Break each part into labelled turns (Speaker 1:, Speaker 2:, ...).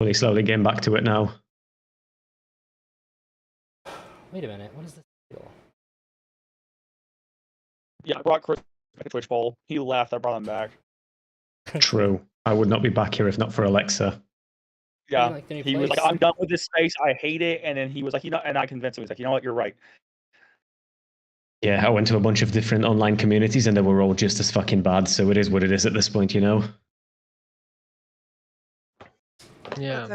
Speaker 1: Only slowly getting back to it now.
Speaker 2: Wait a minute, what is this deal?
Speaker 3: Yeah, I brought Chris back to Twitch Bowl. He left. I brought him back.
Speaker 1: True. I would not be back here if not for Alexa.
Speaker 3: Yeah,
Speaker 2: Like,
Speaker 3: he was like, "I'm done with this space. I hate it." And then he was like, "You know," and I convinced him. He's like, "You know what? You're right."
Speaker 1: Yeah, I went to a bunch of different online communities and they were all just as fucking bad. So it is what it is at this point, you know?
Speaker 4: Yeah.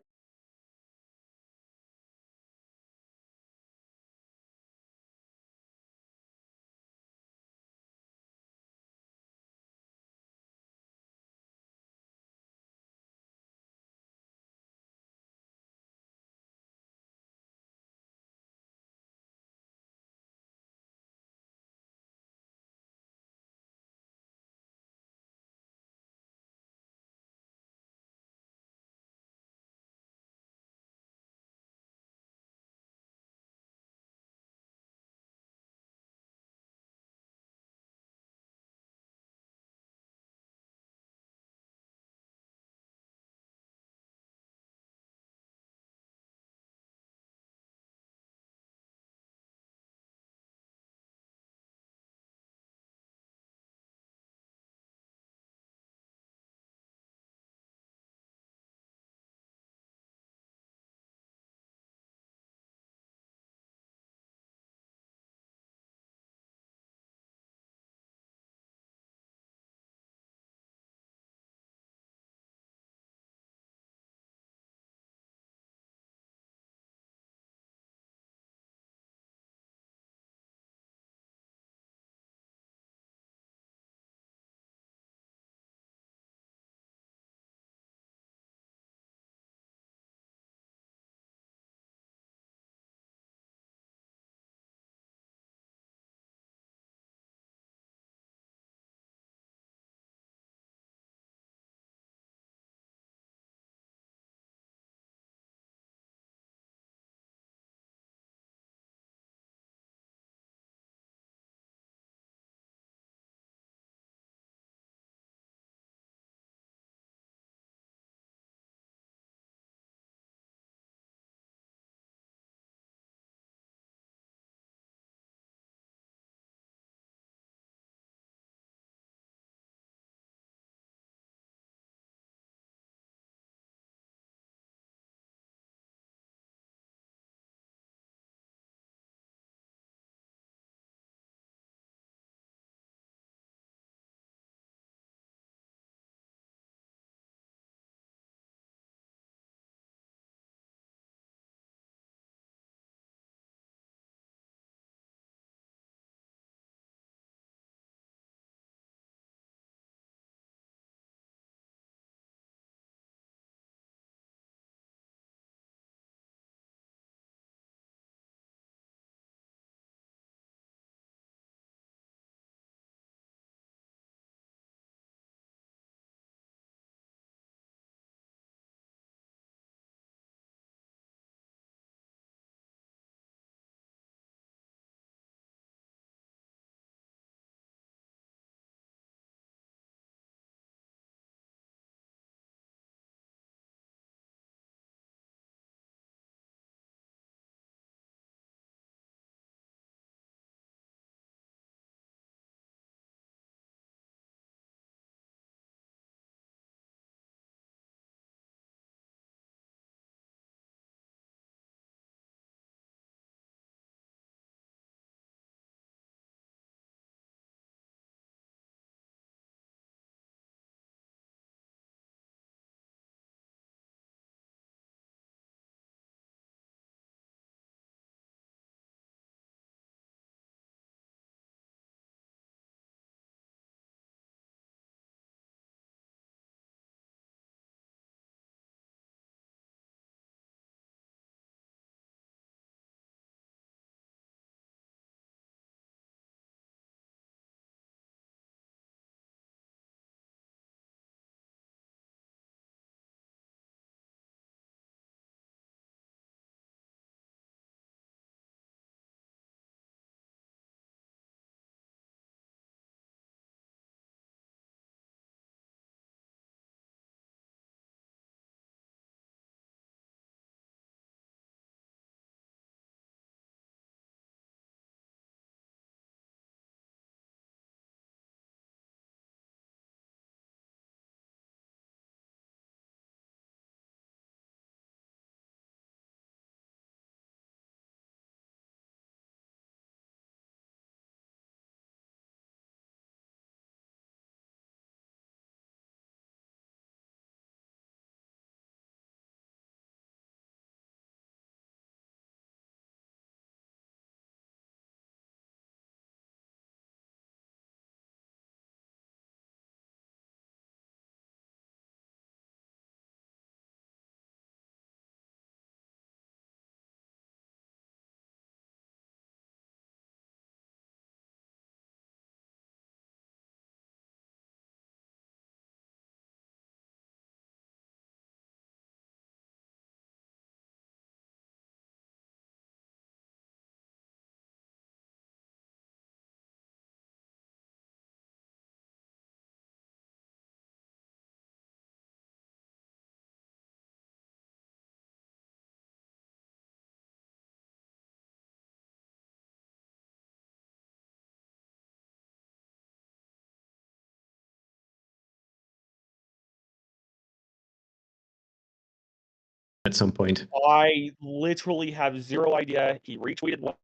Speaker 1: at some point.
Speaker 3: I literally have zero idea. He retweeted one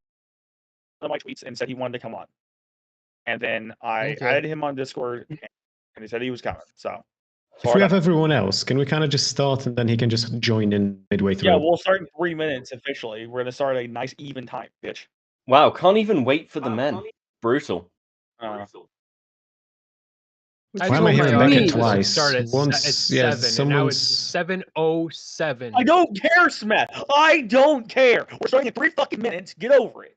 Speaker 3: of my tweets and said he wanted to come on. And then I
Speaker 2: Okay.
Speaker 3: added him on Discord, and he said he was coming. So
Speaker 1: If we have everyone else, can we kind of just start and then he can just join in midway through?
Speaker 3: yeah, we'll start in 3 minutes officially. We're gonna start a nice even time, bitch.
Speaker 4: Wow, can't even wait for the men. Brutal.
Speaker 2: I
Speaker 1: Why am I
Speaker 2: told my
Speaker 1: hearing
Speaker 2: audience
Speaker 1: Becca
Speaker 2: this would
Speaker 1: twice?
Speaker 2: start at
Speaker 1: Once, yeah,
Speaker 2: 7, and now it's
Speaker 1: someone's
Speaker 2: 7:07.
Speaker 3: I don't care, Smith. I don't care. We're starting in 3 fucking minutes. Get over it.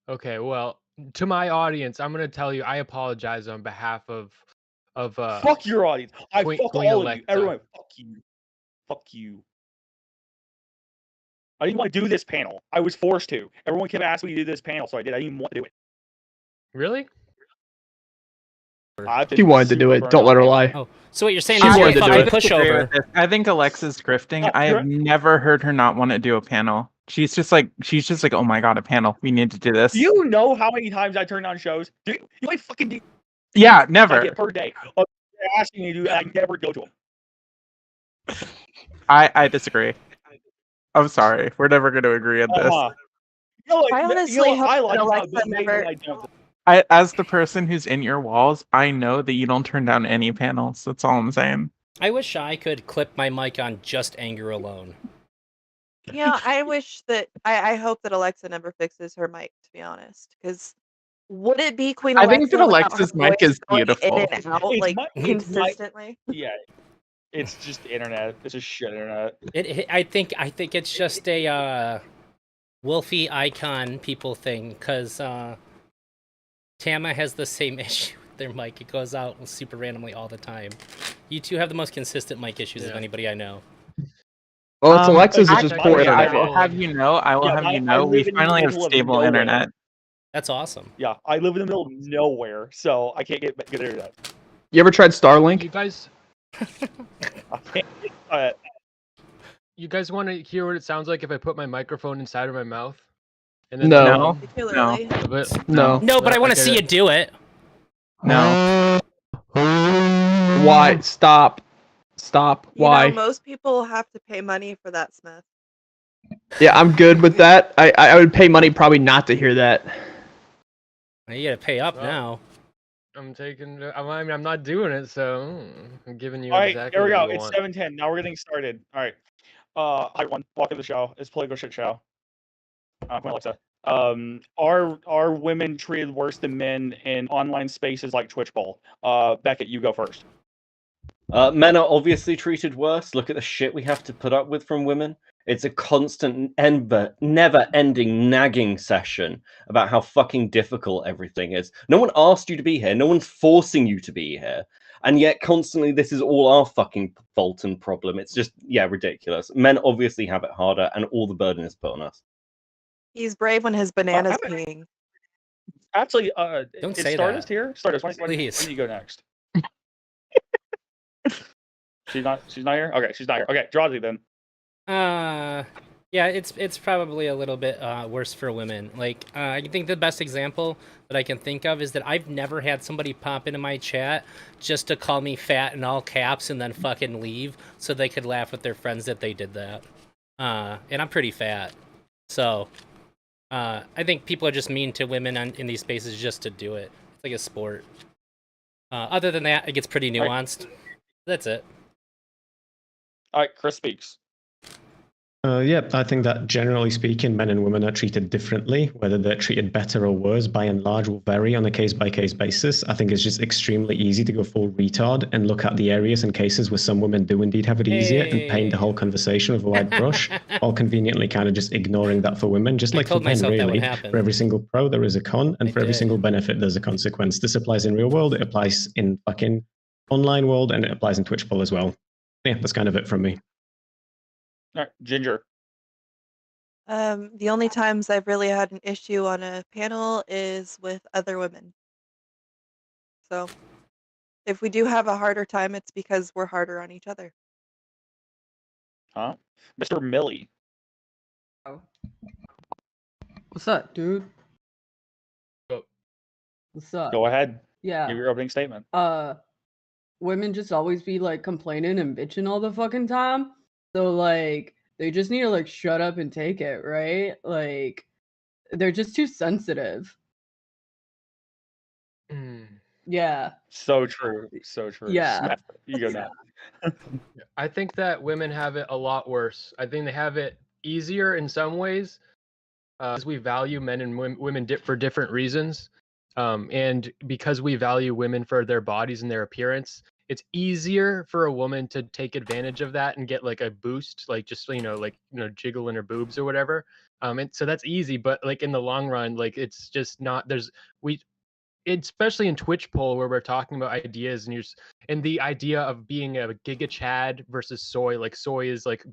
Speaker 2: Okay, well, to my audience, I'm gonna tell you I apologize on behalf of
Speaker 3: Fuck your audience. I
Speaker 2: Queen-
Speaker 3: fuck
Speaker 2: Queen
Speaker 3: all of
Speaker 2: Alexa.
Speaker 3: you. Everyone, fuck you. Fuck you. I didn't want to do this panel. I was forced to. Everyone kept asking me to do this panel, so I did. I didn't even want to do it.
Speaker 2: Really?
Speaker 5: She wanted to do it. Don't let her lie.
Speaker 6: Oh, so what you're saying
Speaker 5: She
Speaker 6: is you're a
Speaker 5: wanted to do
Speaker 6: fucking
Speaker 5: it.
Speaker 6: pushover.
Speaker 7: I think Alexa's grifting. I have never heard her not want to do a panel. She's just like, oh my god, a panel. We need to do this.
Speaker 3: Do you know how many times I turn on shows? Do you ain't fucking do
Speaker 7: Yeah,
Speaker 3: I
Speaker 7: never.
Speaker 3: get per day. They're asking me to do, and I never go to them.
Speaker 7: I disagree. I'm sorry. We're never going to agree on this.
Speaker 3: You know,
Speaker 8: I
Speaker 3: like,
Speaker 8: honestly hope
Speaker 3: I
Speaker 8: that
Speaker 3: like
Speaker 8: Alexa
Speaker 3: how big
Speaker 8: never-
Speaker 3: I don't.
Speaker 7: As the person who's in your walls, I know that you don't turn down any panels. That's all I'm saying.
Speaker 6: I wish I could clip my mic on just anger alone.
Speaker 8: Yeah, I wish that I hope that Alexa never fixes her mic, to be honest. Because would it be Queen
Speaker 7: I
Speaker 8: Alexa?
Speaker 7: think that
Speaker 8: without
Speaker 7: Alexa's
Speaker 8: her
Speaker 7: mic
Speaker 8: voice
Speaker 7: is
Speaker 8: going
Speaker 7: beautiful.
Speaker 8: In and out,
Speaker 3: It's
Speaker 8: like
Speaker 3: my-
Speaker 8: consistently.
Speaker 3: Yeah, it's just the internet. It's just shit internet.
Speaker 6: I think it's just a Wolfie icon people thing, because Tama has the same issue with their mic. It goes out super randomly all the time. You two have the most consistent mic issues of anybody I know.
Speaker 5: Well, it's Alexa's. It's
Speaker 3: actually,
Speaker 5: just poor
Speaker 3: yeah,
Speaker 7: I
Speaker 5: internet.
Speaker 7: will have you know. I will
Speaker 3: Yeah,
Speaker 7: have
Speaker 3: I-
Speaker 7: you
Speaker 3: I
Speaker 7: know.
Speaker 3: live
Speaker 7: We
Speaker 3: in the
Speaker 7: finally have
Speaker 3: middle of
Speaker 7: stable
Speaker 3: nowhere.
Speaker 7: internet.
Speaker 6: That's awesome.
Speaker 3: Yeah, I live in the middle of nowhere, so I can't get good internet.
Speaker 5: You ever tried
Speaker 2: You
Speaker 5: Starlink?
Speaker 2: guys,
Speaker 3: I can't get,
Speaker 2: you guys want to hear what it sounds like if I put my microphone inside of my mouth? And
Speaker 5: No.
Speaker 8: Particularly.
Speaker 5: No.
Speaker 6: No, but I want to
Speaker 2: Okay,
Speaker 6: see you do it.
Speaker 7: No.
Speaker 5: Why? Stop. Stop.
Speaker 8: You
Speaker 5: Why?
Speaker 8: know, most people have to pay money for that, Smith.
Speaker 5: Yeah, I'm good with that. I would pay money probably not to hear that.
Speaker 6: You gotta pay up
Speaker 2: Well,
Speaker 6: now.
Speaker 2: I'm taking. I mean, I'm not doing it, so I'm giving you
Speaker 3: all right,
Speaker 2: exactly
Speaker 3: here we go.
Speaker 2: what you
Speaker 3: It's
Speaker 2: want.
Speaker 3: 7:10. Now we're getting started. All right. Hi everyone. Welcome to the show. It's Political Shit Show. Queen Alexa. Are women treated worse than men in online spaces like Twitch Bowl? Beckett, you go first.
Speaker 4: Men are obviously treated worse. Look at the shit we have to put up with from women. It's a constant, never-ending nagging session about how fucking difficult everything is. No one asked you to be here. No one's forcing you to be here. And yet, constantly, this is all our fucking fault and problem. It's just, yeah, ridiculous. Men obviously have it harder, and all the burden is put on us.
Speaker 8: He's brave when his banana's
Speaker 3: I'm-
Speaker 8: peeing.
Speaker 3: Actually,
Speaker 6: Don't
Speaker 3: is
Speaker 6: say
Speaker 3: Stardust
Speaker 6: that.
Speaker 3: here? Stardust, when
Speaker 6: Please.
Speaker 3: do you go next? She's not here? Okay, she's not here. Okay, Drazi then.
Speaker 6: Yeah, it's probably a little bit worse for women. Like, I think the best example that I can think of is that I've never had somebody pop into my chat just to call me fat in all caps and then fucking leave so they could laugh with their friends that they did that. And I'm pretty fat. So, I think people are just mean to women in these spaces just to do it. It's like a sport. Other than that, it gets pretty nuanced. That's it.
Speaker 3: All right, Chris speaks.
Speaker 1: Yeah, I think that generally speaking, men and women are treated differently. Whether they're treated better or worse, by and large, will vary on a case-by-case basis. I think it's just extremely easy to go full retard and look at the areas and cases where some women do indeed have it easier and paint the whole conversation with a wide brush, while conveniently kind of just ignoring that for women. Just like for
Speaker 6: told
Speaker 1: men,
Speaker 6: myself that would
Speaker 1: really.
Speaker 6: happen.
Speaker 1: For every single pro, there is a con, and
Speaker 6: I
Speaker 1: for every
Speaker 6: did.
Speaker 1: single benefit, there's a consequence. This applies in real world, it applies in fucking online world, and it applies in Twitch Bowl as well. Yeah, that's kind of it from me.
Speaker 3: All right, Ginger.
Speaker 8: The only times I've really had an issue on a panel is with other women. So, if we do have a harder time, it's because we're harder on each other.
Speaker 3: Huh? Mr. Millie.
Speaker 9: What's up, dude?
Speaker 2: Oh.
Speaker 9: What's up?
Speaker 3: Go ahead.
Speaker 9: Yeah.
Speaker 3: Give your opening statement.
Speaker 9: Women just always be like complaining and bitching all the fucking time. So like They just need to like shut up and take it, right? Like they're just too sensitive.
Speaker 2: Mm.
Speaker 9: Yeah.
Speaker 3: So true. So true.
Speaker 9: Yeah.
Speaker 3: Smash it. You go now.
Speaker 2: I think that women have it a lot worse. I think they have it easier in some ways, because we value men and women for different reasons. And because we value women for their bodies and their appearance, it's easier for a woman to take advantage of that and get like a boost, like just jiggling her boobs or whatever. And so that's easy, but like in the long run, like it's just not. Especially in Twitch poll where we're talking about ideas and the idea of being a Giga Chad versus soy. Like soy is like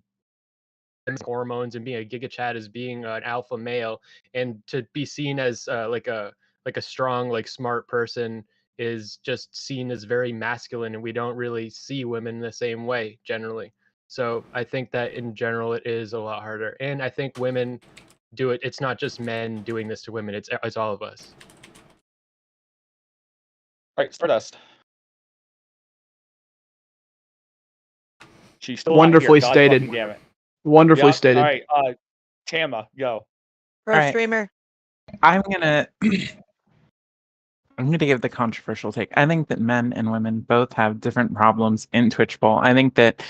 Speaker 2: hormones, and being a Giga Chad is being an alpha male, and to be seen as like a strong, like smart person is just seen as very masculine, and we don't really see women the same way generally. So I think that in general it is a lot harder, and I think women do it. It's not just men doing this to women; it's all of us.
Speaker 3: All right, Stardust. She's still
Speaker 5: Wonderfully
Speaker 3: not here. God
Speaker 5: stated.
Speaker 3: fucking damn it.
Speaker 5: Wonderfully
Speaker 3: Yep.
Speaker 5: stated.
Speaker 3: All right, Tama, go.
Speaker 8: Pro
Speaker 7: Alright.
Speaker 8: streamer.
Speaker 7: I'm gonna give the controversial take. I think that men and women both have different problems in Twitch poll. I think that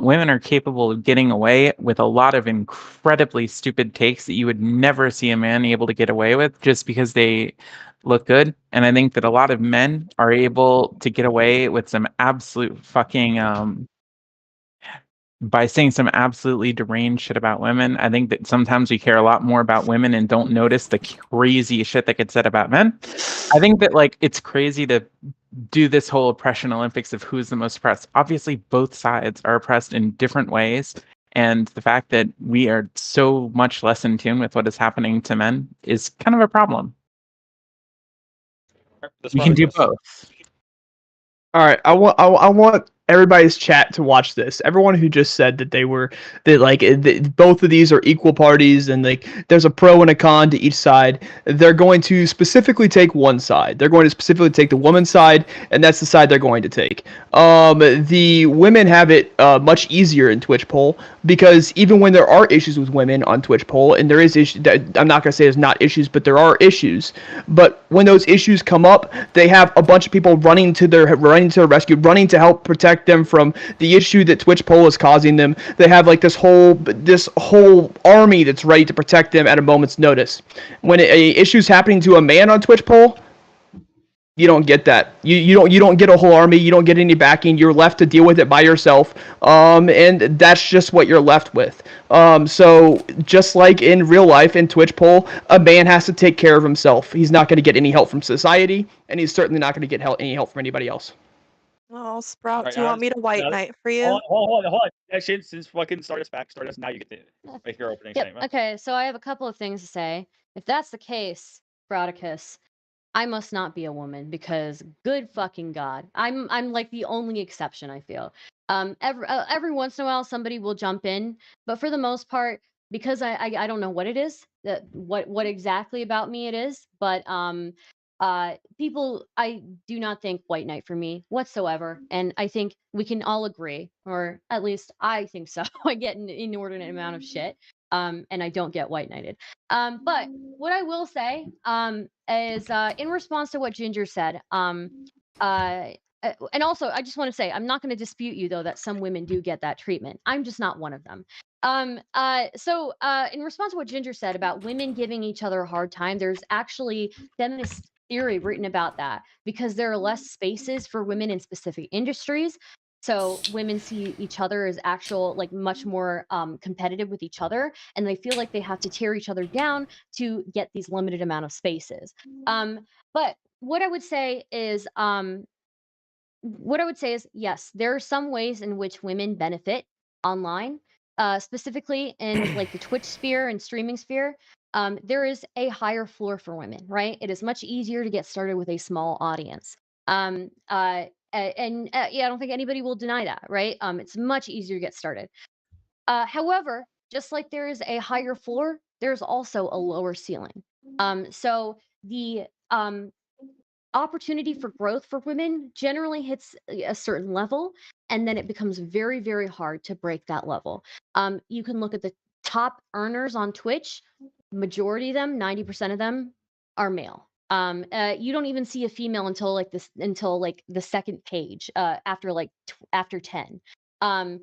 Speaker 7: women are capable of getting away with a lot of incredibly stupid takes that you would never see a man able to get away with just because they look good. And I think that a lot of men are able to get away with some absolute fucking by saying some absolutely deranged shit about women. I think that sometimes we care a lot more about women and don't notice the crazy shit that gets said about men. I think that like it's crazy to do this whole oppression Olympics of who's the most oppressed. Obviously, both sides are oppressed in different ways. And the fact that we are so much less in tune with what is happening to men is kind of a problem.
Speaker 3: This
Speaker 7: We can do
Speaker 3: probably
Speaker 7: both.
Speaker 5: All right, I want everybody's chat to watch this. Everyone who just said that both of these are equal parties and like there's a pro and a con to each side. They're going to specifically take one side. They're going to specifically take the woman's side, and that's the side they're going to take. The women have it much easier in Twitch poll because even when there are issues with women on Twitch poll, and there is issues, I'm not gonna say there's not issues, but there are issues. But when those issues come up, they have a bunch of people running to their rescue, running to help protect them from the issue that Twitch poll is causing them. They have like this whole army that's ready to protect them at a moment's notice. When a issue's happening to a man on Twitch poll, you don't get that. You don't get a whole army. You don't get any backing. You're left to deal with it by yourself. And that's just what you're left with. So just like in real life in Twitch poll, a man has to take care of himself. He's not going to get any help from society, and he's certainly not going to get any help from anybody else.
Speaker 8: Oh, Sprout,
Speaker 3: Right,
Speaker 8: do you want me to white knight for you?
Speaker 3: Hold on. Actually, since fucking Stardust back, Stardust, now you get to make your opening
Speaker 10: Yep.
Speaker 3: statement.
Speaker 10: Okay, so I have a couple of things to say. If that's the case, Broticus, I must not be a woman because good fucking god, I'm like the only exception. I feel. Every once in a while somebody will jump in, but for the most part, because I don't know what it is that what exactly about me it is, but people, I do not think white knight for me whatsoever, and I think we can all agree, or at least I think so. I get an inordinate amount of shit, and I don't get white knighted. But what I will say is in response to what Ginger said, and also I just want to say I'm not going to dispute you though that some women do get that treatment. I'm just not one of them. So in response to what Ginger said about women giving each other a hard time, there's actually feminist theory written about that because there are less spaces for women in specific industries. So women see each other as actual, like much more competitive with each other, and they feel like they have to tear each other down to get these limited amount of spaces. But what I would say is, yes, there are some ways in which women benefit online, specifically in like the Twitch sphere and streaming sphere. There is a higher floor for women, right? It is much easier to get started with a small audience. Yeah, I don't think anybody will deny that, right? It's much easier to get started. However, just like there is a higher floor, there's also a lower ceiling. So the opportunity for growth for women generally hits a certain level, and then it becomes very, very hard to break that level. You can look at the top earners on Twitch. Majority of them, 90% of them, are male. You don't even see a female until like the second page, after 10. I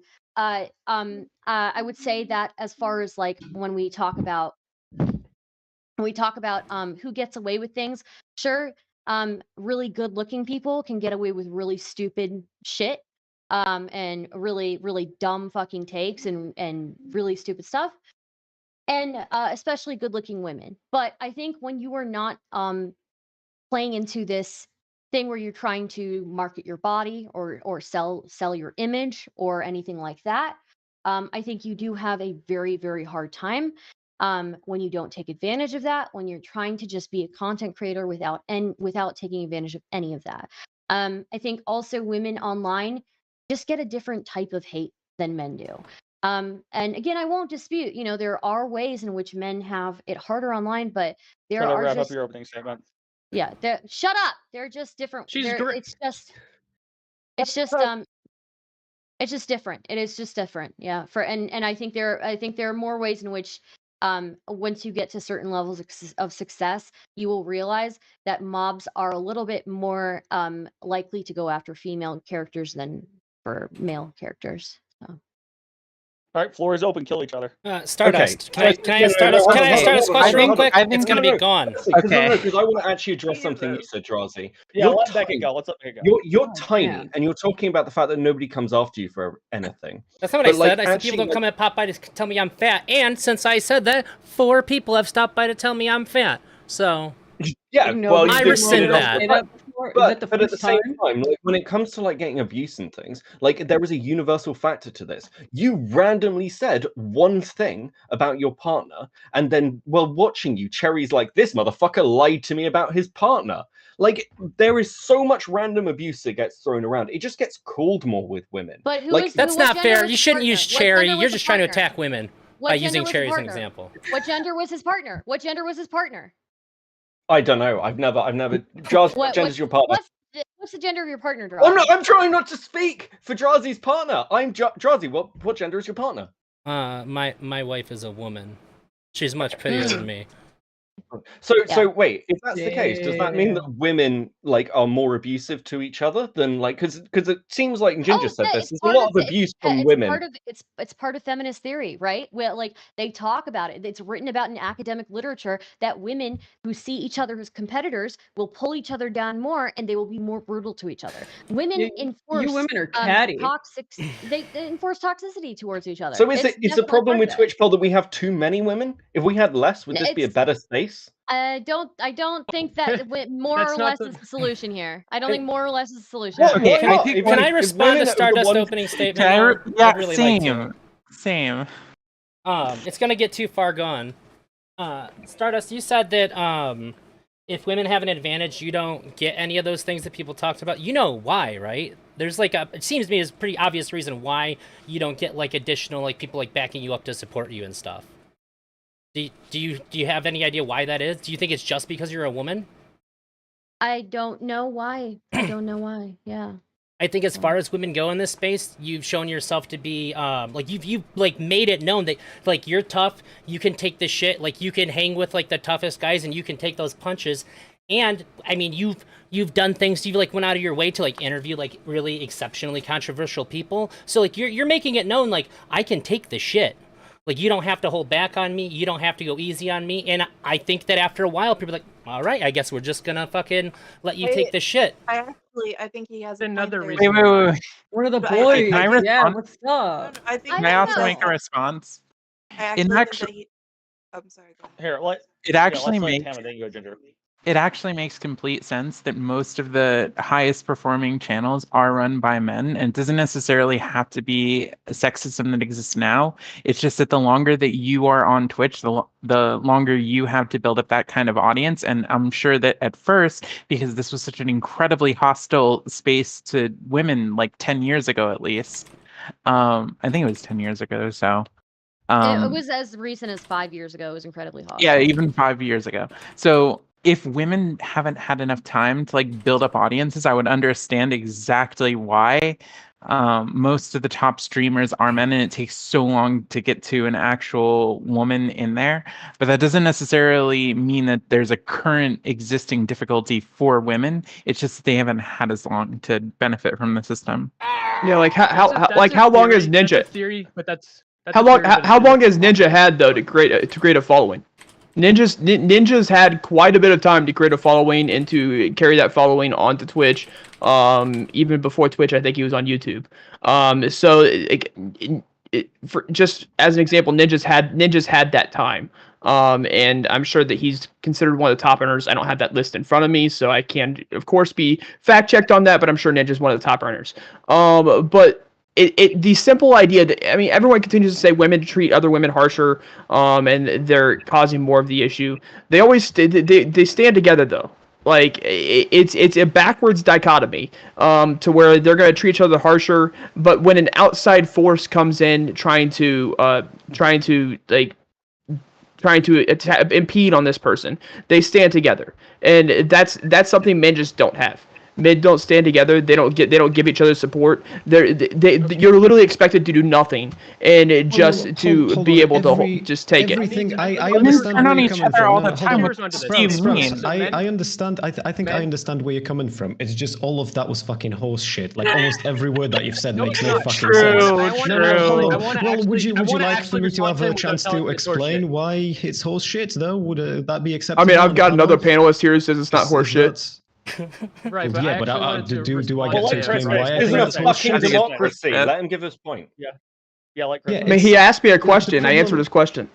Speaker 10: would say that as far as like when we talk about who gets away with things, sure, really good looking people can get away with really stupid shit, and really, really dumb fucking takes and really stupid stuff. And especially good looking women. But I think when you are not playing into this thing where you're trying to market your body or sell your image or anything like that, I think you do have a very, very hard time when you don't take advantage of that, when you're trying to just be a content creator without taking advantage of any of that. I think also women online just get a different type of hate than men do. And again, I won't dispute, there are ways in which men have it harder online, but there
Speaker 3: Try to
Speaker 10: are
Speaker 3: wrap
Speaker 10: just,
Speaker 3: up your opening statement.
Speaker 10: yeah, shut up. They're just different.
Speaker 2: She's great.
Speaker 10: It's just different. It is just different. Yeah. And I think there are more ways in which, once you get to certain levels of success, you will realize that mobs are a little bit more likely to go after female characters than for male characters. So.
Speaker 3: All right, floor is open. Kill each other.
Speaker 6: Stardust.
Speaker 4: Okay.
Speaker 6: Can I ask Stardust a question real quick?
Speaker 7: I think
Speaker 6: It's going to be gone.
Speaker 7: Okay.
Speaker 4: Because I want to actually address something you said, Drazi.
Speaker 3: Yeah,
Speaker 4: You're
Speaker 3: let Beckett
Speaker 4: tiny.
Speaker 3: go. Let's let Beckett go.
Speaker 4: You're
Speaker 9: Oh,
Speaker 4: tiny,
Speaker 9: man.
Speaker 4: and you're talking about the fact that nobody comes after you for anything.
Speaker 6: That's not what
Speaker 4: But,
Speaker 6: I
Speaker 4: like,
Speaker 6: said. I said
Speaker 4: actually,
Speaker 6: people don't come at Popeye to tell me I'm fat. And since I said that, 4 people have stopped by to tell me I'm fat. So
Speaker 4: Yeah,
Speaker 9: No,
Speaker 4: well,
Speaker 9: but
Speaker 6: I
Speaker 4: you did
Speaker 6: rescind
Speaker 4: say
Speaker 6: that.
Speaker 9: Say that before? Is that the
Speaker 4: But at the
Speaker 9: first
Speaker 4: same
Speaker 9: time?
Speaker 4: time, like, when it comes to like getting abuse and things, like there is a universal factor to this. You randomly said one thing about your partner, and then while watching you, Cherry's like, "This motherfucker lied to me about his partner." Like there is so much random abuse that gets thrown around. It just gets called more with women.
Speaker 10: But who
Speaker 4: Like,
Speaker 10: is
Speaker 6: that's
Speaker 10: what
Speaker 6: not
Speaker 10: gender
Speaker 6: fair.
Speaker 10: was
Speaker 6: You
Speaker 10: his
Speaker 6: shouldn't
Speaker 10: partner?
Speaker 6: use
Speaker 10: What
Speaker 6: Cherry.
Speaker 10: gender was
Speaker 6: You're
Speaker 10: his
Speaker 6: just trying to
Speaker 10: partner?
Speaker 6: attack women
Speaker 10: What
Speaker 6: by
Speaker 10: gender
Speaker 6: using
Speaker 10: was his
Speaker 6: Cherry as an
Speaker 10: partner?
Speaker 6: example.
Speaker 10: What gender was his partner? What gender was his partner?
Speaker 4: I don't know. I've never. Drazi, what gender's your partner?
Speaker 10: What's the gender of your partner, Drazi?
Speaker 4: I'm trying not to speak for Drazi's partner. I'm Drazi. What gender is your partner?
Speaker 6: My wife is a woman. She's much prettier than me.
Speaker 4: So wait, if that's the case, does that mean that women like are more abusive to each other than like because it seems like Ginger said
Speaker 10: yeah,
Speaker 4: this.
Speaker 10: it's
Speaker 4: There's a
Speaker 10: part
Speaker 4: lot
Speaker 10: of
Speaker 4: of abuse from women.
Speaker 10: It's part of feminist theory, right? Where like they talk about it. It's written about in academic literature that women who see each other as competitors will pull each other down more, and they will be more brutal to each other. Women enforce
Speaker 9: You women are catty.
Speaker 10: they enforce toxicity towards each other.
Speaker 4: So is the
Speaker 10: definitely
Speaker 4: problem
Speaker 10: part
Speaker 4: with
Speaker 10: of it.
Speaker 4: Twitch Poll that we have too many women? If we had less, would this be a better space?
Speaker 10: I don't think that more
Speaker 2: That's
Speaker 10: or
Speaker 2: not
Speaker 10: less
Speaker 2: the-
Speaker 10: is the solution here. I don't think more or less is the solution.
Speaker 4: What?
Speaker 7: Okay,
Speaker 4: Why not?
Speaker 7: I think-
Speaker 6: Can I
Speaker 4: If
Speaker 6: respond
Speaker 4: women
Speaker 6: to
Speaker 4: are the
Speaker 6: Stardust
Speaker 4: ones-
Speaker 6: opening statement?
Speaker 7: Can I
Speaker 6: now?
Speaker 7: yeah,
Speaker 6: I'd really like to.
Speaker 7: same.
Speaker 6: It's gonna get too far gone. Stardust, you said that if women have an advantage, you don't get any of those things that people talked about. You know why, right? There's like it seems to me is a pretty obvious reason why you don't get like additional like people like backing you up to support you and stuff. Do you have any idea why that is? Do you think it's just because you're a woman?
Speaker 10: I don't know why. I don't know why. Yeah.
Speaker 6: I think as far as women go in this space, you've shown yourself to be like you've like made it known that like you're tough, you can take the shit, like you can hang with like the toughest guys and you can take those punches. And I mean you've done things, you like went out of your way to like interview like really exceptionally controversial people. So like you're making it known like I can take the shit. Like you don't have to hold back on me, you don't have to go easy on me. And I think that after a while people are like, all right, I guess we're just gonna fucking let you take the shit.
Speaker 8: I think he has
Speaker 2: Another
Speaker 8: a point
Speaker 2: reason.
Speaker 7: Wait.
Speaker 9: One of the
Speaker 8: But I
Speaker 9: boys.
Speaker 8: think-
Speaker 7: Can I
Speaker 9: Yeah,
Speaker 7: respond?
Speaker 9: what's up?
Speaker 8: I think
Speaker 7: Can I also
Speaker 10: know.
Speaker 7: make a response?
Speaker 8: I actually think
Speaker 7: actual-
Speaker 8: that he. I'm sorry. Go ahead.
Speaker 3: Here,
Speaker 7: It actually
Speaker 3: let's let
Speaker 7: makes
Speaker 3: Tammy, then you go, Ginger.
Speaker 7: it actually makes complete sense that most of the highest performing channels are run by men, and it doesn't necessarily have to be sexism that exists now. It's just that the longer that you are on Twitch, the longer you have to build up that kind of audience. And I'm sure that at first, because this was such an incredibly hostile space to women, like 10 years ago at least, I think it was 10 years ago or so.
Speaker 10: It was as recent as 5 years ago. It was incredibly hot.
Speaker 7: Yeah, even 5 years ago. So if women haven't had enough time to like build up audiences, I would understand exactly why most of the top streamers are men, and it takes so long to get to an actual woman in there. But that doesn't necessarily mean that there's a current existing difficulty for women. It's just that they haven't had as long to benefit from the system.
Speaker 5: Yeah, like how
Speaker 2: That's a
Speaker 5: long
Speaker 2: theory,
Speaker 5: has
Speaker 2: that's a
Speaker 5: Ninja?
Speaker 2: theory, but that's
Speaker 5: How
Speaker 2: a
Speaker 5: long
Speaker 2: theory, but it's
Speaker 5: how long
Speaker 2: been-
Speaker 5: has Ninja had though to create a following? Ninja's had quite a bit of time to create a following and to carry that following onto Twitch. Even before Twitch, I think he was on YouTube. So for just as an example, Ninja's had that time. And I'm sure that he's considered one of the top earners. I don't have that list in front of me, so I can, of course, be fact checked on that. But I'm sure Ninja's one of the top earners. But the simple idea that, I mean, everyone continues to say women treat other women harsher, and they're causing more of the issue. They always they stand together though. Like it's a backwards dichotomy, to where they're gonna treat each other harsher, but when an outside force comes in trying to impede on this person, they stand together, and that's something men just don't have. Men don't stand together. They don't give each other support. You're literally expected to do nothing and just to be able to just take it.
Speaker 1: Everything I
Speaker 7: Women
Speaker 1: understand
Speaker 7: turn
Speaker 1: where
Speaker 7: on
Speaker 1: you're
Speaker 7: each
Speaker 1: coming
Speaker 7: other
Speaker 1: from.
Speaker 7: all
Speaker 1: No,
Speaker 7: the
Speaker 1: hold
Speaker 7: time.
Speaker 1: on.
Speaker 7: What
Speaker 2: Sprouts,
Speaker 7: do you
Speaker 1: Sprouts,
Speaker 7: mean?
Speaker 1: I understand. I think I understand where you're coming from. It's just all of that was fucking horse shit. Like almost every word that you've said
Speaker 2: No,
Speaker 1: makes
Speaker 2: it's
Speaker 1: no
Speaker 2: not.
Speaker 1: fucking
Speaker 7: True,
Speaker 1: sense.
Speaker 2: I wanna
Speaker 1: No, hold
Speaker 2: actually- I
Speaker 1: on.
Speaker 2: wanna
Speaker 1: Well,
Speaker 2: actually-
Speaker 1: would
Speaker 2: I
Speaker 1: you
Speaker 2: wanna
Speaker 1: like for
Speaker 2: actually
Speaker 1: me to have
Speaker 2: respond to
Speaker 1: a
Speaker 2: him
Speaker 1: chance
Speaker 2: without
Speaker 1: to
Speaker 2: telling it's horse
Speaker 1: explain
Speaker 2: shit.
Speaker 1: why it's horse shit though? Would that be acceptable?
Speaker 5: I mean, I've
Speaker 1: on
Speaker 5: got another
Speaker 1: panel?
Speaker 5: panelist here who says it's not
Speaker 1: Is
Speaker 5: horseshit.
Speaker 1: that-
Speaker 2: Right, but
Speaker 1: Yeah,
Speaker 2: I
Speaker 1: but
Speaker 2: actually
Speaker 1: I-
Speaker 2: wanted to
Speaker 1: do I
Speaker 2: respond
Speaker 1: get
Speaker 2: to
Speaker 3: Well,
Speaker 1: to
Speaker 3: let
Speaker 2: him.
Speaker 3: Chris
Speaker 1: explain
Speaker 3: finish.
Speaker 1: why I
Speaker 3: This
Speaker 1: think
Speaker 3: is
Speaker 1: that's
Speaker 3: a
Speaker 1: horse
Speaker 4: Fucking
Speaker 1: shit?
Speaker 4: democracy. Let him give his point.
Speaker 3: Yeah, like Chris.
Speaker 1: Yeah,
Speaker 5: I mean, he
Speaker 1: it's-
Speaker 5: asked me a
Speaker 1: the
Speaker 5: question. I answered
Speaker 1: problem-
Speaker 5: his question.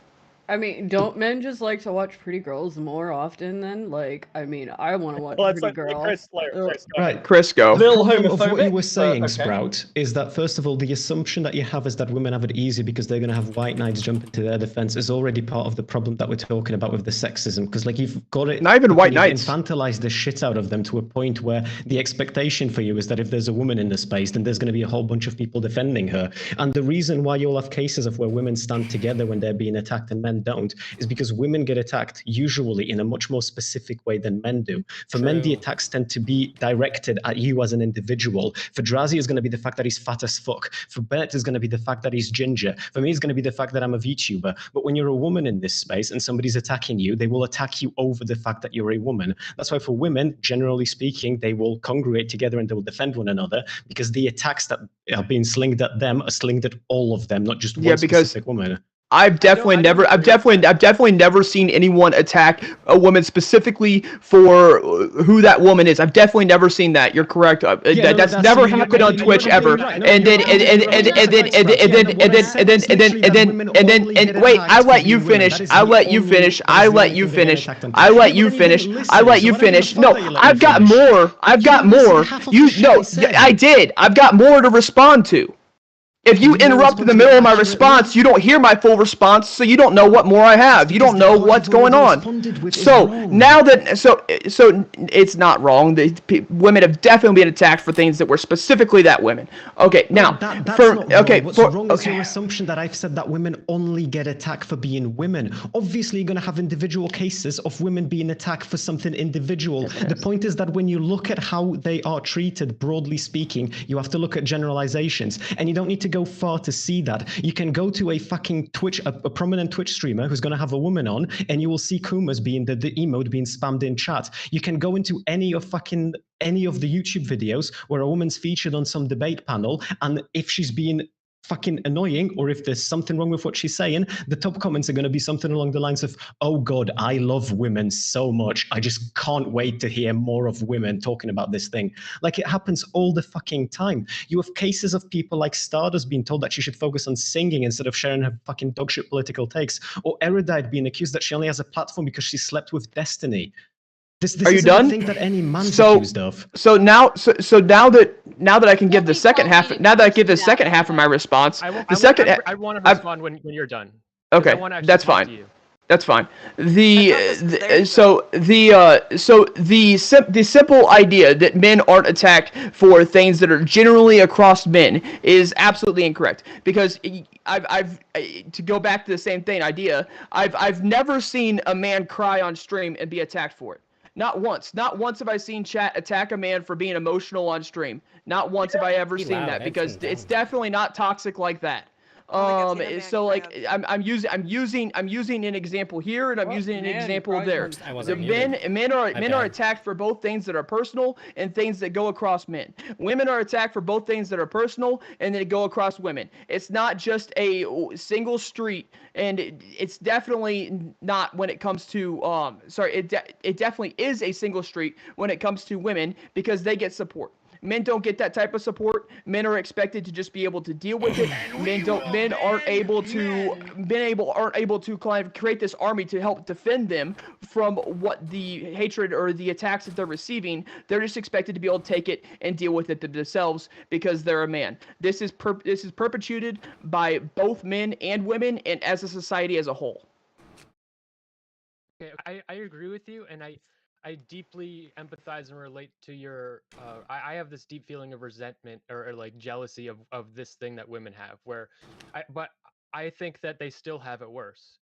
Speaker 9: I mean, don't men just like to watch pretty girls more often then? Like, I mean, I want to watch
Speaker 3: Well,
Speaker 9: a
Speaker 3: let's
Speaker 9: pretty
Speaker 3: let
Speaker 9: girl.
Speaker 3: Chris. Chris, go ahead.
Speaker 1: Right.
Speaker 5: Chris, go.
Speaker 4: Little
Speaker 1: problem of what
Speaker 4: homophobic,
Speaker 1: you were
Speaker 4: but
Speaker 1: saying,
Speaker 4: okay.
Speaker 1: Sprout, is that first of all, the assumption that you have is that women have it easy because they're going to have white knights jump into their defense is already part of the problem that we're talking about with the sexism. Because like you've got it,
Speaker 5: Not even white
Speaker 1: you've
Speaker 5: knights.
Speaker 1: infantilized the shit out of them to a point where the expectation for you is that if there's a woman in the space, then there's going to be a whole bunch of people defending her. And the reason why you'll have cases of where women stand together when they're being attacked and men don't is because women get attacked usually in a much more specific way than men do. For men, the
Speaker 6: True.
Speaker 1: attacks tend to be directed at you as an individual. For Drazi, it's going to be the fact that he's fat as fuck. For Bennett, it's going to be the fact that he's ginger. For me, it's going to be the fact that I'm a VTuber. But when you're a woman in this space and somebody's attacking you, they will attack you over the fact that you're a woman. That's why for women, generally speaking, they will congregate together and they will defend one another because the attacks that are being slinged at them are slinged at all of them, not just one
Speaker 5: Yeah, because-
Speaker 1: specific woman.
Speaker 5: I've definitely
Speaker 2: I don't
Speaker 5: I've definitely never seen anyone attack a woman specifically for who that woman is. I've definitely never seen that. You're correct. That's never happened on Twitch ever. And then wait, I let you finish. I let you finish. I let you finish. I let you finish. I let you finish. No, I've got more. I've got more. You no, I did. I've got more to respond to. If you interrupt in the middle of my response, you don't hear my full response, so you don't know what more I have. You don't know what's going on. So now that so it's not wrong. Women have definitely been attacked for things that were specifically that women. Okay, now
Speaker 1: That's
Speaker 5: for
Speaker 1: not wrong.
Speaker 5: okay
Speaker 1: What's
Speaker 5: for
Speaker 1: wrong is
Speaker 5: okay.
Speaker 1: your assumption that I've said that women only get attacked for being women. Obviously, you're going to have individual cases of women being attacked for something individual. The point is that when you look at how they are treated, broadly speaking, you have to look at generalizations, and you don't need to go far to see that. You can go to a fucking Twitch, a prominent Twitch streamer who's going to have a woman on, and you will see Kumas being the emote being spammed in chat. You can go into any of the YouTube videos where a woman's featured on some debate panel, and if she's being fucking annoying or if there's something wrong with what she's saying, the top comments are going to be something along the lines of, oh god, I love women so much, I just can't wait to hear more of women talking about this thing. Like, it happens all the fucking time. You have cases of people like Stardust being told that she should focus on singing instead of sharing her fucking dogshit political takes, or Erudite being accused that she only has a platform because she slept with Destiny. This
Speaker 5: Are you
Speaker 1: isn't
Speaker 5: done?
Speaker 1: a thing that any man's
Speaker 5: So-
Speaker 1: accused of.
Speaker 5: So now that I can give the
Speaker 10: Nobody
Speaker 5: second
Speaker 10: told
Speaker 5: half,
Speaker 10: me to
Speaker 5: now that I give the
Speaker 10: question
Speaker 5: second
Speaker 10: that.
Speaker 5: half of my response,
Speaker 2: I want to
Speaker 5: I-
Speaker 2: respond when you're done. 'cause I
Speaker 5: okay,
Speaker 2: wanna actually
Speaker 5: that's
Speaker 2: talk
Speaker 5: fine.
Speaker 2: to you.
Speaker 5: That's fine.
Speaker 8: I thought this was their
Speaker 5: The simple idea that men aren't attacked for things that are generally across men is absolutely incorrect. Because I've to go back to the same thing idea, I've never seen a man cry on stream and be attacked for it. Not once. Not once have I seen chat attack a man for being emotional on stream. Not once have I ever
Speaker 6: Be
Speaker 5: seen
Speaker 6: loud,
Speaker 5: that,
Speaker 6: I've
Speaker 5: because
Speaker 6: seen
Speaker 5: it's
Speaker 6: dumb.
Speaker 5: definitely not toxic like that.
Speaker 8: I don't think I've seen a man
Speaker 5: So
Speaker 8: cry
Speaker 5: like
Speaker 8: on
Speaker 5: I'm using an example here, and I'm
Speaker 9: What
Speaker 5: using an
Speaker 9: man
Speaker 5: example
Speaker 9: cries
Speaker 5: there.
Speaker 9: on
Speaker 6: I
Speaker 5: The
Speaker 6: wasn't
Speaker 5: men
Speaker 6: muted.
Speaker 5: men are
Speaker 6: My
Speaker 5: men are
Speaker 6: bad.
Speaker 5: attacked for both things that are personal and things that go across men. Women are attacked for both things that are personal and that go across women. It's not just a single street, and it's definitely not when it comes to it definitely is a single street when it comes to women, because they get support. Men don't get that type of support. Men are expected to just be able to deal with it. Men aren't able to kind of create this army to help defend them from what the hatred or the attacks that they're receiving. They're just expected to be able to take it and deal with it themselves because they're a man. This is perpetuated by both men and women, and as a society as a whole.
Speaker 2: Okay, I agree with you, and I deeply empathize and relate to your. I have this deep feeling of resentment or like jealousy of this thing that women have, but I think that they still have it worse.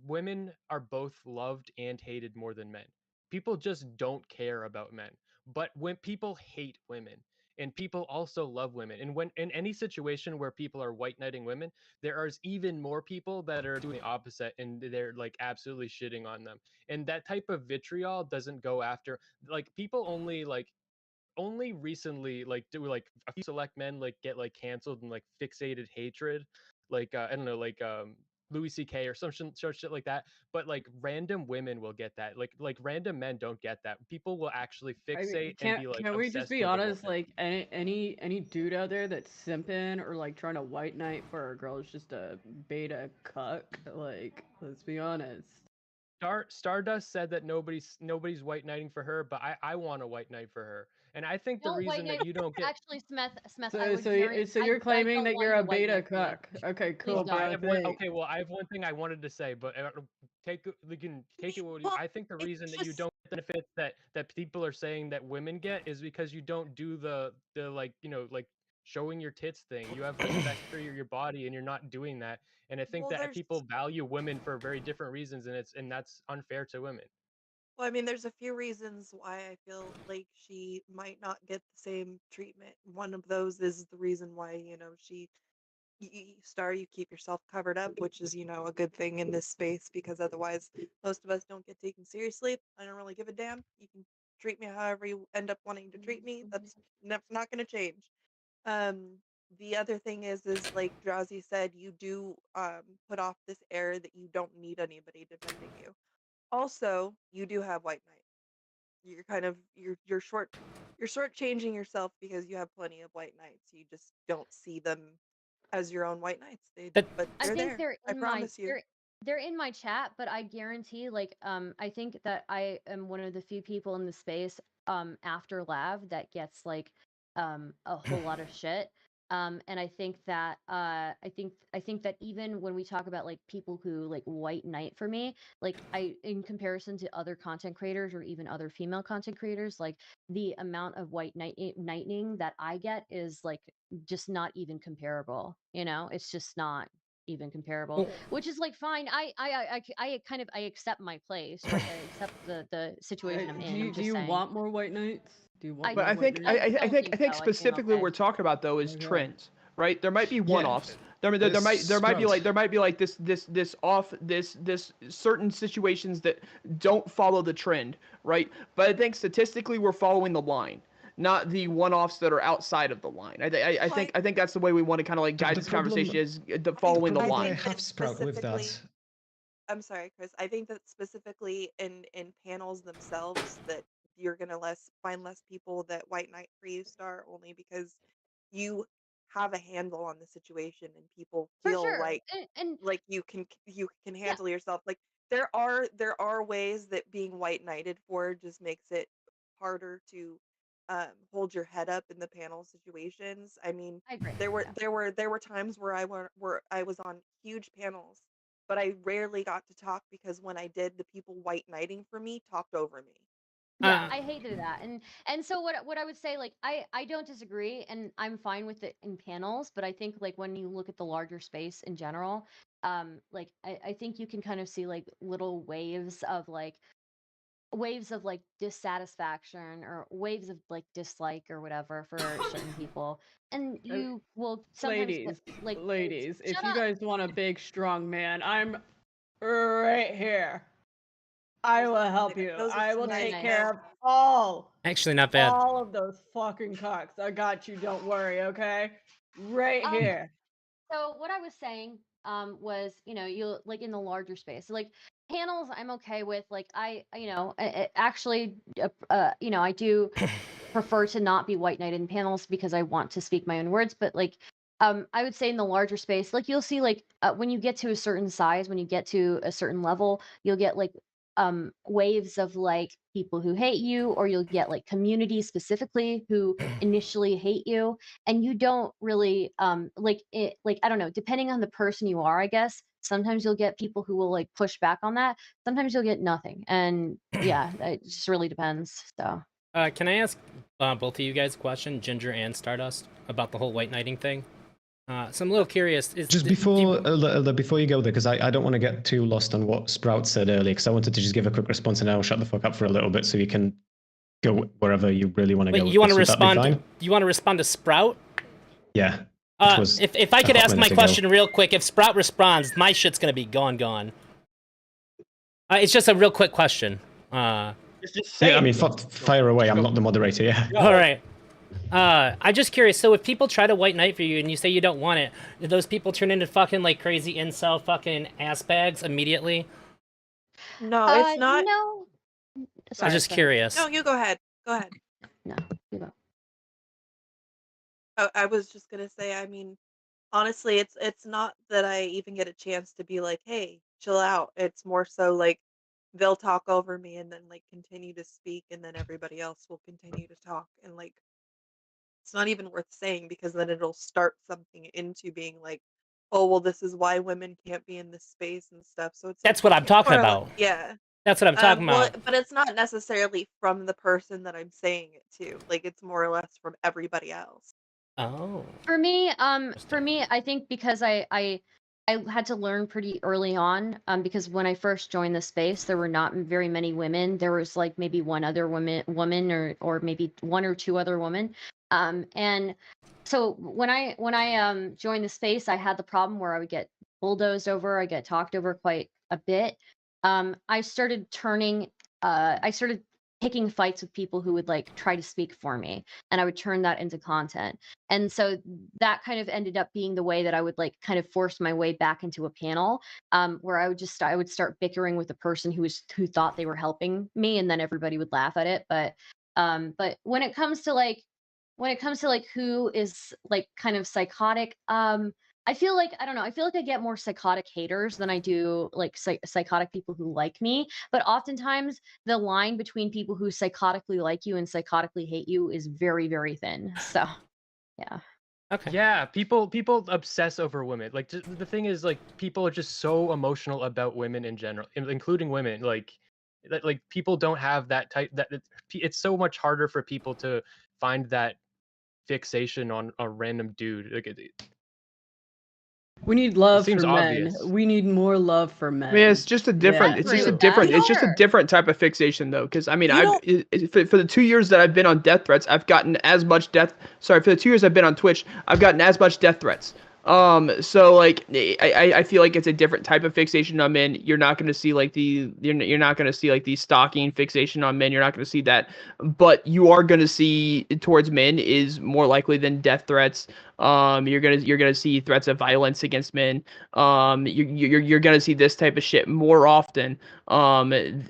Speaker 2: Women are both loved and hated more than men. People just don't care about men, but when people hate women. And people also love women. And when in any situation where people are white knighting women, there is even more people that are doing the opposite and they're like absolutely shitting on them. And that type of vitriol doesn't go after like people only recently like do like a few select men like get like canceled and like fixated hatred, like I don't know, like Louis C.K. or some shit like that. But like random women will get that. Like random men don't get that. People will actually
Speaker 9: I mean,
Speaker 2: fixate and be like
Speaker 9: can we just
Speaker 2: obsessed
Speaker 9: be
Speaker 2: with a
Speaker 9: honest?
Speaker 2: woman.
Speaker 9: Like any dude out there that's simping or like trying to white knight for a girl is just a beta cuck. Like, let's be honest.
Speaker 2: Stardust said that nobody's white knighting for her, but I want a white knight for her. And I think the
Speaker 10: Don't white
Speaker 2: reason
Speaker 10: knight.
Speaker 2: that you don't get
Speaker 10: Actually, Smith, I
Speaker 9: So
Speaker 10: would
Speaker 9: so
Speaker 10: guarantee.
Speaker 9: so you're claiming
Speaker 10: don't
Speaker 9: that
Speaker 10: want
Speaker 9: you're
Speaker 10: to
Speaker 9: a
Speaker 10: white
Speaker 9: beta
Speaker 10: knight for you.
Speaker 9: cuck. Okay,
Speaker 10: Please
Speaker 9: cool,
Speaker 10: don't.
Speaker 2: I
Speaker 9: bro.
Speaker 2: have one.
Speaker 9: Thanks.
Speaker 2: Okay, well, I have one thing I wanted to say, but you can take it.
Speaker 8: Well,
Speaker 2: I think the
Speaker 8: it's
Speaker 2: reason that you
Speaker 8: just
Speaker 2: don't get the benefits that people are saying that women get is because you don't do the like like showing your tits thing. You have respect for your body, and you're not doing that. And I think
Speaker 8: well,
Speaker 2: that
Speaker 8: there's
Speaker 2: people value women for very different reasons, and that's unfair to women.
Speaker 8: well, I mean, there's a few reasons why I feel like she might not get the same treatment. One of those is the reason why, you keep yourself covered up, which is, a good thing in this space because otherwise most of us don't get taken seriously. I don't really give a damn. You can treat me however you end up wanting to treat me. That's not going to change. Um, the other thing is like Drowsy said, you do put off this air that you don't need anybody defending you. Also, you do have white knight. You're kind of you're shortchanging yourself because you have plenty of white knights. You just don't see them as your own white knights.
Speaker 6: That
Speaker 8: But
Speaker 10: I
Speaker 8: they're
Speaker 10: think
Speaker 8: there. I promise you.
Speaker 10: they're in my chat, but I guarantee like I think that I am one of the few people in the space after Lav that gets like a whole lot of shit. And I think that I think that even when we talk about like people who like white knight for me, like I in comparison to other content creators or even other female content creators, like the amount of knighting that I get is like just not even comparable. It's just not even comparable,
Speaker 6: well,
Speaker 10: which is like fine. I kind of I accept my place, right? I accept the situation I'm
Speaker 9: Do
Speaker 10: in.
Speaker 9: you
Speaker 10: I'm
Speaker 9: do
Speaker 10: just
Speaker 9: you
Speaker 10: saying.
Speaker 9: want more white knights? Do you want
Speaker 10: I
Speaker 5: But
Speaker 9: more
Speaker 5: I
Speaker 9: white
Speaker 5: think
Speaker 9: knights?
Speaker 10: don't
Speaker 5: I think
Speaker 10: so. I think
Speaker 5: specifically what
Speaker 10: okay.
Speaker 5: we're talking about though is
Speaker 9: Okay.
Speaker 5: trends, right? There might be one-offs. There
Speaker 1: This
Speaker 5: might be
Speaker 1: Sprout.
Speaker 5: like this certain situations that don't follow the trend, right? But I think statistically we're following the line, not the one-offs that are outside of the line. I think that's the way we want to kind of like guide
Speaker 1: The
Speaker 5: this conversation
Speaker 1: problem-
Speaker 5: is following the
Speaker 1: problem I
Speaker 5: line.
Speaker 1: have, Sprout, with that.
Speaker 8: I'm sorry, Chris. I think that specifically in panels themselves that you're gonna find less people that white knight for you, Star, only because you have a handle on the situation and people
Speaker 10: For
Speaker 8: feel
Speaker 10: sure.
Speaker 8: like
Speaker 10: And
Speaker 8: you can
Speaker 10: yeah,
Speaker 8: handle yourself. Like there are ways that being white knighted for just makes it harder to hold your head up in the panel situations. I mean,
Speaker 10: I agree.
Speaker 8: there were
Speaker 10: Yeah.
Speaker 8: there were times where I was on huge panels, but I rarely got to talk because when I did, the people white knighting for me talked over me.
Speaker 10: Yeah,
Speaker 6: uh,
Speaker 10: I hated that. And so what I would say, like I don't disagree and I'm fine with it in panels, but I think like when you look at the larger space in general, like I think you can kind of see like little waves of like waves of like dissatisfaction or waves of like dislike or whatever for certain people, and you will sometimes get, like
Speaker 9: ladies, if
Speaker 10: shut
Speaker 9: you
Speaker 10: up.
Speaker 9: guys want a big, strong man, I'm right here. I will help you.
Speaker 8: Those are
Speaker 9: I will
Speaker 8: some
Speaker 9: take
Speaker 8: nice
Speaker 9: care
Speaker 8: guys.
Speaker 9: of all
Speaker 6: Actually, not bad.
Speaker 9: of those fucking cocks. I got you. Don't worry. Okay, right here.
Speaker 10: So what I was saying was, you know, you like in the larger space. So, like panels I'm okay with. Like actually you know, I do prefer to not be white knighted in panels because I want to speak my own words, but like I would say in the larger space, like you'll see like when you get to a certain size, when you get to a certain level, you'll get like waves of like people who hate you, or you'll get like communities specifically who initially hate you, and you don't really like it, like I don't know, depending on the person you are, I guess sometimes you'll get people who will like push back on that, sometimes you'll get nothing, and yeah, it just really depends. So
Speaker 6: Can I ask both of you guys a question, Ginger and Stardust, about the whole white knighting thing? So I'm a little curious.
Speaker 1: Just before you go there, because I don't want to get too lost on what Sprout said earlier, because I wanted to just give a quick response, and then I'll shut the fuck up for a little bit so you can go wherever you really want to go.
Speaker 6: Wait, you want to
Speaker 1: Would that be
Speaker 6: respond?
Speaker 1: fine?
Speaker 6: You want to respond to Sprout?
Speaker 1: Yeah.
Speaker 6: If I could ask my question real quick, if Sprout responds, my shit's gonna be gone. It's just a real quick question.
Speaker 3: Just say
Speaker 1: I mean, fire away. I'm not the moderator. Yeah.
Speaker 6: All right. I'm just curious. So if people try to white knight for you and you say you don't want it, do those people turn into fucking like crazy incel fucking ass bags immediately?
Speaker 8: No, it's not.
Speaker 10: No.
Speaker 6: I was just curious.
Speaker 8: No, you go ahead. Go ahead.
Speaker 10: No, you go.
Speaker 8: I was just gonna say, I mean, honestly, it's not that I even get a chance to be like, hey, chill out. It's more so like they'll talk over me and then like continue to speak, and then everybody else will continue to talk, and like it's not even worth saying because then it'll start something into being like, oh well, this is why women can't be in this space and stuff. So it's
Speaker 6: That's what I'm talking
Speaker 8: more or
Speaker 6: about.
Speaker 8: yeah.
Speaker 6: That's what I'm talking
Speaker 8: Well,
Speaker 6: about.
Speaker 8: but it's not necessarily from the person that I'm saying it to. Like it's more or less from everybody else.
Speaker 6: Oh.
Speaker 10: For me, I think because I had to learn pretty early on, because when I first joined the space, there were not very many women. There was like maybe one other woman, or maybe one or two other women. And so when I joined the space, I had the problem where I would get bulldozed over, I get talked over quite a bit. I started picking fights with people who would like try to speak for me, and I would turn that into content. And so that kind of ended up being the way that I would like kind of force my way back into a panel, where I would start bickering with the person who thought they were helping me, and then everybody would laugh at it. But when it comes to like who is like kind of psychotic, I feel like I don't know. I feel like I get more psychotic haters than I do like psychotic people who like me. But oftentimes, the line between people who psychotically like you and psychotically hate you is very, very thin. So, yeah.
Speaker 6: Okay.
Speaker 2: Yeah, people obsess over women. Like the thing is, like people are just so emotional about women in general, including women. Like people don't have that type. It's so much harder for people to find that fixation on a random dude. Like
Speaker 9: We need love for
Speaker 2: seems
Speaker 9: men.
Speaker 2: obvious.
Speaker 9: We need more love for men.
Speaker 5: I mean, it's just a different.
Speaker 10: Yeah.
Speaker 5: It's just a
Speaker 10: Agree with that.
Speaker 5: different. It's just a
Speaker 10: Sure.
Speaker 5: different type of fixation, though. Because I mean,
Speaker 8: You
Speaker 5: for the 2 years that I've been on death threats, I've gotten as much death. Sorry, for the 2 years I've been on Twitch, I've gotten as much death threats. So like, I feel like it's a different type of fixation on men. You're not going to see like you're not going to see like the stalking fixation on men. You're not going to see that, but you are going to see towards men is more likely than death threats. You're gonna see threats of violence against men. You're gonna see this type of shit more often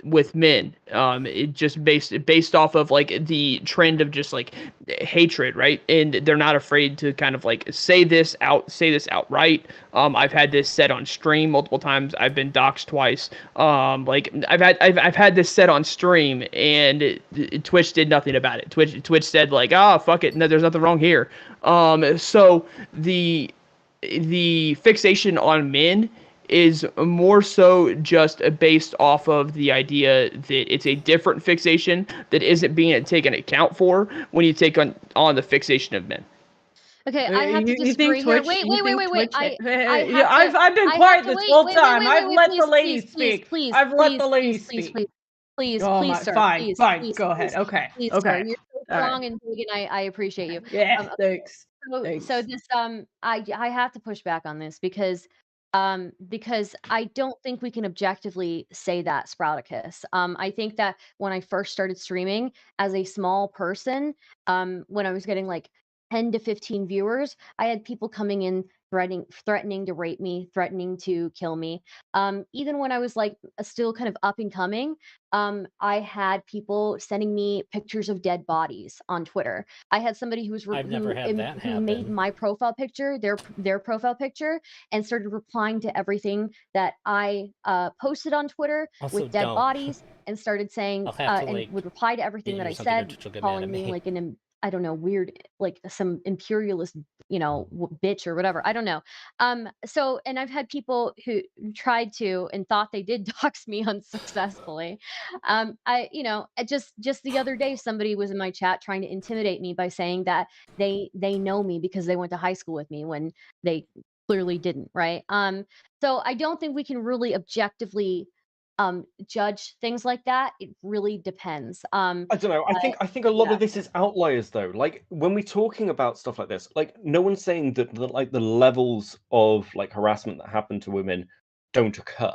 Speaker 5: with men. It just based off of like the trend of just like hatred, right? And they're not afraid to kind of like say this outright. I've had this said on stream multiple times. I've been doxxed twice. Like I've had this said on stream, and Twitch did nothing about it. Twitch said like, fuck it, no, there's nothing wrong here. So the fixation on men is more so just based off of the idea that it's a different fixation that isn't being taken account for when you take on the fixation of men.
Speaker 10: Okay, I have to
Speaker 9: You
Speaker 10: disagree
Speaker 9: think
Speaker 10: here.
Speaker 9: Twitch?
Speaker 10: Wait.
Speaker 9: you think Twitch-
Speaker 10: I've
Speaker 9: I've been quiet this whole time. I've let the ladies speak.
Speaker 10: Please,
Speaker 9: I've let the ladies
Speaker 10: please,
Speaker 9: speak.
Speaker 10: Please,
Speaker 9: Oh
Speaker 10: please,
Speaker 9: my,
Speaker 10: sir.
Speaker 9: fine,
Speaker 10: Please,
Speaker 9: fine.
Speaker 10: please,
Speaker 9: Go ahead.
Speaker 10: please,
Speaker 9: Okay.
Speaker 10: please, sir.
Speaker 9: Okay.
Speaker 10: You're so
Speaker 9: All right.
Speaker 10: strong and big, and I appreciate you.
Speaker 9: Yeah.
Speaker 10: Okay.
Speaker 9: Thanks.
Speaker 10: So
Speaker 9: Thanks.
Speaker 10: this I have to push back on this because I don't think we can objectively say that Sprouticus. I think that when I first started streaming as a small person, when I was getting like 10 to 15 viewers, I had people coming in threatening to rape me, threatening to kill me. Even when I was like still kind of up and coming, I had people sending me pictures of dead bodies on Twitter. I had somebody who was
Speaker 6: I've never had that
Speaker 10: who made
Speaker 6: happen.
Speaker 10: my profile picture their profile picture and started replying to everything that I posted on Twitter
Speaker 6: Also,
Speaker 10: with dead
Speaker 6: don't.
Speaker 10: bodies and started saying
Speaker 6: I'll have to,
Speaker 10: and
Speaker 6: like,
Speaker 10: would reply to everything
Speaker 6: beat
Speaker 10: that
Speaker 6: you
Speaker 10: I
Speaker 6: or something, or
Speaker 10: said,
Speaker 6: she'll get mad at
Speaker 10: calling me
Speaker 6: me.
Speaker 10: like I don't know, weird, like some imperialist, bitch or whatever. I don't know. So, and I've had people who tried to and thought they did dox me unsuccessfully. Just the other day, somebody was in my chat trying to intimidate me by saying that they know me because they went to high school with me when they clearly didn't, right? So I don't think we can really objectively judge things like that. It really depends.
Speaker 4: I don't know. I think a lot of this is outliers though. Like when we're talking about stuff like this, like no one's saying that the levels of like harassment that happen to women don't occur.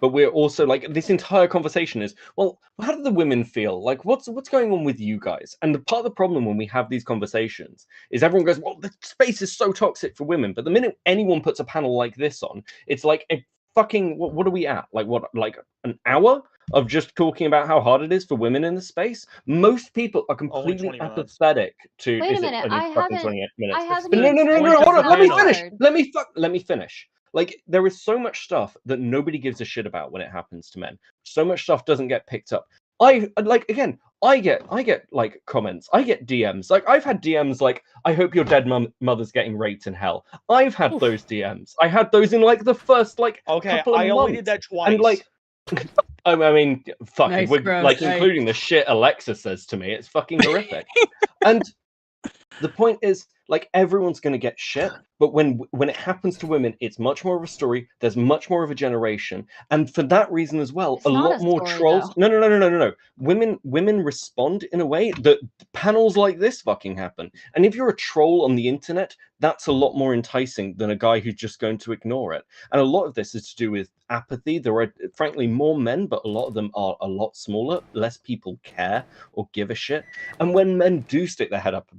Speaker 4: But we're also like this entire conversation is, well, how do the women feel? Like what's going on with you guys? And the part of the problem when we have these conversations is everyone goes, well, the space is so toxic for women. But the minute anyone puts a panel like this on, it's like a fucking what are we at? Like an hour of just talking about how hard it is for women in the space? Most people are completely
Speaker 3: 20 minutes.
Speaker 4: apathetic to.
Speaker 10: Wait a
Speaker 4: Is it
Speaker 10: minute,
Speaker 4: only
Speaker 10: I
Speaker 4: fucking
Speaker 10: haven't
Speaker 4: 28 minutes?
Speaker 10: I haven't
Speaker 4: But
Speaker 10: even
Speaker 4: no,
Speaker 3: Point
Speaker 4: hold
Speaker 3: of
Speaker 4: on. Let me
Speaker 3: the
Speaker 4: finish.
Speaker 10: panel.
Speaker 4: Let me finish. Like there is so much stuff that nobody gives a shit about when it happens to men. So much stuff doesn't get picked up. I get like comments. I get DMs. Like I've had DMs like, I hope your dead mother's getting raped in hell. I've had those DMs. I had those in like the first like
Speaker 3: Okay,
Speaker 4: couple of
Speaker 3: I
Speaker 4: months.
Speaker 3: only did that twice.
Speaker 4: And like I mean, fuck,
Speaker 9: Nice,
Speaker 4: we're
Speaker 9: bro,
Speaker 4: like
Speaker 9: nice.
Speaker 4: including the shit Alexa says to me. It's fucking horrific. And the point is, like everyone's going to get shit, but when it happens to women, it's much more of a story. There's much more of a generation, and for that reason as well,
Speaker 10: It's
Speaker 4: a
Speaker 10: not
Speaker 4: lot
Speaker 10: a
Speaker 4: more
Speaker 10: story,
Speaker 4: trolls.
Speaker 10: though.
Speaker 4: No. Women respond in a way that panels like this fucking happen. And if you're a troll on the internet, that's a lot more enticing than a guy who's just going to ignore it. And a lot of this is to do with apathy. There are frankly more men, but a lot of them are a lot smaller. Less people care or give a shit. And when men do stick their head up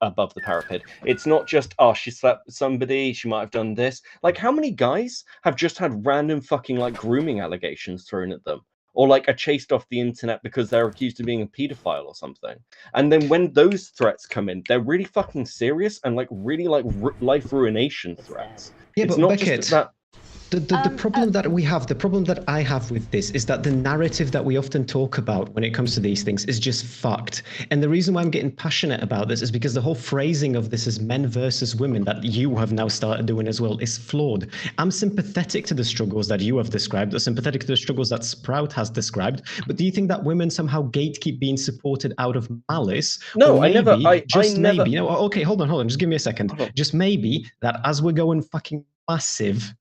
Speaker 4: above the parapet, it's not just, oh, she slapped somebody, she might have done this. Like, how many guys have just had random fucking like grooming allegations thrown at them? Or like are chased off the internet because they're accused of being a pedophile or something. And then when those threats come in, they're really fucking serious and like really like life ruination threats.
Speaker 1: Yeah,
Speaker 4: it's
Speaker 1: but
Speaker 4: not
Speaker 1: Beckett,
Speaker 4: just that.
Speaker 1: The problem that we have, the problem that I have with this is that the narrative that we often talk about when it comes to these things is just fucked. And the reason why I'm getting passionate about this is because the whole phrasing of this as men versus women that you have now started doing as well is flawed. I'm sympathetic to the struggles that you have described, or sympathetic to the struggles that Sprout has described. But do you think that women somehow gatekeep being supported out of malice?
Speaker 4: No,
Speaker 1: or maybe,
Speaker 4: maybe.
Speaker 1: Okay, hold on, just give me a second. Just maybe that as we're going fucking massive,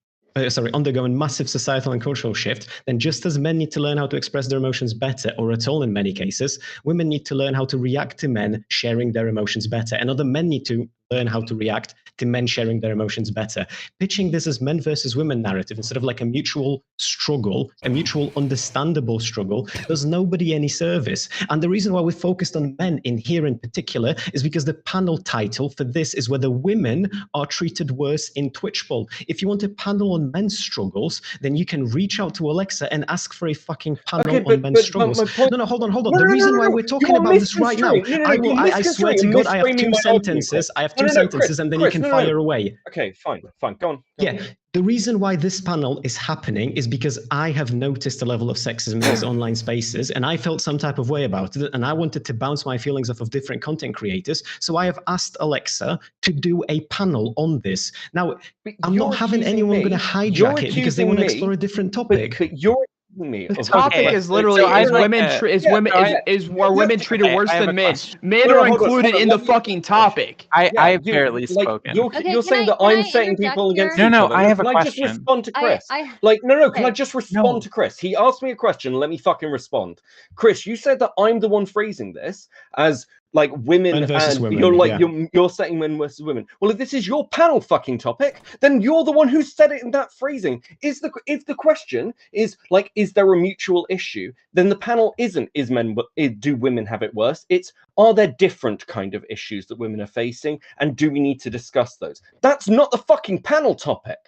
Speaker 1: undergoing massive societal and cultural shift, then just as men need to learn how to express their emotions better, or at all in many cases, women need to learn how to react to men sharing their emotions better, and other men need to learn how to react to men sharing their emotions better. Pitching this as men versus women narrative instead of like a mutual struggle, a mutual understandable struggle, does nobody any service. And the reason why we're focused on men in here in particular is because the panel title for this is whether women are treated worse in Twitchball. If you want a panel on men's struggles, then you can reach out to Alexa and ask for a fucking panel on men's struggles. No, hold on. The reason why we're talking about this right now, I swear to God, I have two sentences. And then Chris, you can fire away.
Speaker 4: Okay, fine. Go on.
Speaker 1: Yeah, the reason why this panel is happening is because I have noticed a level of sexism in these online spaces, and I felt some type of way about it, and I wanted to bounce my feelings off of different content creators. So I have asked Alexa to do a panel on this. Now, I'm not having anyone going to hijack it because they want to explore a different topic.
Speaker 4: But me.
Speaker 5: The
Speaker 4: of
Speaker 5: topic
Speaker 4: other
Speaker 5: is literally
Speaker 7: so I
Speaker 5: is
Speaker 7: like
Speaker 5: women
Speaker 7: that.
Speaker 5: tre- is
Speaker 4: Yeah,
Speaker 5: women
Speaker 4: no,
Speaker 5: are women treated
Speaker 7: okay,
Speaker 5: worse
Speaker 7: I have
Speaker 5: than
Speaker 7: a
Speaker 5: men?
Speaker 7: question.
Speaker 5: Men
Speaker 4: No,
Speaker 5: are
Speaker 4: hold on,
Speaker 5: included
Speaker 4: hold on,
Speaker 5: in the
Speaker 4: let me
Speaker 5: fucking topic.
Speaker 7: I
Speaker 4: Yeah,
Speaker 7: I've
Speaker 4: dude,
Speaker 7: barely
Speaker 4: like
Speaker 7: spoken.
Speaker 4: you're
Speaker 10: Okay,
Speaker 4: you're
Speaker 10: can
Speaker 4: saying that
Speaker 10: I
Speaker 4: I'm setting
Speaker 10: interject
Speaker 4: people against
Speaker 10: here?
Speaker 7: No,
Speaker 4: each
Speaker 7: no,
Speaker 4: other.
Speaker 7: I
Speaker 4: No,
Speaker 7: have a
Speaker 4: can I just
Speaker 7: question.
Speaker 4: respond to Chris?
Speaker 10: I
Speaker 4: Like, no, can I
Speaker 10: okay.
Speaker 4: just respond
Speaker 7: No.
Speaker 4: to Chris? He asked me a question. Let me fucking respond. Chris, you said that I'm the one phrasing this as like women,
Speaker 1: Men versus
Speaker 4: and
Speaker 1: women,
Speaker 4: you're like
Speaker 1: yeah.
Speaker 4: you're saying men versus women. Well, if this is your panel fucking topic, then you're the one who said it in that phrasing. If the question is like, is there a mutual issue? Then the panel isn't do women have it worse? It's, are there different kind of issues that women are facing, and do we need to discuss those? That's not the fucking panel topic.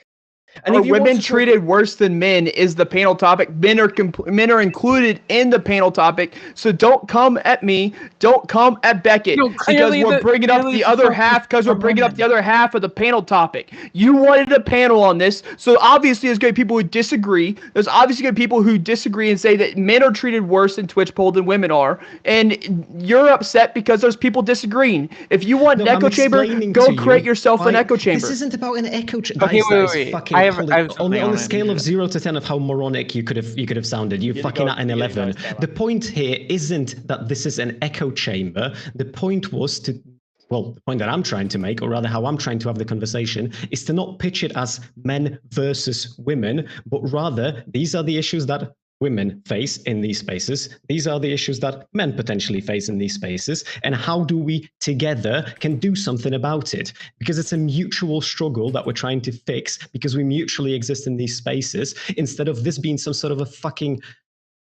Speaker 4: And
Speaker 5: Are
Speaker 4: if you want
Speaker 5: women
Speaker 4: to talk-
Speaker 5: treated worse than men is the panel topic. Men are included in the panel topic. So don't come at me. Don't come at Beckett
Speaker 7: No,
Speaker 5: because
Speaker 7: clearly
Speaker 5: we're bringing up the other half. Because we're bringing up the other half of the panel topic. You wanted a panel on this, so obviously there's going to be people who disagree. There's obviously going to be people who disagree and say that men are treated worse in Twitch poll than women are, and you're upset because there's people disagreeing. If you want an
Speaker 1: No, I'm
Speaker 5: echo chamber,
Speaker 1: explaining
Speaker 5: go
Speaker 1: to
Speaker 5: create
Speaker 1: you
Speaker 5: yourself an
Speaker 1: why-
Speaker 5: echo chamber.
Speaker 1: This isn't about an echo chamber.
Speaker 7: Okay,
Speaker 1: That is
Speaker 7: wait.
Speaker 1: fucking
Speaker 7: I have
Speaker 1: on
Speaker 7: something I
Speaker 1: the
Speaker 7: wanna
Speaker 1: scale of
Speaker 7: do.
Speaker 1: 0 to 10 of how moronic you could have sounded. You
Speaker 3: Get it
Speaker 1: fucking
Speaker 3: going,
Speaker 1: at an
Speaker 3: get it
Speaker 1: 11.
Speaker 3: going, Stella.
Speaker 1: The point here isn't that this is an echo chamber. The point was to, well, the point that I'm trying to make, or rather how I'm trying to have the conversation, is to not pitch it as men versus women, but rather these are the issues that women face in these spaces. These are the issues that men potentially face in these spaces. And how do we together can do something about it? Because it's a mutual struggle that we're trying to fix because we mutually exist in these spaces, instead of this being some sort of a fucking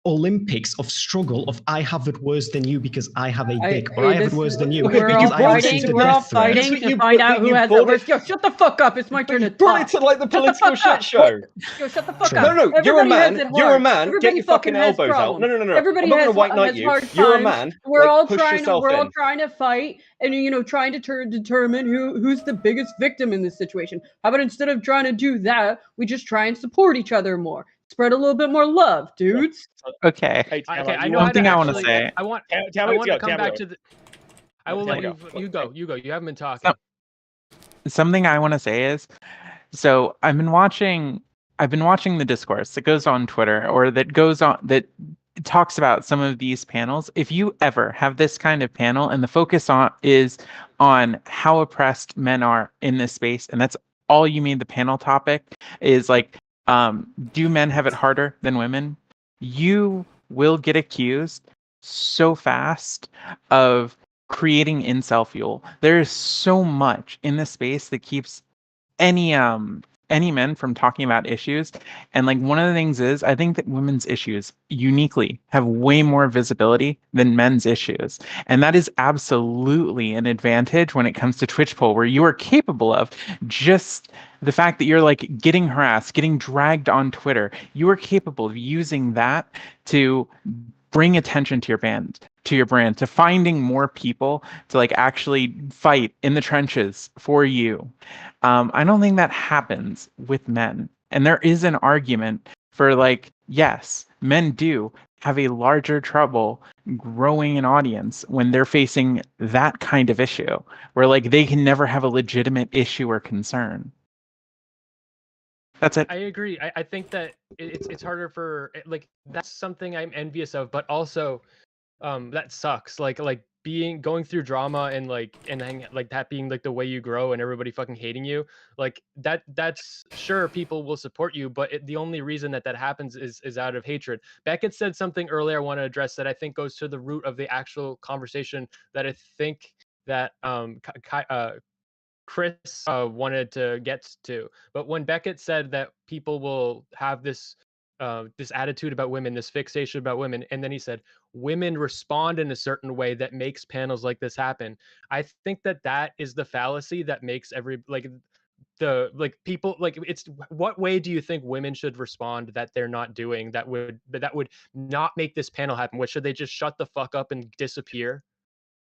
Speaker 1: Olympics of struggle of I have it worse than you because I have a dick, or I have it worse than you
Speaker 3: Okay,
Speaker 1: because
Speaker 3: but
Speaker 1: I have
Speaker 3: fighting-
Speaker 1: received a
Speaker 9: We're all
Speaker 1: death threat.
Speaker 9: fighting
Speaker 3: But
Speaker 9: to
Speaker 3: you-
Speaker 9: find
Speaker 3: but
Speaker 9: out who
Speaker 3: you
Speaker 9: has it
Speaker 3: brought
Speaker 9: worse. Yo, shut the fuck up. It's my turn to
Speaker 4: you brought it
Speaker 9: talk.
Speaker 4: to like the
Speaker 9: Shut the
Speaker 4: political
Speaker 9: fuck up.
Speaker 4: shit show.
Speaker 9: Yo, shut the fuck
Speaker 3: True.
Speaker 9: up.
Speaker 4: No, you're a
Speaker 9: Everybody has
Speaker 4: man.
Speaker 9: it
Speaker 4: You're a
Speaker 9: hard.
Speaker 4: man.
Speaker 9: Everybody
Speaker 4: Get your fucking
Speaker 9: has
Speaker 4: elbows out.
Speaker 9: problems.
Speaker 4: No.
Speaker 9: Everybody
Speaker 4: I'm not
Speaker 9: has,
Speaker 4: gonna white knight
Speaker 9: has
Speaker 4: you.
Speaker 9: hard
Speaker 4: You're a
Speaker 9: times.
Speaker 4: man.
Speaker 9: We're
Speaker 4: like,
Speaker 9: all
Speaker 4: push
Speaker 9: trying to
Speaker 4: yourself
Speaker 9: we're all
Speaker 4: in.
Speaker 9: trying to fight and trying to determine who's the biggest victim in this situation. How about instead of trying to do that, we just try and support each other more. Spread a little bit more love, dudes.
Speaker 7: Okay.
Speaker 3: Hey, Tamara,
Speaker 2: Okay, I
Speaker 3: you
Speaker 2: know
Speaker 3: want-
Speaker 2: how to
Speaker 7: Something I wanna
Speaker 2: actually.
Speaker 7: say.
Speaker 2: I want.
Speaker 3: Tell
Speaker 2: I
Speaker 3: me
Speaker 2: want
Speaker 3: to
Speaker 2: to
Speaker 3: go,
Speaker 2: come
Speaker 3: tell me
Speaker 2: back
Speaker 3: to
Speaker 2: to the. I will
Speaker 3: Tell
Speaker 2: let
Speaker 3: me
Speaker 2: you.
Speaker 3: to go.
Speaker 2: You go. You go. You haven't been talking.
Speaker 7: Something I want to say is, so I've been watching the discourse that goes on Twitter, or that talks about some of these panels. If you ever have this kind of panel and the focus is on how oppressed men are in this space, and that's all you mean the panel topic is like, do men have it harder than women? You will get accused so fast of creating incel fuel. There is so much in this space that keeps any men from talking about issues. And like, one of the things is, I think that women's issues uniquely have way more visibility than men's issues. And that is absolutely an advantage when it comes to Twitch poll, where you are capable of just the fact that you're like getting harassed, getting dragged on Twitter. You are capable of using that to bring attention to your brand, to finding more people to like actually fight in the trenches for you. I don't think that happens with men. And there is an argument for like, yes, men do have a larger trouble growing an audience when they're facing that kind of issue, where like they can never have a legitimate issue or concern. That's it.
Speaker 2: I agree. I think that it's harder for like, that's something I'm envious of, but also that sucks. Like going through drama and like that being like the way you grow and everybody fucking hating you, like that's sure people will support you, but the only reason that happens is out of hatred. Beckett said something earlier I want to address that I think goes to the root of the actual conversation that I think that Chris wanted to get to. But when Beckett said that people will have this attitude about women, this fixation about women, and then he said women respond in a certain way that makes panels like this happen. I think that is the fallacy that makes people like, it's what way do you think women should respond that they're not doing that would not make this panel happen? What, should they just shut the fuck up and disappear?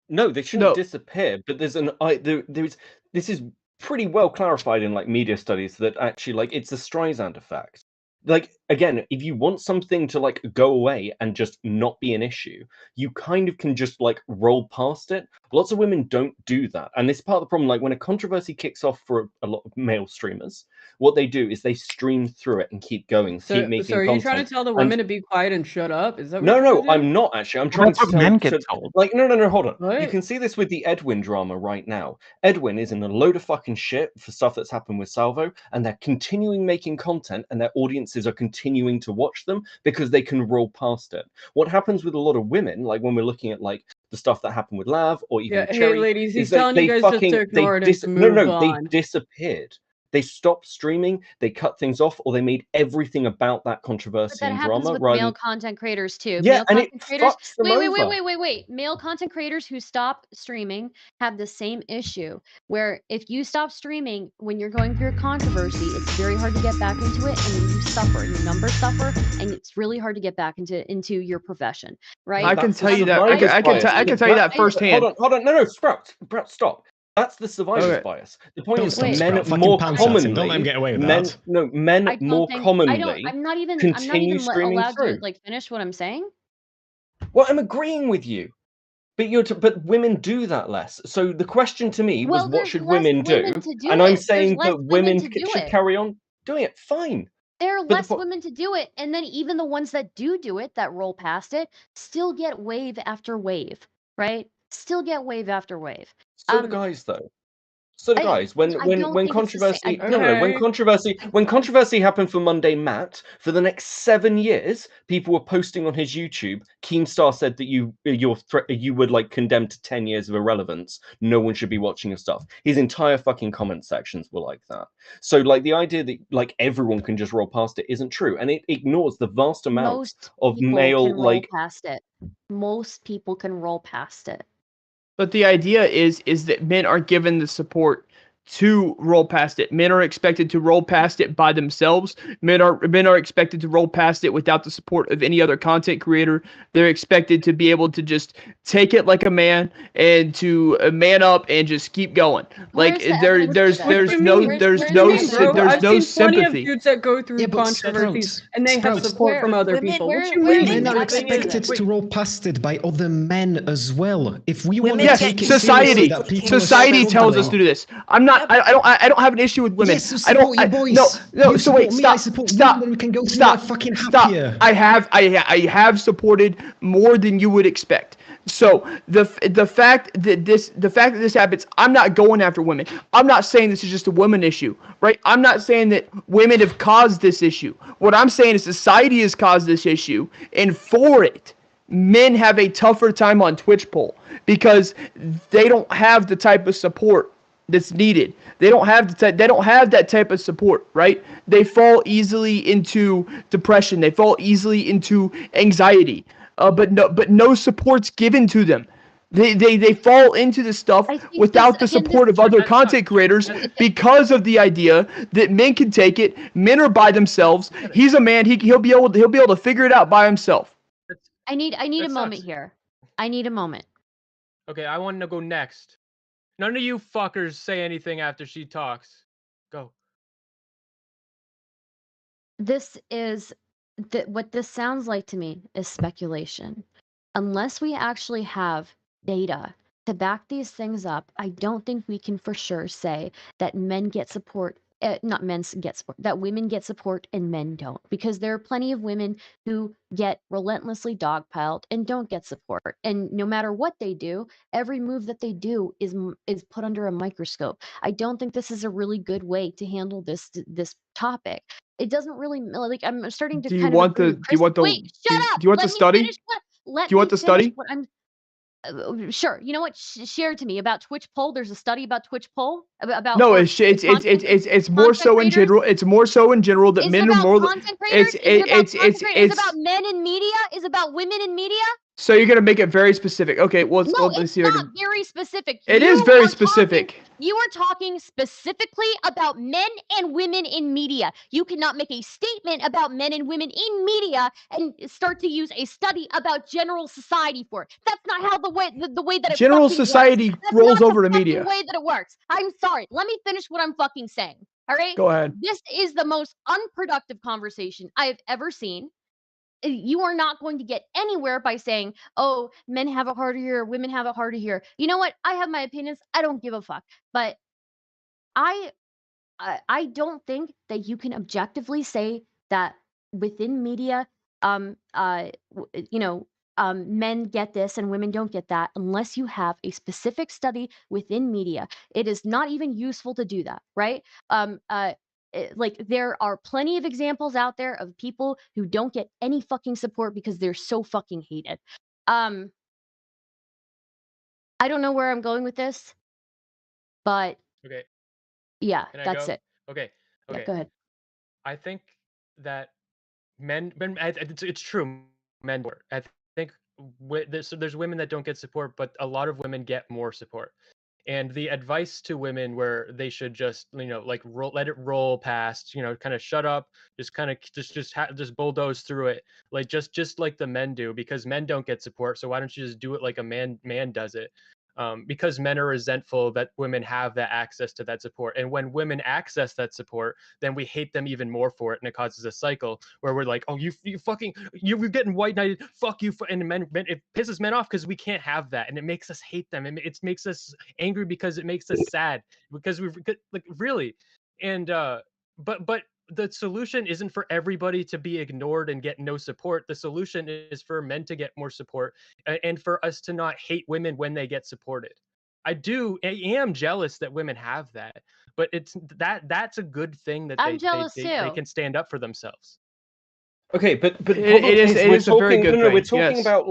Speaker 4: No, they shouldn't disappear. But there's this is pretty well clarified in like media studies that actually like it's the Streisand effect. Like, again, if you want something to like go away and just not be an issue, you kind of can just like roll past it. Lots of women don't do that. And this is part of the problem. Like when a controversy kicks off for a lot of male streamers, what they do is they stream through it and keep going, keep making
Speaker 9: So are you
Speaker 4: content.
Speaker 9: trying to tell the
Speaker 4: And
Speaker 9: women to be quiet and shut up? Is that what
Speaker 4: no,
Speaker 9: you're
Speaker 4: no,
Speaker 9: trying to do?
Speaker 4: I'm not actually. I'm
Speaker 7: Well,
Speaker 4: trying
Speaker 7: that's
Speaker 4: to
Speaker 7: what
Speaker 4: tell
Speaker 7: men get
Speaker 4: to,
Speaker 7: told.
Speaker 4: like, no, hold on. You
Speaker 9: What?
Speaker 4: can see this with the Edwin drama right now. Edwin is in a load of fucking shit for stuff that's happened with Salvo, and they're continuing making content, and their audiences are continuing to watch them because they can roll past it. What happens with a lot of women, like when we're looking at like the stuff that happened with Lav or even
Speaker 9: Yeah, hey
Speaker 4: Cherry,
Speaker 9: ladies,
Speaker 4: is
Speaker 9: he's
Speaker 4: that
Speaker 9: telling
Speaker 4: they
Speaker 9: you guys just
Speaker 4: fucking
Speaker 9: to ignore it and to
Speaker 4: no,
Speaker 9: move
Speaker 4: they
Speaker 9: on.
Speaker 4: disappeared. They stopped streaming, they cut things off, or they made everything about that
Speaker 10: But
Speaker 4: controversy
Speaker 10: that
Speaker 4: and
Speaker 10: happens
Speaker 4: drama
Speaker 10: with
Speaker 4: rather
Speaker 10: male
Speaker 4: than
Speaker 10: content creators too.
Speaker 4: yeah,
Speaker 10: Male
Speaker 4: and it
Speaker 10: content creators.
Speaker 4: fucks them
Speaker 10: Wait. Male content creators who stop streaming have the same issue. Where if you stop streaming when you're going through a controversy, it's very hard to get back into it, and then you suffer. Your numbers suffer, and it's really hard to get back into your profession. Right?
Speaker 5: I can
Speaker 4: That's the
Speaker 5: tell you that.
Speaker 4: survivor's
Speaker 5: I
Speaker 4: bias.
Speaker 5: can tell you that
Speaker 10: I-
Speaker 5: firsthand.
Speaker 4: Hold on. No, Sprout, stop. That's the survivor's
Speaker 5: Okay.
Speaker 4: bias. The point
Speaker 1: Don't
Speaker 4: is,
Speaker 1: stop,
Speaker 10: Wait.
Speaker 4: men
Speaker 1: Sprout. Fucking
Speaker 4: more
Speaker 1: pants at him.
Speaker 4: commonly,
Speaker 1: Don't let him get away with
Speaker 4: men,
Speaker 1: that.
Speaker 4: no, men
Speaker 10: I don't
Speaker 4: more
Speaker 10: think
Speaker 4: commonly
Speaker 10: I'm not even
Speaker 4: continue streaming
Speaker 10: allowed
Speaker 4: through.
Speaker 10: to like finish what I'm saying.
Speaker 4: Well, I'm agreeing with you, but but women do that less. So the question to me was,
Speaker 10: Well,
Speaker 4: what
Speaker 10: there's
Speaker 4: should
Speaker 10: less
Speaker 4: women do?
Speaker 10: women to do
Speaker 4: And I'm
Speaker 10: it. There's
Speaker 4: saying
Speaker 10: less
Speaker 4: that
Speaker 10: women
Speaker 4: women
Speaker 10: to do
Speaker 4: should
Speaker 10: it.
Speaker 4: carry on doing it. Fine.
Speaker 10: There are
Speaker 4: But the
Speaker 10: less
Speaker 4: po-
Speaker 10: women to do it, and then even the ones that do it, that roll past it, still get wave after wave, right? Still get wave after wave.
Speaker 4: So the guys though. So the
Speaker 10: I-
Speaker 4: guys, when
Speaker 10: I
Speaker 4: when
Speaker 10: don't
Speaker 4: when
Speaker 10: think it's the same-
Speaker 4: controversy
Speaker 10: I
Speaker 4: no, when
Speaker 9: Okay.
Speaker 4: controversy happened for Mundane Matt, for the next 7 years, people were posting on his YouTube. Keemstar said that you would like condemned to 10 years of irrelevance. No one should be watching your stuff. His entire fucking comment sections were like that. So like the idea that like everyone can just roll past it isn't true, and it ignores the vast amount
Speaker 10: Most
Speaker 4: of
Speaker 10: people
Speaker 4: male
Speaker 10: can roll
Speaker 4: like
Speaker 10: past it. Most people can roll past it.
Speaker 5: But the idea is that men are given the support to roll past it. Men are expected to roll past it by themselves. Men are expected to roll past it without the support of any other content creator. They're expected to be able to just take it like a man and to man up and just keep going. Like
Speaker 10: Where's the evidence
Speaker 5: there's
Speaker 10: for that?
Speaker 5: there's
Speaker 10: What do you
Speaker 5: no
Speaker 10: mean?
Speaker 5: there's
Speaker 10: Where's
Speaker 5: no
Speaker 10: the
Speaker 5: sy-
Speaker 10: evidence?
Speaker 5: there's
Speaker 9: I've
Speaker 5: no
Speaker 9: seen plenty of
Speaker 5: sympathy.
Speaker 9: dudes that go through
Speaker 1: Yeah, but
Speaker 9: controversies
Speaker 1: Sprout,
Speaker 9: and they have
Speaker 1: Sprout.
Speaker 9: support from other
Speaker 10: Women-
Speaker 9: people.
Speaker 10: where-
Speaker 9: What you
Speaker 10: where
Speaker 9: mean?
Speaker 10: did
Speaker 1: Men are
Speaker 10: that thing is-
Speaker 1: expected to roll past it by other men as well. If we want
Speaker 11: Women
Speaker 1: to
Speaker 5: Yes,
Speaker 1: take it
Speaker 5: society
Speaker 1: seriously that people are
Speaker 5: society tells us to
Speaker 1: struggling-
Speaker 5: do this. I'm not. I don't have an issue with women.
Speaker 1: Yes, so
Speaker 5: I don't.
Speaker 1: support your boys.
Speaker 5: No.
Speaker 1: You
Speaker 5: So wait.
Speaker 1: support me, I
Speaker 5: Stop.
Speaker 1: support you,
Speaker 5: Stop.
Speaker 1: then we can go through
Speaker 5: Stop.
Speaker 1: life fucking
Speaker 5: Stop.
Speaker 1: happier.
Speaker 5: I have supported more than you would expect. So the fact that this happens, I'm not going after women. I'm not saying this is just a women issue, right? I'm not saying that women have caused this issue. What I'm saying is society has caused this issue, and for it, men have a tougher time on Twitch poll because they don't have the type of support that's needed. They don't have that type of support, right? They fall easily into depression. They fall easily into anxiety. But no support's given to them. They fall into this stuff
Speaker 10: I think
Speaker 5: without the
Speaker 10: this- again,
Speaker 5: support
Speaker 10: this-
Speaker 5: of other
Speaker 2: that's not
Speaker 5: content
Speaker 2: true.
Speaker 5: creators because of the idea that men can take it. Men are by themselves. He's a man. He'll be able to figure it out by himself.
Speaker 10: I need a
Speaker 2: That
Speaker 10: moment
Speaker 2: sucks.
Speaker 10: here. I need a moment.
Speaker 2: Okay, I want to go next. None of you fuckers say anything after she talks. Go.
Speaker 10: This is what this sounds like to me is speculation. Unless we actually have data to back these things up, I don't think we can for sure say that men get support. Not men get support, that women get support and men don't. Because there are plenty of women who get relentlessly dogpiled and don't get support. And no matter what they do, every move that they do is put under a microscope. I don't think this is a really good way to handle this topic. It doesn't really like I'm starting to
Speaker 5: Do you
Speaker 10: kind
Speaker 5: want
Speaker 10: of agree
Speaker 5: the-
Speaker 10: with
Speaker 5: do you
Speaker 10: Chris.
Speaker 5: want the-
Speaker 10: Wait, shut up.
Speaker 5: do you want
Speaker 10: Let
Speaker 5: the
Speaker 10: me
Speaker 5: study?
Speaker 10: finish let
Speaker 5: Do you want
Speaker 10: me
Speaker 5: the
Speaker 10: finish
Speaker 5: study?
Speaker 10: what I'm sure. You know what? Share it to me about Twitch poll. There's a study about Twitch poll about
Speaker 5: No,
Speaker 10: for
Speaker 5: it's more
Speaker 10: content
Speaker 5: so in
Speaker 10: creators?
Speaker 5: general. It's more so in general that
Speaker 10: Is
Speaker 5: men
Speaker 10: it
Speaker 5: are
Speaker 10: about
Speaker 5: more.
Speaker 10: content creators?
Speaker 5: It's
Speaker 10: Is it about content creators? Is it
Speaker 5: it's.
Speaker 10: about men in media? Is it about women in media?
Speaker 5: So you're gonna make it very specific. Okay, well,
Speaker 10: No,
Speaker 5: let's
Speaker 10: it's
Speaker 5: see if I
Speaker 10: not
Speaker 5: can.
Speaker 10: very specific.
Speaker 5: It
Speaker 10: You
Speaker 5: is very
Speaker 10: are
Speaker 5: specific.
Speaker 10: You are talking specifically about men and women in media. You cannot make a statement about men and women in media and start to use a study about general society for it. That's not how the way that it
Speaker 5: General
Speaker 10: fucking works.
Speaker 5: society
Speaker 10: That's
Speaker 5: rolls
Speaker 10: not
Speaker 5: over
Speaker 10: the
Speaker 5: to
Speaker 10: fucking
Speaker 5: media.
Speaker 10: way that it works. I'm sorry. Let me finish what I'm fucking saying. All right?
Speaker 5: Go ahead.
Speaker 10: This is the most unproductive conversation I have ever seen. you are not going to get anywhere by saying, "Oh, men have it harder here, women have it harder here." You know what? I have my opinions. I don't give a fuck. But I I don't think that you can objectively say that within media, you know, men get this and women don't get that unless you have a specific study within media. It is not even useful to do that, right? Like there are plenty of examples out there of people who don't get any fucking support because they're so fucking hated. Um, I don't know where I'm going with this, but
Speaker 2: Okay,
Speaker 10: yeah,
Speaker 2: can I
Speaker 10: that's
Speaker 2: go?
Speaker 10: it.
Speaker 2: Okay,
Speaker 10: Yeah,
Speaker 2: okay.
Speaker 10: go ahead.
Speaker 2: I think that men it's true. Men support. I think there's women that don't get support, but a lot of women get more support. And the advice to women where they should just like let it roll past, kind of shut up, just kind of just bulldoze through it, like just like the men do, because men don't get support. So why don't you just do it like a man does it? Because men are resentful that women have that access to that support, and when women access that support, then we hate them even more for it, and it causes a cycle where we're like, oh, you fucking you're getting white knighted, fuck you, and men it pisses men off because we can't have that, and it makes us hate them, and it makes us angry because it makes us sad because we like really, and but the solution isn't for everybody to be ignored and get no support. The solution is for men to get more support, and for us to not hate women when they get supported. I am jealous that women have that, but that's a good thing that
Speaker 10: I'm jealous
Speaker 2: they
Speaker 10: too.
Speaker 2: can stand up for themselves.
Speaker 4: Okay, but the
Speaker 5: It
Speaker 4: problem
Speaker 5: is
Speaker 4: is we're
Speaker 5: a very
Speaker 4: talking.
Speaker 5: good
Speaker 4: No, we're
Speaker 5: thing.
Speaker 4: talking
Speaker 5: Yes.
Speaker 4: about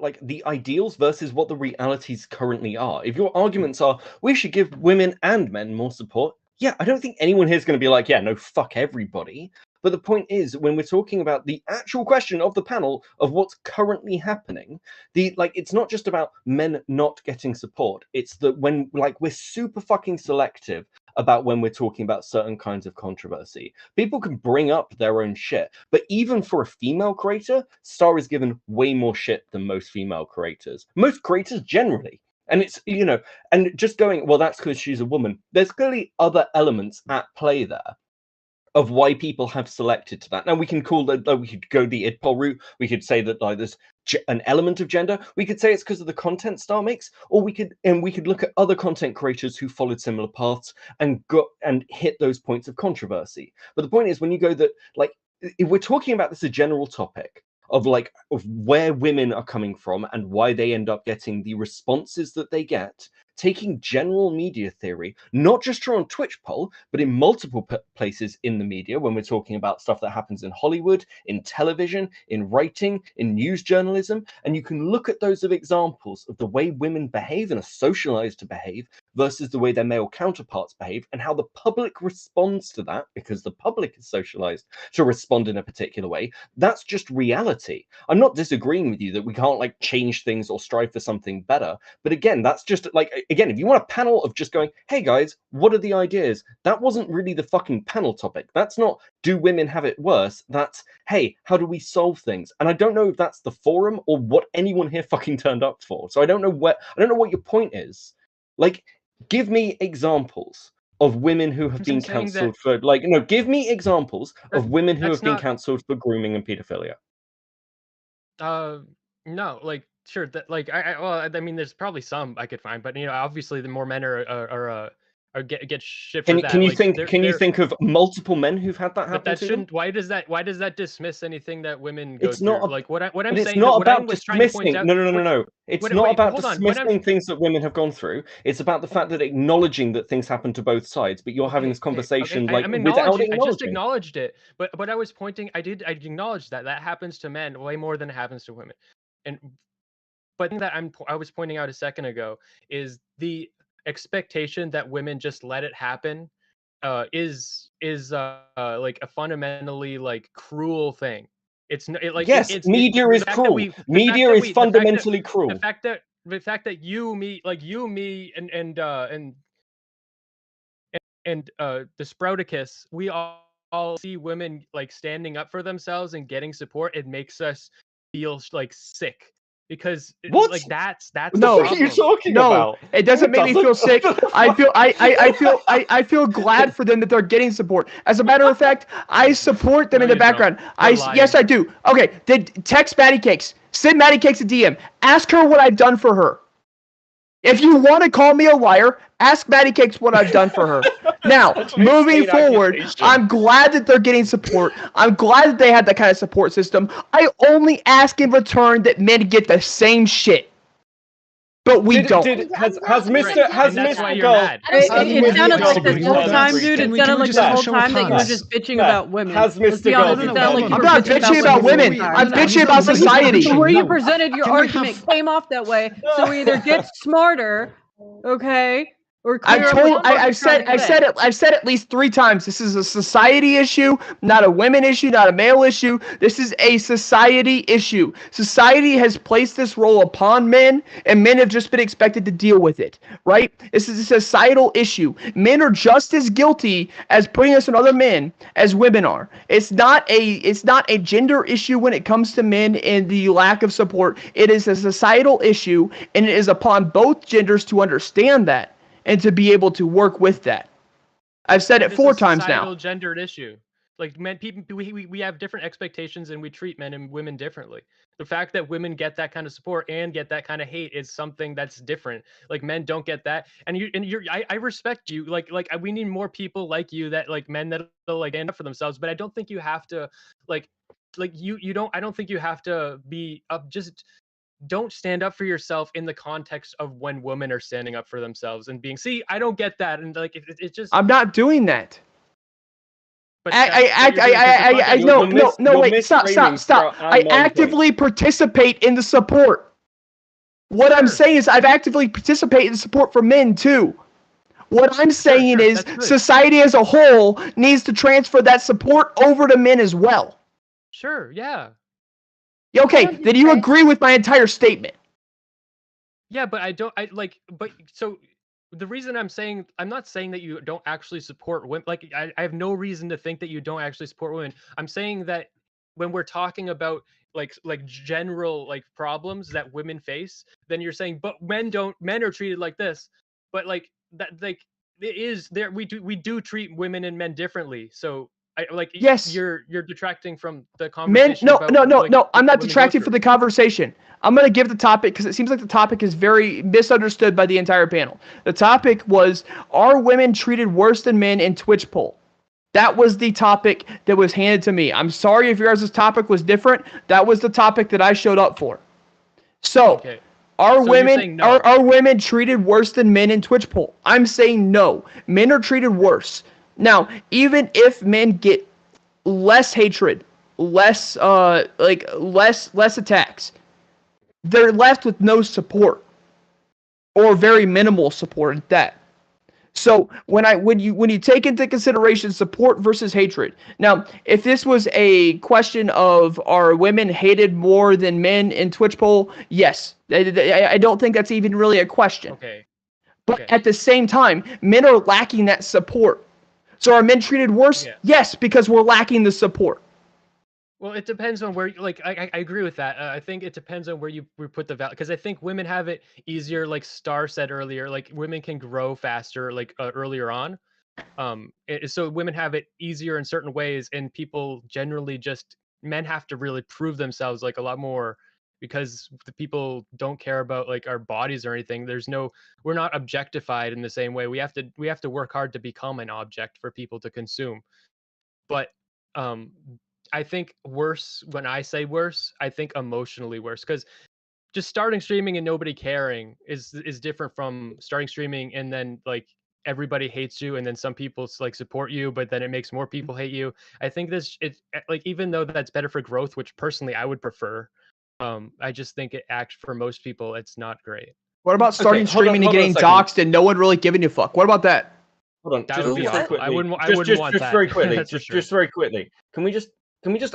Speaker 4: like the ideals versus what the realities currently are. If your arguments are we should give women and men more support, yeah, I don't think anyone here is going to be like, yeah, no, fuck everybody. But the point is, when we're talking about the actual question of the panel of what's currently happening, it's not just about men not getting support. It's that when we're super fucking selective about when we're talking about certain kinds of controversy. People can bring up their own shit, but even for a female creator, Star is given way more shit than most female creators. Most creators generally. And it's, and just going, well, that's because she's a woman. There's clearly other elements at play there of why people have selected to that. Now we can call that, we could go the id poll route. We could say that there's an element of gender. We could say it's because of the content Star makes, or we could look at other content creators who followed similar paths and hit those points of controversy. But the point is, when you go that, if we're talking about this a general topic of where women are coming from and why they end up getting the responses that they get, taking general media theory, not just on Twitch poll, but in multiple places in the media, when we're talking about stuff that happens in Hollywood, in television, in writing, in news journalism, and you can look at those as examples of the way women behave and are socialized to behave versus the way their male counterparts behave, and how the public responds to that because the public is socialized to respond in a particular way. That's just reality. I'm not disagreeing with you that we can't change things or strive for something better, but again, that's just again, if you want a panel of just going, hey guys, what are the ideas? That wasn't really the fucking panel topic. That's not, do women have it worse? That's, hey, how do we solve things? And I don't know if that's the forum or what anyone here fucking turned up for. So I don't know what your point is. Give me examples of women who have been cancelled for give me examples of women who have been cancelled for grooming and pedophilia.
Speaker 2: No, sure that I mean there's probably some I could find, but obviously the more men are get shit for that.
Speaker 4: Can you think of multiple men who've had that happen?
Speaker 2: But that
Speaker 4: to
Speaker 2: shouldn't.
Speaker 4: them?
Speaker 2: Why does that dismiss anything that women go
Speaker 4: It's
Speaker 2: through?
Speaker 4: not
Speaker 2: What I'm
Speaker 4: it's
Speaker 2: saying.
Speaker 4: not
Speaker 2: What I
Speaker 4: about
Speaker 2: was trying to point
Speaker 4: dismissing.
Speaker 2: out.
Speaker 4: No. It's not
Speaker 2: wait,
Speaker 4: about
Speaker 2: hold on.
Speaker 4: dismissing things that women have gone through. It's about the fact that acknowledging that things happen to both sides, but you're having this conversation
Speaker 2: I'm
Speaker 4: without
Speaker 2: acknowledging. I just
Speaker 4: acknowledging.
Speaker 2: acknowledged it. But I was pointing. I acknowledge that happens to men way more than it happens to women. But that I was pointing out a second ago is the expectation that women just let it happen is like a fundamentally cruel thing. It's
Speaker 4: Yes, media is cruel. Media is fundamentally cruel.
Speaker 2: The fact that you, me, and the Sprouticus, we all see women standing up for themselves and getting support. It makes us feel sick because
Speaker 4: What?
Speaker 2: like that's
Speaker 5: No.
Speaker 2: the
Speaker 4: What are you
Speaker 2: problem.
Speaker 4: talking
Speaker 5: No,
Speaker 4: about?
Speaker 5: it doesn't make me feel sick. I feel glad for them that they're getting support. As a matter of fact, I support them
Speaker 2: No,
Speaker 5: in the
Speaker 2: you don't.
Speaker 5: background.
Speaker 2: You're
Speaker 5: Yes,
Speaker 2: lying.
Speaker 5: I do. Okay, text Maddie Cakes. Send Maddie Cakes a DM. Ask her what I've done for her. If you want to call me a liar, ask Maddie Cakes what I've done for her. Now,
Speaker 4: That's an
Speaker 5: moving
Speaker 4: insane
Speaker 5: forward,
Speaker 4: accusation.
Speaker 5: I'm glad that they're getting support. I'm glad that they had that kind of support system. I only ask in return that men get the same shit. But we don't.
Speaker 4: Has
Speaker 2: Right,
Speaker 4: Mr.
Speaker 2: and
Speaker 4: Has
Speaker 2: that's why
Speaker 4: Mr.
Speaker 2: you're
Speaker 4: Gold
Speaker 2: mad.
Speaker 10: I don't
Speaker 9: It,
Speaker 10: see
Speaker 9: it
Speaker 10: that.
Speaker 9: sounded like
Speaker 1: disagree
Speaker 9: this whole
Speaker 1: with
Speaker 9: time,
Speaker 1: that.
Speaker 9: dude. It
Speaker 1: Can we
Speaker 9: sounded like
Speaker 1: just
Speaker 9: the
Speaker 1: have a
Speaker 9: whole
Speaker 1: show of
Speaker 9: time that you were
Speaker 1: hands?
Speaker 9: just bitching
Speaker 4: Fair.
Speaker 9: about women.
Speaker 4: Has
Speaker 9: Let's
Speaker 4: Mr.
Speaker 9: be honest,
Speaker 4: Gold
Speaker 9: it sounded like you
Speaker 5: I'm
Speaker 9: were
Speaker 5: not
Speaker 9: bitching
Speaker 5: bitching
Speaker 9: about
Speaker 5: about
Speaker 9: women.
Speaker 5: women. I'm bitching about
Speaker 9: But
Speaker 5: society.
Speaker 9: the way you
Speaker 1: No.
Speaker 9: presented your
Speaker 1: Can we
Speaker 9: argument
Speaker 1: have-
Speaker 9: came off that way. So either get smarter, okay, or
Speaker 5: I've
Speaker 9: clear up what
Speaker 5: told,
Speaker 9: the fuck you're
Speaker 5: I've said,
Speaker 9: trying to say.
Speaker 5: I've said at least 3 times. This is a society issue, not a women issue, not a male issue. This is a society issue. Society has placed this role upon men, and men have just been expected to deal with it. Right? This is a societal issue. Men are just as guilty as putting us on other men as women are. It's not a gender issue when it comes to men and the lack of support. It is a societal issue, and it is upon both genders to understand that and to be able to work with that. I've said it
Speaker 2: It's
Speaker 5: 4
Speaker 2: a
Speaker 5: times
Speaker 2: societal
Speaker 5: now.
Speaker 2: gendered issue. Like men, people, we have different expectations, and we treat men and women differently. The fact that women get that kind of support and get that kind of hate is something that's different. Like men don't get that, and I respect you. We need more people like you, that like men that like stand up for themselves. But I don't think you have to like you don't. I don't think you have to be up. Just don't stand up for yourself in the context of when women are standing up for themselves and being. See, I don't get that, and like it just.
Speaker 5: I'm not doing that.
Speaker 2: But that's what you're doing, 'cause the fuck
Speaker 5: No,
Speaker 2: you're
Speaker 5: wait, stop. I actively participate in the support. What I'm saying is I've actively participated in support for men too. What I'm saying is
Speaker 2: that's good.
Speaker 5: society as a whole needs to transfer that support over to men as well.
Speaker 2: Sure, yeah.
Speaker 5: Okay, then you agree with my entire statement.
Speaker 2: Yeah, but so the reason I'm not saying that you don't actually support women. Like I have no reason to think that you don't actually support women. I'm saying that when we're talking about like general like problems that women face, then you're saying, but men are treated like this. But like that, like it is there, we do treat women and men differently. So
Speaker 5: Yes.
Speaker 2: you're detracting from the
Speaker 5: Men,
Speaker 2: conversation.
Speaker 5: no,
Speaker 2: about,
Speaker 5: no, no,
Speaker 2: like,
Speaker 5: no. I'm
Speaker 2: what
Speaker 5: not
Speaker 2: women go
Speaker 5: detracting
Speaker 2: through.
Speaker 5: from the conversation. I'm going to give the topic because it seems like the topic is very misunderstood by the entire panel. The topic was, are women treated worse than men in Twitch poll? That was the topic that was handed to me. I'm sorry if yours' topic was different. That was the topic that I showed up for. So,
Speaker 2: Okay.
Speaker 5: are
Speaker 2: So you're saying no.
Speaker 5: are women treated worse than men in Twitch poll? I'm saying no. Men are treated worse. Now, even if men get less hatred, less attacks, they're left with no support, or very minimal support at that. So when you take into consideration support versus hatred, now if this was a question of are women hated more than men in Twitch poll, yes, I don't think that's even really a question.
Speaker 2: Okay.
Speaker 5: But at the same time, men are lacking that support. So are men treated worse?
Speaker 2: Yeah.
Speaker 5: Yes, because we're lacking the support.
Speaker 2: Well, it depends on where, I agree with that. I think it depends on where you put the value, because I think women have it easier. Like Star said earlier, like women can grow faster, earlier on. So women have it easier in certain ways, and people generally men have to really prove themselves like a lot more, because the people don't care about like our bodies or anything. We're not objectified in the same way. We have to work hard to become an object for people to consume. But I think worse, when I say worse, I think emotionally worse, because just starting streaming and nobody caring is different from starting streaming and then like everybody hates you, and then some people like support you, but then it makes more people hate you. I think like, even though that's better for growth, which personally I would prefer, I just think it acts for most people it's not great.
Speaker 5: What about starting
Speaker 4: hold on-
Speaker 5: streaming and
Speaker 4: hold on a
Speaker 5: getting
Speaker 4: second.
Speaker 5: doxxed and no one really giving a fuck? What about that?
Speaker 4: Hold on,
Speaker 2: That
Speaker 4: just
Speaker 2: would be
Speaker 4: very
Speaker 2: awful.
Speaker 4: quickly.
Speaker 2: I wouldn't want
Speaker 4: just
Speaker 2: that.
Speaker 4: very quickly.
Speaker 2: That's for sure.
Speaker 4: Just very quickly. Can we just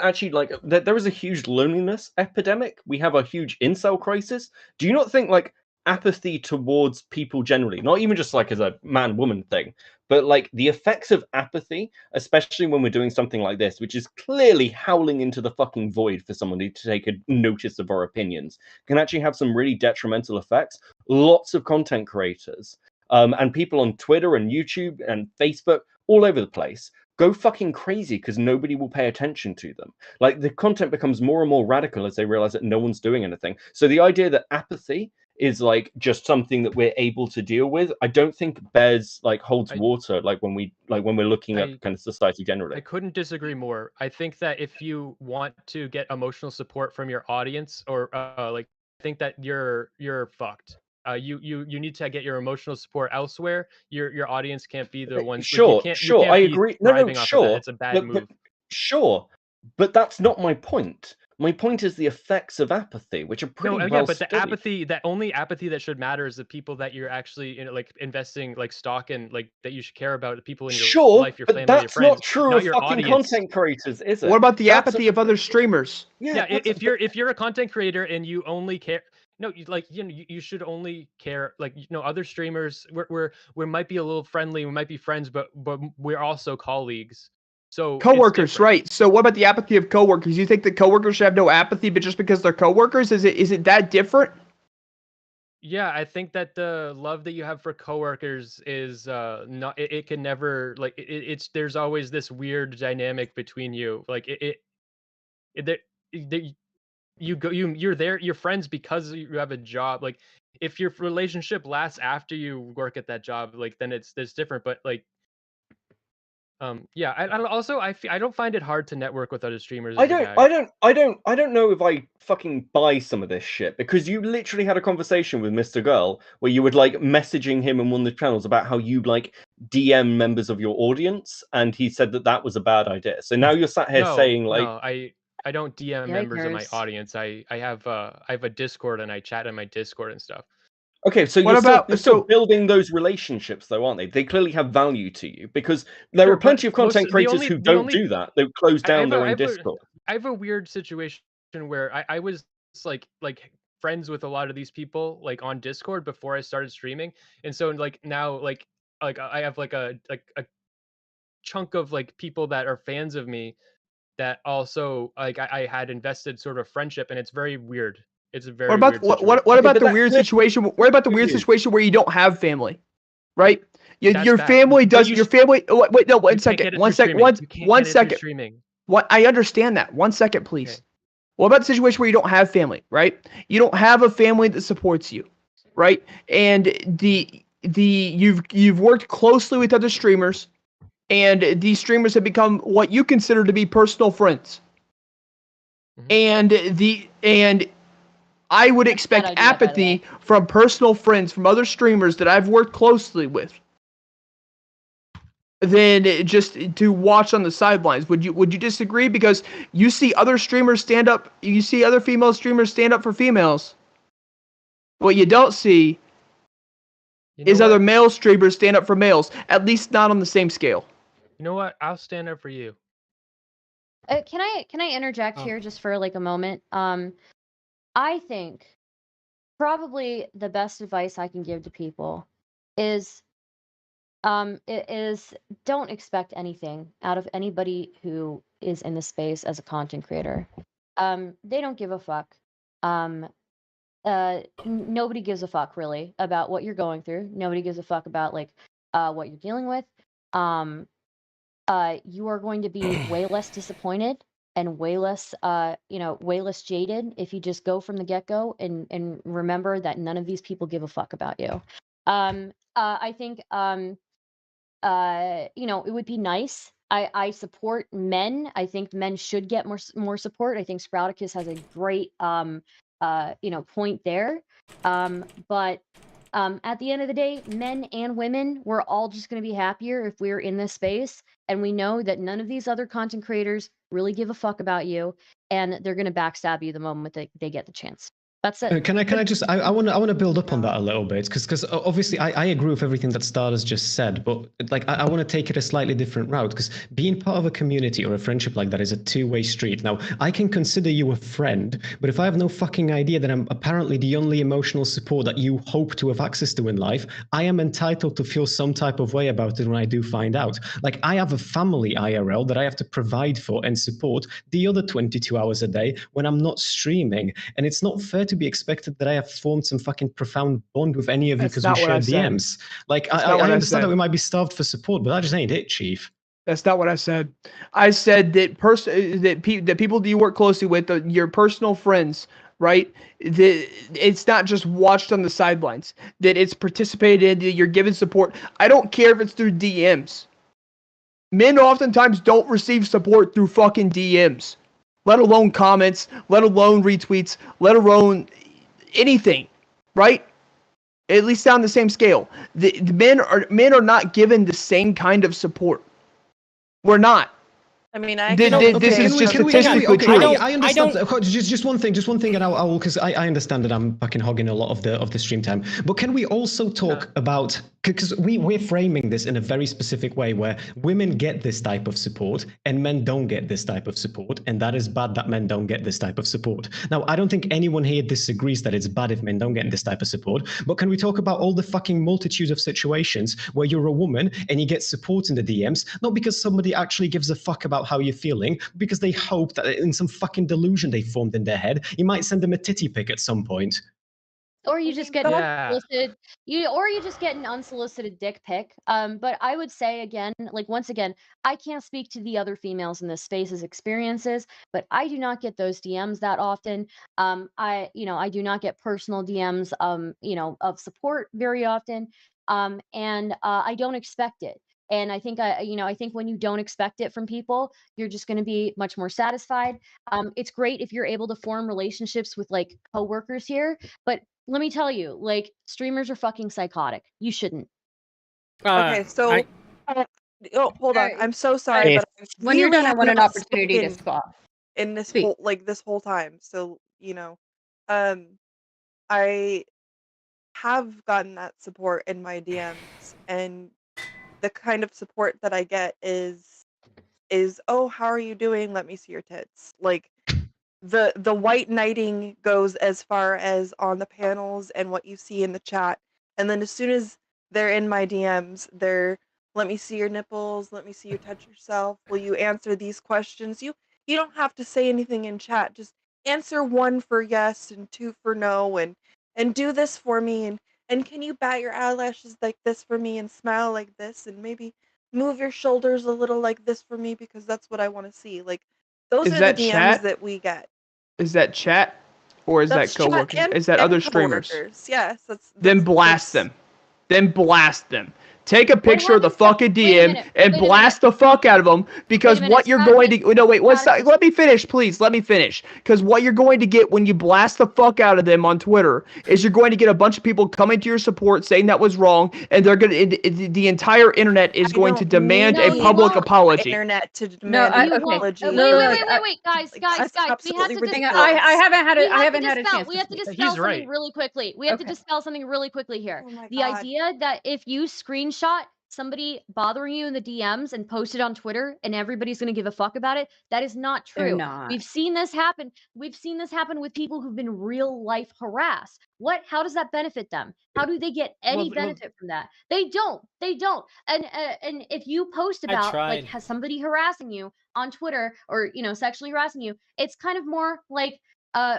Speaker 4: actually, like, there is a huge loneliness epidemic. We have a huge incel crisis. Do you not think, like, apathy towards people generally, not even just like as a man-woman thing, but like the effects of apathy, especially when we're doing something like this, which is clearly howling into the fucking void for someone to take a notice of our opinions, can actually have some really detrimental effects. Lots of content creators and people on Twitter and YouTube and Facebook all over the place go fucking crazy because nobody will pay attention to them. Like the content becomes more and more radical as they realize that no one's doing anything. So the idea that apathy is like just something that we're able to deal with, I don't think bears like holds water like when we're looking at kind of society generally.
Speaker 2: I couldn't disagree more. I think that if you want to get emotional support from your audience, or like, I think that you're fucked. You need to get your emotional support elsewhere. Your audience can't be the ones.
Speaker 4: Sure,
Speaker 2: you
Speaker 4: sure,
Speaker 2: can't
Speaker 4: I
Speaker 2: be
Speaker 4: agree. No,
Speaker 2: thriving off of that.
Speaker 4: sure.
Speaker 2: It's a bad move.
Speaker 4: Sure, but that's not my point. My point is the effects of apathy, which are pretty
Speaker 2: No,
Speaker 4: well
Speaker 2: yeah, but
Speaker 4: studied.
Speaker 2: the apathy, that only apathy that should matter is the people that you're actually like investing like stock in, like that you should care about, the people in your
Speaker 4: Sure,
Speaker 2: life, your
Speaker 4: but
Speaker 2: family, your
Speaker 4: that's
Speaker 2: friends,
Speaker 4: not true
Speaker 2: not
Speaker 4: of
Speaker 2: your
Speaker 4: fucking
Speaker 2: audience.
Speaker 4: content creators, is it?
Speaker 5: What about the
Speaker 4: That's
Speaker 5: apathy of other streamers?
Speaker 2: Yeah, if you're a content creator and you only care, no, you should only care, like, other streamers, we might be a little friendly, we might be friends, but we're also colleagues. So
Speaker 5: Coworkers, right? So what about the apathy of coworkers? You think that coworkers should have no apathy, but just because they're coworkers, is it that different?
Speaker 2: Yeah, I think that the love that you have for coworkers is not, it can never, like, it's there's always this weird dynamic between you, like you're there, you're friends because you have a job. Like, if your relationship lasts after you work at that job, like, then it's different. But like, yeah, I don't, also I don't find it hard to network with other streamers as a guy.
Speaker 4: I don't know if I fucking buy some of this shit, because you literally had a conversation with Mr. Girl where you would like messaging him in one of the channels about how you like DM members of your audience, and he said that was a bad idea. So now you're sat here saying like,
Speaker 2: no, I don't DM members of my audience. I have a Discord and I chat in my Discord and stuff.
Speaker 4: okay, so you're still building those relationships, though, aren't they? They clearly have value to you, because there are plenty of content creators who don't do that. They close down their own Discord.
Speaker 2: I have a weird situation where I was like friends with a lot of these people like on Discord before I started streaming, and so like now like I have like a chunk of like people that are fans of me that also like I had invested sort of friendship, and it's very weird. It's a very
Speaker 5: what about
Speaker 2: weird situation.
Speaker 5: what about the weird situation? What about the weird situation where you don't have family, right? Your family does. Your family. Wait, no. One second. One second. One second. What? I understand that. 1 second, please. Okay. What about the situation where you don't have family, right? You don't have a family that supports you, right? And you've worked closely with other streamers, and these streamers have become what you consider to be personal friends. Mm-hmm. And I would expect apathy from personal friends, from other streamers that I've worked closely with, than just to watch on the sidelines. Would you disagree? Because you see other streamers stand up, you see other female streamers stand up for females. What you don't see is other male streamers stand up for males, at least not on the same scale.
Speaker 2: You know what? I'll stand up for you.
Speaker 10: Can I interject here just for like a moment? I think probably the best advice I can give to people is don't expect anything out of anybody who is in the space as a content creator. They don't give a fuck. Nobody gives a fuck really about what you're going through. Nobody gives a fuck about like what you're dealing with. You are going to be way less disappointed and way less way less jaded if you just go from the get-go and remember that none of these people give a fuck about you. I think it would be nice. I support men. I think men should get more support. I think Sprouticus has a great point there. But at the end of the day, men and women, we're all just going to be happier if we're in this space, and we know that none of these other content creators really give a fuck about you, and they're going to backstab you the moment they get the chance. That's it.
Speaker 1: Can I just I want to build up on that a little bit because obviously I agree with everything that Stardust just said, but like I want to take it a slightly different route because being part of a community or a friendship like that is a two-way street. Now I can consider you a friend, but if I have no fucking idea that I'm apparently the only emotional support that you hope to have access to in life, I am entitled to feel some type of way about it when I do find out. Like I have a family IRL that I have to provide for and support the other 22 hours a day when I'm not streaming, and it's not fair to be expected that I have formed some fucking profound bond with any of you because we share DMs. Like, I understand that we might be starved for support, but that just ain't it, Chief.
Speaker 5: That's not what I said. I said that people that you work closely with, your personal friends, right? It's not just watched on the sidelines. That it's participated, that you're given support. I don't care if it's through DMs. Men oftentimes don't receive support through fucking DMs. Let alone comments, let alone retweets, let alone anything, right? At least on the same scale. The men are not given the same kind of support. We're not.
Speaker 8: I mean, I
Speaker 5: This is just statistically true.
Speaker 1: I understand. Just one thing, and I'll because I understand that I'm fucking hogging a lot of the stream time. But can we also talk about, because we're framing this in a very specific way where women get this type of support and men don't get this type of support, and that is bad that men don't get this type of support. Now, I don't think anyone here disagrees that it's bad if men don't get this type of support, but can we talk about all the fucking multitudes of situations where you're a woman and you get support in the DMs, not because somebody actually gives a fuck about how you're feeling, because they hope that in some fucking delusion they formed in their head, you might send them a titty pic at some point.
Speaker 10: Or you just get unsolicited, you just get an unsolicited dick pic. But I would say again, like once again, I can't speak to the other females in this space's experiences, but I do not get those DMs that often. I do not get personal DMs, of support very often. And I don't expect it. And I think I think when you don't expect it from people, you're just going to be much more satisfied. It's great if you're able to form relationships with like coworkers here, but let me tell you, like, streamers are fucking psychotic. You shouldn't.
Speaker 8: Okay, so hold on. I'm so sorry, but
Speaker 9: when you're done, I want an opportunity to stop.
Speaker 8: In this whole time. So, I have gotten that support in my DMs, and the kind of support that I get is oh, how are you doing? Let me see your tits. Like the white knighting goes as far as on the panels and what you see in the chat. And then as soon as they're in my DMs, they're let me see your nipples, let me see you touch yourself. Will you answer these questions? You don't have to say anything in chat. Just answer 1 for yes and 2 for no, and do this for me, and can you bat your eyelashes like this for me and smile like this and maybe move your shoulders a little like this for me because that's what I want to see. Like those are the DMs that we get.
Speaker 5: Is that chat or is that coworkers? Is that other streamers?
Speaker 8: Yes,
Speaker 5: then blast them. Then blast them. Take a picture of the fucking DM and blast the fuck out of them, because what you're going to let me finish, please. Let me finish. Because what you're going to get when you blast the fuck out of them on Twitter is you're going to get a bunch of people coming to your support saying that was wrong, and they're going to the entire internet is going to demand a public apology.
Speaker 8: Internet to demand an apology.
Speaker 10: Wait, guys. We have to dispel.
Speaker 9: I haven't had a chance.
Speaker 10: We have to dispel something really quickly. We have to dispel something really quickly here. The idea that if you screenshot somebody bothering you in the DMs and post it on Twitter and everybody's going to give a fuck about it, that is not true. We've seen this happen. We've seen this happen with people who've been real life harassed. How does that benefit them? How do they get any benefit from that? They don't. And if you post about like has somebody harassing you on Twitter or sexually harassing you, it's kind of more like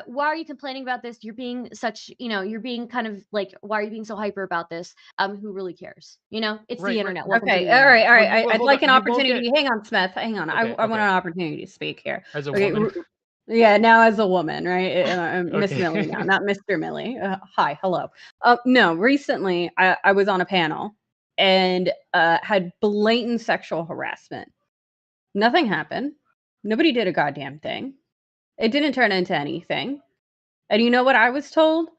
Speaker 10: why are you complaining about this? You're being such, you're being kind of like, why are you being so hyper about this? Who really cares? It's the internet.
Speaker 9: Okay, all right. I'd like an opportunity. Hang on, Smith. Hang on. I want an opportunity to speak here.
Speaker 2: As a woman.
Speaker 9: Yeah, now as a woman, right? Miss Millie now, not Mr. Millie. Hi, hello. No, recently I was on a panel and had blatant sexual harassment. Nothing happened. Nobody did a goddamn thing. It didn't turn into anything. And you know what I was told?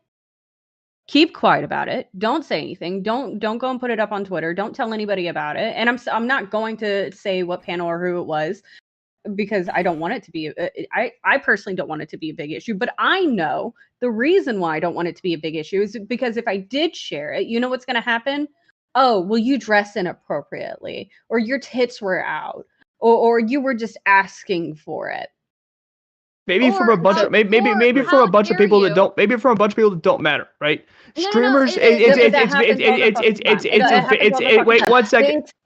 Speaker 9: Keep quiet about it. Don't say anything. Don't go and put it up on Twitter. Don't tell anybody about it. And I'm not going to say what panel or who it was. because I don't want it to be. I personally don't want it to be a big issue, but I know the reason why I don't want it to be a big issue is because if I did share it, you know what's going to happen? Oh, well, you dress inappropriately, or your tits were out, or you were just asking for it.
Speaker 5: Maybe from
Speaker 10: Or
Speaker 5: a bunch
Speaker 10: how-
Speaker 5: of maybe
Speaker 10: or
Speaker 5: maybe from
Speaker 10: how
Speaker 5: a bunch of
Speaker 10: dare
Speaker 5: people that
Speaker 10: you-
Speaker 5: don't maybe from a bunch of people that don't matter, right?
Speaker 10: No, no, no,
Speaker 5: Streamers,
Speaker 10: it-
Speaker 5: it's
Speaker 10: it-
Speaker 9: That happens all the fucking time. It happens all the fucking
Speaker 5: wait
Speaker 9: time.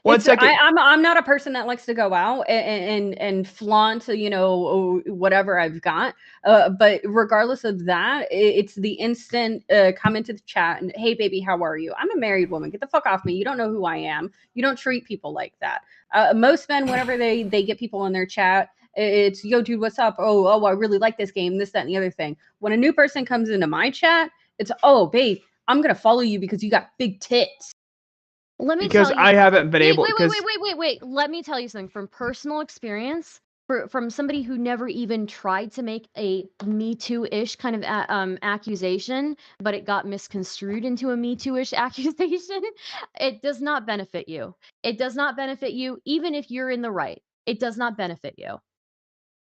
Speaker 5: 1 second.
Speaker 9: I'm not a person that likes to go out and flaunt, you know, whatever I've got. But regardless of that, it's the instant come into the chat and, hey, baby, how are you? I'm a married woman. Get the fuck off me. You don't know who I am. You don't treat people like that. Most men, whenever they get people in their chat, it's, yo, dude, what's up? Oh, I really like this game, this, that, and the other thing. When a new person comes into my chat, it's, oh, babe, I'm going to follow you because you got big tits.
Speaker 10: Let me
Speaker 5: Because
Speaker 10: tell you.
Speaker 5: I haven't been able.
Speaker 10: Wait. Let me tell you something from personal experience. From somebody who never even tried to make a Me Too-ish kind of accusation, but it got misconstrued into a Me Too-ish accusation. It does not benefit you. It does not benefit you, even if you're in the right. It does not benefit you.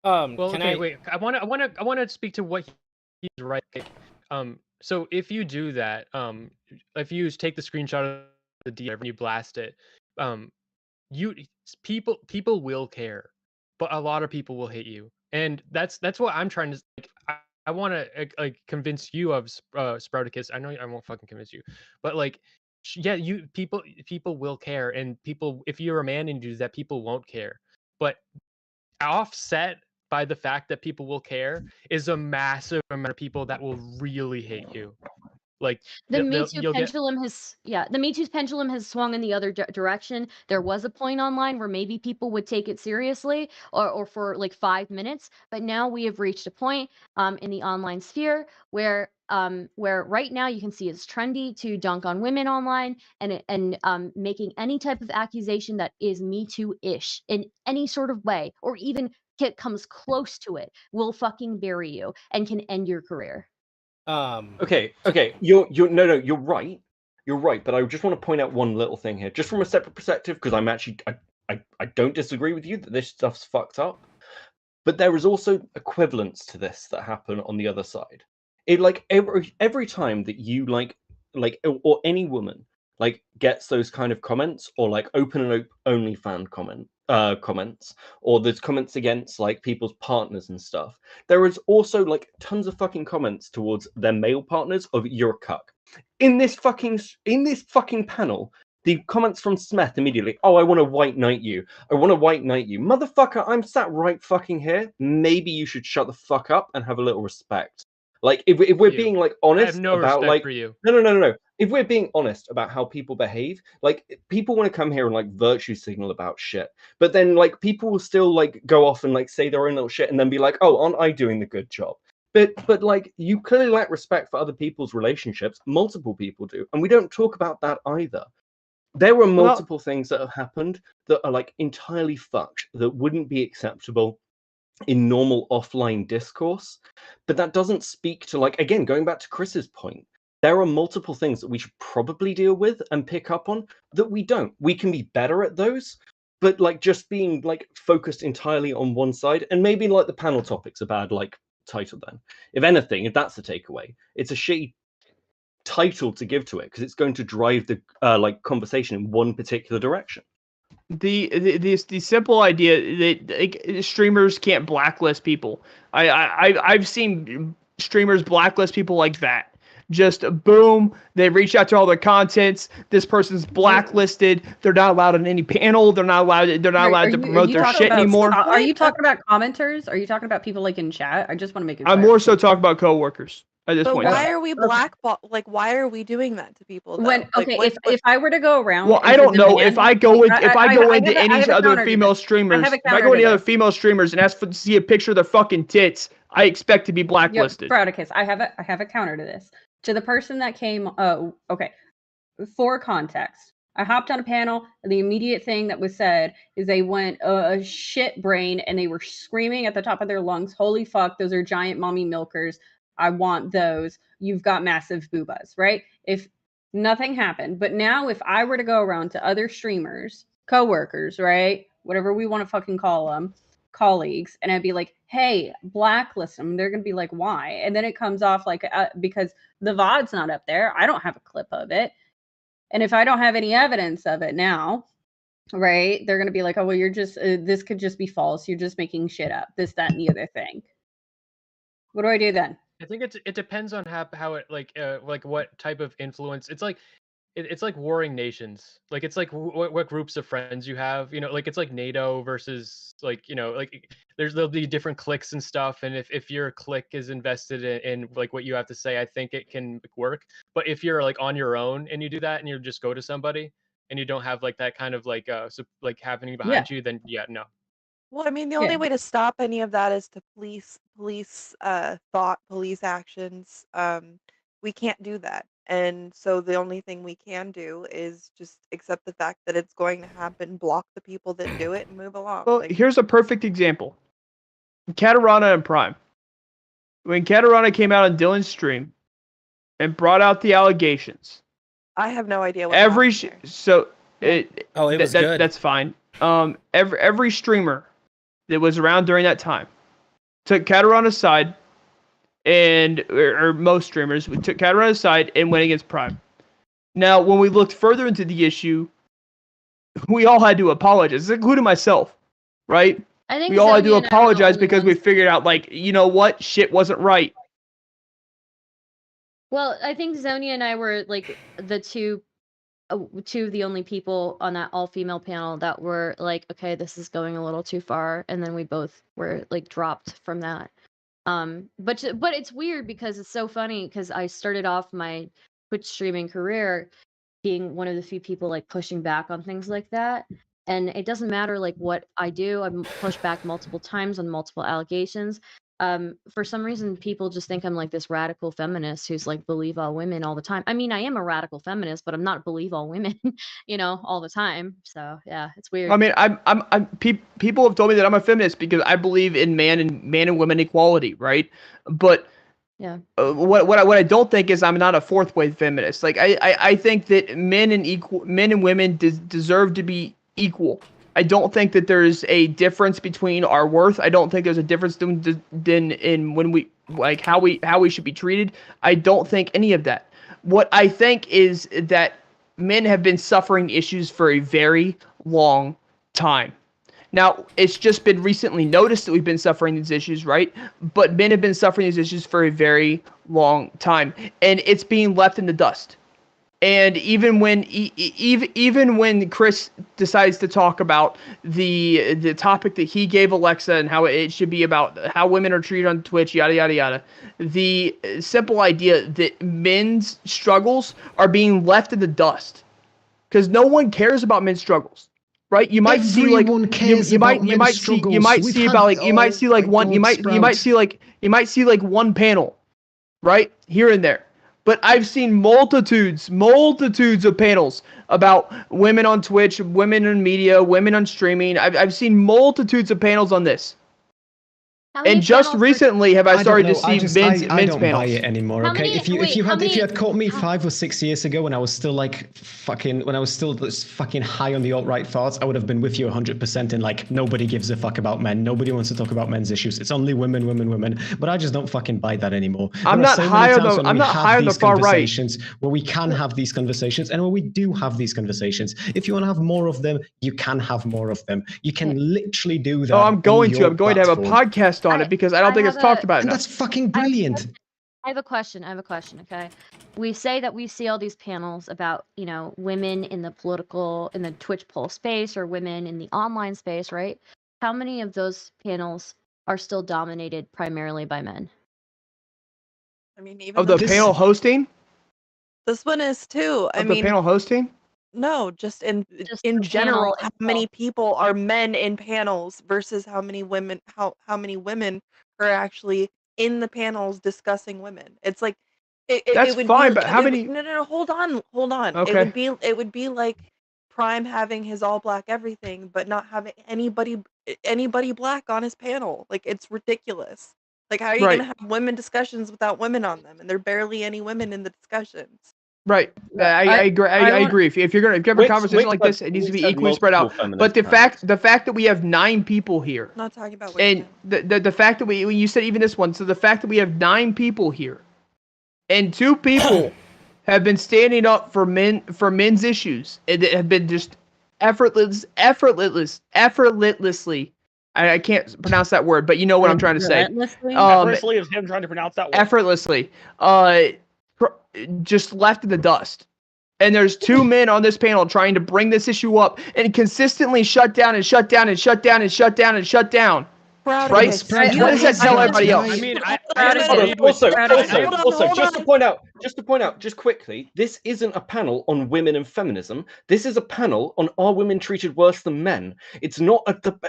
Speaker 2: Well,
Speaker 6: Can
Speaker 2: okay,
Speaker 6: I?
Speaker 2: wait. I want to speak to what he's right. So if you do that, if you take the screenshot of the DM and you blast it, you people will care, but a lot of people will hate you, and that's what I'm trying to like. I want to like convince you of Sprouticus. I know I won't fucking convince you, but like, yeah, you people will care, and people, if you're a man and you do that, people won't care. But offset by the fact that people will care is a massive amount of people that will really hate you. Like
Speaker 10: The Me Too
Speaker 2: you'll get
Speaker 10: pendulum the Me Too pendulum has swung in the other direction. There was a point online where maybe people would take it seriously or for like 5 minutes, but now we have reached a point in the online sphere where right now you can see it's trendy to dunk on women online and making any type of accusation that is Me Too-ish in any sort of way, or even comes close to it, will fucking bury you and can end your career.
Speaker 4: Okay, you're right. You're right, but I just want to point out one little thing here, just from a separate perspective, because I don't disagree with you that this stuff's fucked up. But there is also equivalents to this that happen on the other side. It like every time that you like or any woman like gets those kind of comments, or like open and only fan comments, or there's comments against like people's partners and stuff. There is also like tons of fucking comments towards their male partners of you're a cuck. In this fucking panel, the comments from Smith immediately, oh, I want to white knight you. I want to white knight you. Motherfucker, I'm sat right fucking here. Maybe you should shut the fuck up and have a little respect. Like, if we're being like
Speaker 2: I
Speaker 4: honest
Speaker 2: have no
Speaker 4: about
Speaker 2: respect
Speaker 4: like
Speaker 2: for you.
Speaker 4: No. If we're being honest about how people behave, like people want to come here and like virtue signal about shit, but then like people will still like go off and like say their own little shit and then be like, oh, aren't I doing the good job? But like you clearly lack respect for other people's relationships. Multiple people do, and we don't talk about that either. There were multiple things that have happened that are like entirely fucked, that wouldn't be acceptable in normal offline discourse. But that doesn't speak to, like, again, going back to Chris's point, there are multiple things that we should probably deal with and pick up on that we don't. We can be better at those, but like just being like focused entirely on one side, and maybe like the panel topic's a bad like title then. If anything, if that's the takeaway, it's a shitty title to give to it because it's going to drive the like conversation in one particular direction.
Speaker 5: The simple idea that like, streamers can't blacklist people. I've seen streamers blacklist people like that. Just boom, they reach out to all their contents. This person's blacklisted. They're not allowed on any panel. They're not allowed to promote their shit anymore.
Speaker 9: Are you talking about commenters? Are you talking about people like in chat? I just want to make it clear.
Speaker 5: I'm more so talking about coworkers at this
Speaker 8: But
Speaker 5: point.
Speaker 8: why are we blackball? Like, why are we doing that to people? Though?
Speaker 9: When
Speaker 8: Like,
Speaker 9: okay, if I were to go around,
Speaker 5: Well, I
Speaker 9: and
Speaker 5: don't know
Speaker 9: demand-
Speaker 5: if I go into any
Speaker 9: I have a
Speaker 5: other
Speaker 9: counter to
Speaker 5: female
Speaker 9: this.
Speaker 5: streamers.
Speaker 9: have a
Speaker 5: If I
Speaker 9: counter
Speaker 5: go
Speaker 9: to
Speaker 5: any other
Speaker 9: this.
Speaker 5: female streamers and ask to see a picture of their fucking tits, I expect to be blacklisted.
Speaker 9: Sprouticus, I have a counter to this. To the person that came, okay, for context, I hopped on a panel, and the immediate thing that was said is they went shit brain, and they were screaming at the top of their lungs, "Holy fuck, those are giant mommy milkers! I want those. You've got massive boobas," right? If nothing happened, but now if I were to go around to other streamers, coworkers, right, whatever we want to fucking call them, colleagues and I'd be like, hey, blacklist them. They're going to be like, why? And then it comes off like, because the VOD's not up there. I don't have a clip of it. And if I don't have any evidence of it now, right, they're going to be like, oh, well, you're just, this could just be false. You're just making shit up, this, that, and the other thing. What do I do then?
Speaker 2: I think it depends on how it like what type of influence. It's like it's like warring nations. Like it's like what groups of friends you have. You know, like it's like NATO versus like like there'll be different cliques and stuff. And if your clique is invested in like what you have to say, I think it can work. But if you're like on your own and you do that and you just go to somebody and you don't have like that kind of like happening behind you, then yeah, no.
Speaker 8: Well, I mean, the only way to stop any of that is to police thought, police actions. We can't do that. And so the only thing we can do is just accept the fact that it's going to happen, block the people that do it, and move along.
Speaker 5: Well, here's a perfect example. Katarana and Prime. When Katarana came out on Dylan's stream and brought out the allegations.
Speaker 8: I have no idea what
Speaker 5: it was
Speaker 6: good.
Speaker 5: That's fine. Every streamer that was around during that time took Katarana's side, or most streamers took Katarana's side and went against Prime. Now, when we looked further into the issue, we all had to apologize, including myself, right?
Speaker 10: I think
Speaker 5: we all had to
Speaker 10: Zonia and I were the
Speaker 5: apologize
Speaker 10: only
Speaker 5: because we figured out, like, you know what, shit wasn't right.
Speaker 10: Well, I think Zonia and I were like the two of the only people on that all-female panel that were like, okay, this is going a little too far, and then we both were like dropped from that. But it's weird because it's so funny because I started off my Twitch streaming career being one of the few people like pushing back on things like that, and it doesn't matter like what I do. I'm pushed back multiple times on multiple allegations. For some reason, people just think I'm like this radical feminist who's like believe all women all the time. I mean, I am a radical feminist, but I'm not believe all women, all the time. So yeah, it's weird.
Speaker 5: I mean, people have told me that I'm a feminist because I believe in man and women equality, right? But
Speaker 10: yeah,
Speaker 5: what I don't think is I'm not a fourth wave feminist. Like I think that men and women deserve to be equal. I don't think that there's a difference between our worth. I don't think there's a difference in when we like how we should be treated. I don't think any of that. What I think is that men have been suffering issues for a very long time. Now, it's just been recently noticed that we've been suffering these issues, right? But men have been suffering these issues for a very long time, and it's being left in the dust. And even when Chris decides to talk about the topic that he gave Alexa and how it should be about how women are treated on Twitch, yada yada yada, the simple idea that men's struggles are being left in the dust because no one cares about men's struggles, right? You might see like you might see like one panel, right, here and there. But I've seen multitudes of panels about women on Twitch, women in media, women on streaming. I've seen multitudes of panels on this. And just recently have I started to see men's panels.
Speaker 1: I don't buy it anymore. Okay, if you had caught me 5 or 6 years ago when I was still fucking high on the alt-right thoughts, I would have been with you 100% in like nobody gives a fuck about men. Nobody wants to talk about men's issues. It's only women. But I just don't fucking buy that anymore.
Speaker 5: I'm not high on the far right.
Speaker 1: Where we can have these conversations and where we do have these conversations. If you want to have more of them, you can have more of them. You can literally do that.
Speaker 5: Oh, I'm going to have a podcast on it because I don't think it's talked about enough.
Speaker 1: That's fucking brilliant.
Speaker 10: I have a question. Okay, we say that we see all these panels about women in the Twitch poll space or women in the online space, right? How many of those panels are still dominated primarily by men?
Speaker 8: I mean, even
Speaker 5: of the panel hosting.
Speaker 8: This one is too.
Speaker 5: The panel hosting.
Speaker 8: No, just in general, how many people are men in panels versus how many women? How many women are actually in the panels discussing women? It's like
Speaker 5: that's fine, but how many?
Speaker 8: No, hold on.
Speaker 5: Okay.
Speaker 8: It would be like Prime having his all black everything, but not having anybody black on his panel. Like it's ridiculous. Like how are you gonna have women discussions without women on them? And there are barely any women in the discussions.
Speaker 5: Right.
Speaker 9: Yeah,
Speaker 5: I agree. I
Speaker 9: don't-
Speaker 5: agree. If you're gonna have a
Speaker 4: Wix-
Speaker 5: conversation
Speaker 4: Wix
Speaker 5: like
Speaker 4: had-
Speaker 5: this, it needs to
Speaker 4: Wix
Speaker 5: be
Speaker 4: had
Speaker 5: equally spread
Speaker 4: multiple
Speaker 5: out.
Speaker 4: feminist
Speaker 5: But the
Speaker 4: panels.
Speaker 5: fact that we have 9 people here,
Speaker 8: I'm not talking about which
Speaker 5: and the fact that when you said even this one, so the fact that we have 9 people here, and 2 people have been standing up for men's issues, and have been just effortlessly. I can't pronounce that word, but you know what I'm trying to say.
Speaker 9: Relentlessly?
Speaker 3: Effortlessly is him trying to pronounce that word.
Speaker 5: Effortlessly, just left in the dust. And there's 2 men on this panel trying to bring this issue up and consistently shut down and shut down and shut down and shut down and shut down. Right? What does that tell everybody else?
Speaker 2: I mean, I
Speaker 9: Proud
Speaker 2: have
Speaker 9: of
Speaker 2: agreed
Speaker 9: you.
Speaker 2: with-
Speaker 4: Also, just to point out, just quickly, this isn't a panel on women and feminism. This is a panel on are women treated worse than men. It's not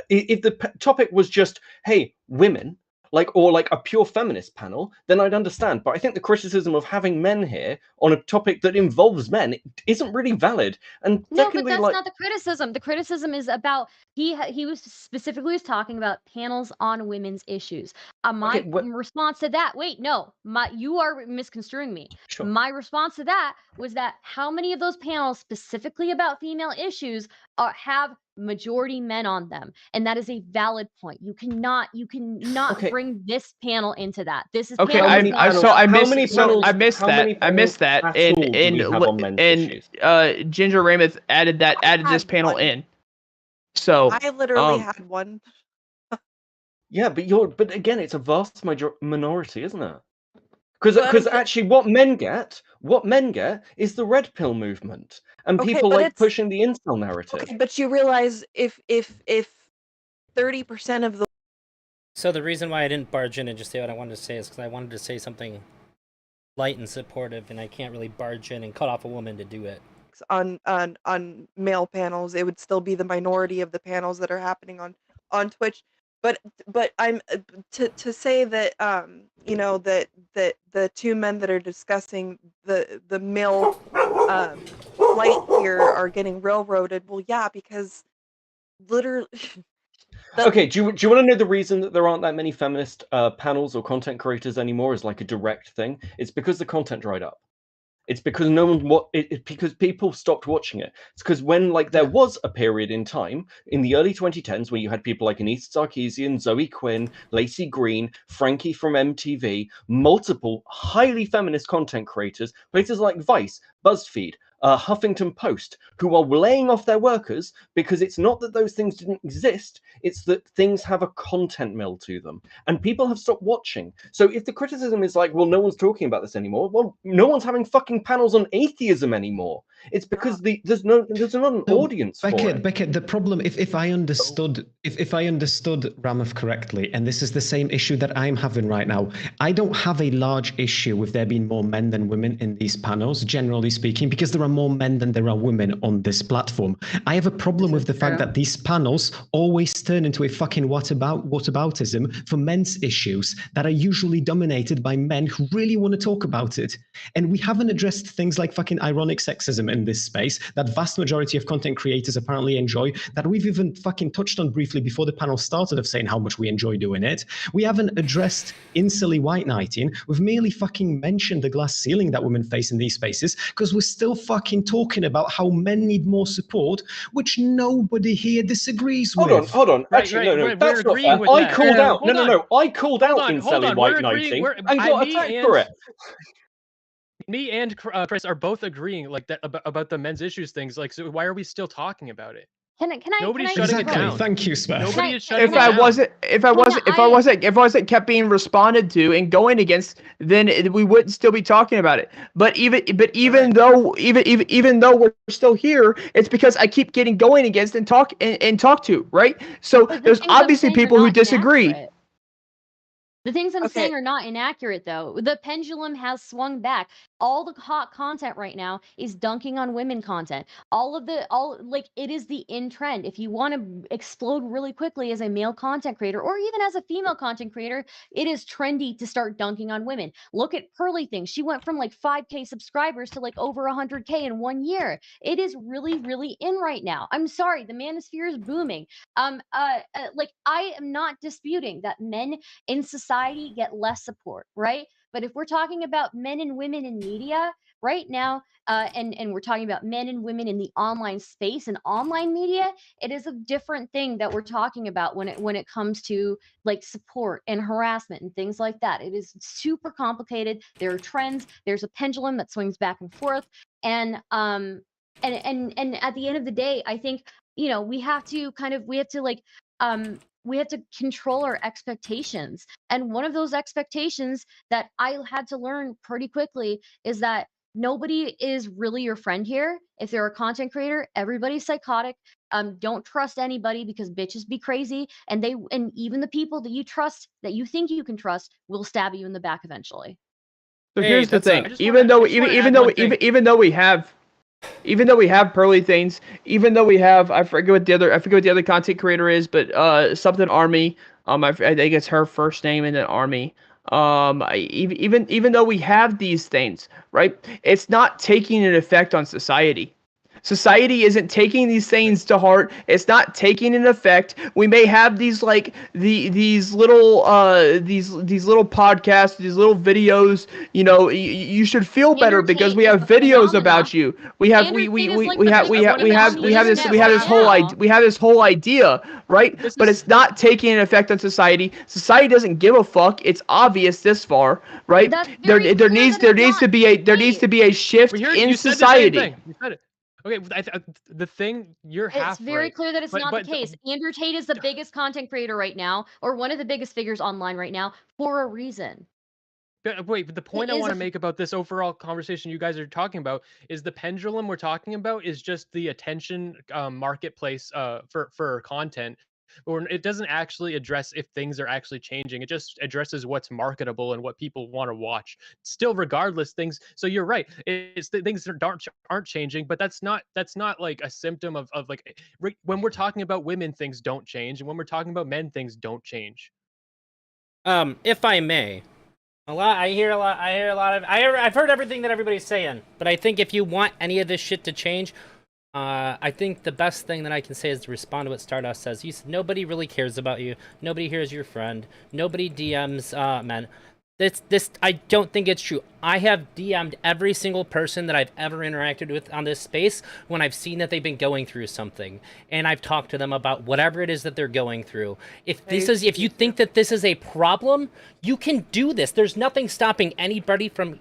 Speaker 4: if the topic was just, hey, women, or a pure feminist panel, then I'd understand. But I think the criticism of having men here on a topic that involves men isn't really valid. And
Speaker 10: No, but
Speaker 4: secondly,
Speaker 10: that's not the criticism. The criticism is about he was specifically talking about panels on women's issues. My
Speaker 4: Okay, what-
Speaker 10: response to that, wait, no, you are misconstruing me.
Speaker 4: Sure.
Speaker 10: My response to that was that how many of those panels specifically about female issues have majority men on them, and that is a valid point. You cannot
Speaker 4: Okay.
Speaker 10: bring this panel into that. This is
Speaker 5: Okay,
Speaker 10: panel
Speaker 4: How
Speaker 10: is
Speaker 4: many
Speaker 10: not
Speaker 4: panels-
Speaker 10: about-
Speaker 5: I
Speaker 4: how
Speaker 5: missed
Speaker 4: many
Speaker 5: so
Speaker 4: panels-
Speaker 5: I missed
Speaker 4: how
Speaker 5: that.
Speaker 4: many
Speaker 5: I missed
Speaker 4: panels
Speaker 5: that.
Speaker 4: at all do we have on men's issues?
Speaker 5: Ginger Raymond added this
Speaker 8: had
Speaker 5: panel
Speaker 8: one.
Speaker 5: in. So
Speaker 8: I literally
Speaker 5: um,
Speaker 8: had one.
Speaker 4: Yeah, but again, it's a vast minority, isn't it?
Speaker 8: But
Speaker 4: Because
Speaker 8: I'm-
Speaker 4: actually, what men get is the red pill movement and
Speaker 8: Okay,
Speaker 4: people
Speaker 8: but
Speaker 4: like
Speaker 8: it's-
Speaker 4: pushing the incel narrative.
Speaker 8: Okay, but you realize if 30% of the
Speaker 6: So the reason why I didn't barge in and just say what I wanted to say is because I wanted to say something light and supportive, and I can't really barge in and cut off a woman to do it.
Speaker 8: on male panels, it would still be the minority of the panels that are happening on Twitch. But I'm to say that that the 2 men that are discussing the male flight here are getting railroaded. Well, yeah, because literally.
Speaker 4: Okay, do you want to know the reason that there aren't that many feminist panels or content creators anymore as a direct thing? It's because the content dried up. It's because because people stopped watching it. It's because when there was a period in time in the early 2010s where you had people like Anita Sarkeesian, Zoe Quinn, Lacey Green, Frankie from MTV, multiple highly feminist content creators, places like Vice, BuzzFeed, Huffington Post, who are laying off their workers because it's not that those things didn't exist, it's that things have a content mill to them. And people have stopped watching. So if the criticism is well, no one's talking about this anymore, well, no one's having fucking panels on atheism anymore. It's because there's not an audience for it.
Speaker 1: Beckett, the problem, if I understood Ramoth correctly, and this is the same issue that I'm having right now, I don't have a large issue with there being more men than women in these panels, generally speaking, because there are more men than there are women on this platform. I have a problem with the fact that these panels always turn into a fucking whataboutism for men's issues that are usually dominated by men who really want to talk about it. And we haven't addressed things like fucking ironic sexism in this space that vast majority of content creators apparently enjoy, that we've even fucking touched on briefly before the panel started of saying how much we enjoy doing it. We haven't addressed incely white knighting. We've merely fucking mentioned the glass ceiling that women face in these spaces because we're still fucking talking about how men need more support, which nobody here disagrees with.
Speaker 4: Hold on.
Speaker 2: Right,
Speaker 4: Actually,
Speaker 2: right,
Speaker 4: no,
Speaker 2: we're
Speaker 4: that's not
Speaker 2: agreeing
Speaker 4: fair.
Speaker 2: with
Speaker 4: I
Speaker 2: that.
Speaker 4: called out.
Speaker 2: Hold on.
Speaker 4: I called out
Speaker 2: Hold
Speaker 4: incelly
Speaker 2: on,
Speaker 4: white
Speaker 2: we're agreeing.
Speaker 4: knighting and got attacked for it.
Speaker 2: Me and Chris are both agreeing that about the men's issues things. So why are we still talking about it?
Speaker 10: Can I?
Speaker 2: Nobody's
Speaker 10: can I
Speaker 2: shutting it
Speaker 1: Exactly.
Speaker 2: down.
Speaker 1: Thank you, Smash.
Speaker 2: Nobody is shutting
Speaker 5: if
Speaker 2: it
Speaker 5: I
Speaker 2: down.
Speaker 5: wasn't kept being responded to and going against, then we wouldn't still be talking about it. But even though we're still here, it's because I keep getting going against and talk to, right? So
Speaker 10: But the
Speaker 5: there's
Speaker 10: things I'm
Speaker 5: obviously
Speaker 10: saying are
Speaker 5: people who
Speaker 10: not
Speaker 5: disagree.
Speaker 10: inaccurate. The things I'm
Speaker 8: Okay.
Speaker 10: saying are not inaccurate, though. The pendulum has swung back. All the hot content right now is dunking on women content. It is the in trend. If you want to explode really quickly as a male content creator or even as a female content creator, it is trendy to start dunking on women. Look at Pearly Thing. She went from 5K subscribers to over 100K in 1 year. It is really, really in right now. I'm sorry, the manosphere is booming. I am not disputing that men in society get less support, right? But if we're talking about men and women in media right now, and we're talking about men and women in the online space and online media, it is a different thing that we're talking about when it comes to like support and harassment and things like that. It is super complicated. There are trends. There's a pendulum that swings back and forth, and at the end of the day, I think we have to control our expectations. And one of those expectations that I had to learn pretty quickly is that nobody is really your friend here. If they're a content creator, everybody's psychotic. Don't trust anybody because bitches be crazy, and even the people that you trust, that you think you can trust, will stab you in the back eventually.
Speaker 5: So
Speaker 6: Hey,
Speaker 5: here's the
Speaker 6: that's a-
Speaker 5: thing. Even though we have Pearly Things, even though we have I forget what the other content creator is, but something Army. I think it's her first name and then Army. Even though we have these things, right? It's not taking an effect on society. Society isn't taking these things to heart. It's not taking an effect. We may have these like these little podcasts, these little videos. You should feel better because we have videos about you. We have this whole idea, right? But it's not taking an effect on society. Society doesn't give a fuck. It's obvious this far, right? There needs to be a shift in society.
Speaker 2: You said it. Okay, the thing you're half
Speaker 10: It's very
Speaker 2: right,
Speaker 10: clear that it's not
Speaker 2: but
Speaker 10: the case. Andrew Tate is the biggest content creator right now, or one of the biggest figures online right now, for a reason.
Speaker 2: Wait, but the point I want to make about this overall conversation you guys are talking about is the pendulum we're talking about is just the attention marketplace for content. Or it doesn't actually address if things are actually changing. It just addresses what's marketable and what people want to watch. Still, regardless, things. So you're right. It's the things that aren't changing, but that's not like a symptom of like when we're talking about women, things don't change, and when we're talking about men, things don't change.
Speaker 6: If I may, I've heard everything that everybody's saying, but I think if you want any of this shit to change, I think the best thing that I can say is to respond to what Stardust says. You said nobody really cares about you. Nobody here is your friend. Nobody DMs men. This I don't think it's true. I have DM'd every single person that I've ever interacted with on this space when I've seen that they've been going through something, and I've talked to them about whatever it is that they're going through. If you think that this is a problem, you can do this. There's nothing stopping anybody from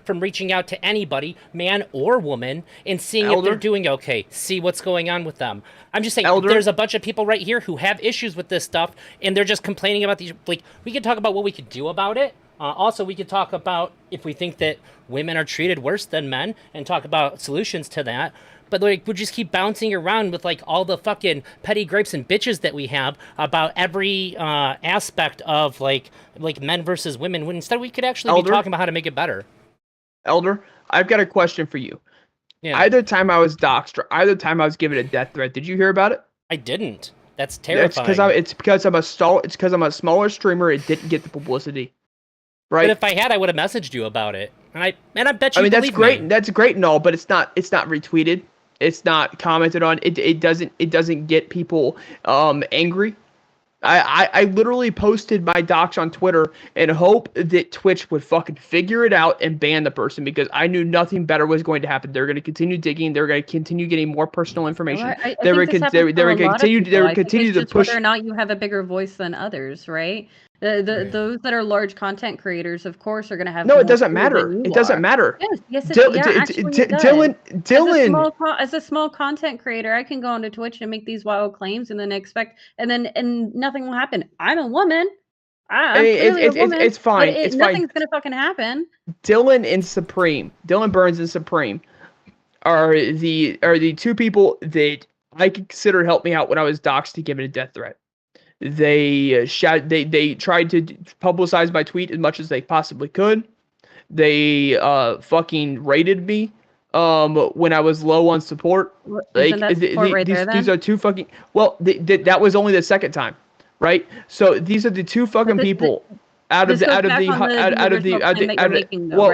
Speaker 6: reaching out to anybody, man or woman, and seeing if they're doing okay. See what's going on with them. I'm just saying, there's a bunch of people right here who have issues with this stuff, and they're just complaining about these. Like, we can talk about what we could do about it. Also, we could talk about if we think that women are treated worse than men and talk about solutions to that. But like, we just keep bouncing around with like all the fucking petty gripes and bitches that we have about every aspect of like men versus women. When instead we could actually be talking about how to make it better.
Speaker 5: Elder, I've got a question for you.
Speaker 6: Yeah.
Speaker 5: Either time I was doxxed or either time I was given a death threat, did you hear about it?
Speaker 6: I didn't. That's terrifying.
Speaker 5: It's because I'm a smaller streamer. It didn't get the publicity. Right.
Speaker 6: But if I had, I would have messaged you about it, and I bet you.
Speaker 5: I mean, that's great.
Speaker 6: Me.
Speaker 5: That's great and all, but it's not retweeted. It's not commented on. It doesn't get people angry. I literally posted my docs on Twitter in hope that Twitch would fucking figure it out and ban the person because I knew nothing better was going to happen. They're going to continue digging. They're going to continue getting more personal information.
Speaker 9: Well,
Speaker 5: they would continue to push.
Speaker 9: Whether or not you have a bigger voice than others, right? Those that are large content creators, of course, are going to have.
Speaker 5: No, it doesn't matter. It doesn't matter.
Speaker 9: Yes, it does.
Speaker 5: Dylan.
Speaker 9: As a small content creator, I can go onto Twitch and make these wild claims, and then and nothing will happen. I'm a woman.
Speaker 5: It's fine. It's fine.
Speaker 9: Nothing's going to fucking happen.
Speaker 5: Dylan Burns and Supreme are the two people that I consider helped me out when I was doxxed to give it a death threat. They tried to publicize my tweet as much as they possibly could. They fucking raided me when I was low on support. Like these are two fucking that was only the second time, right? So these are the two fucking people out of the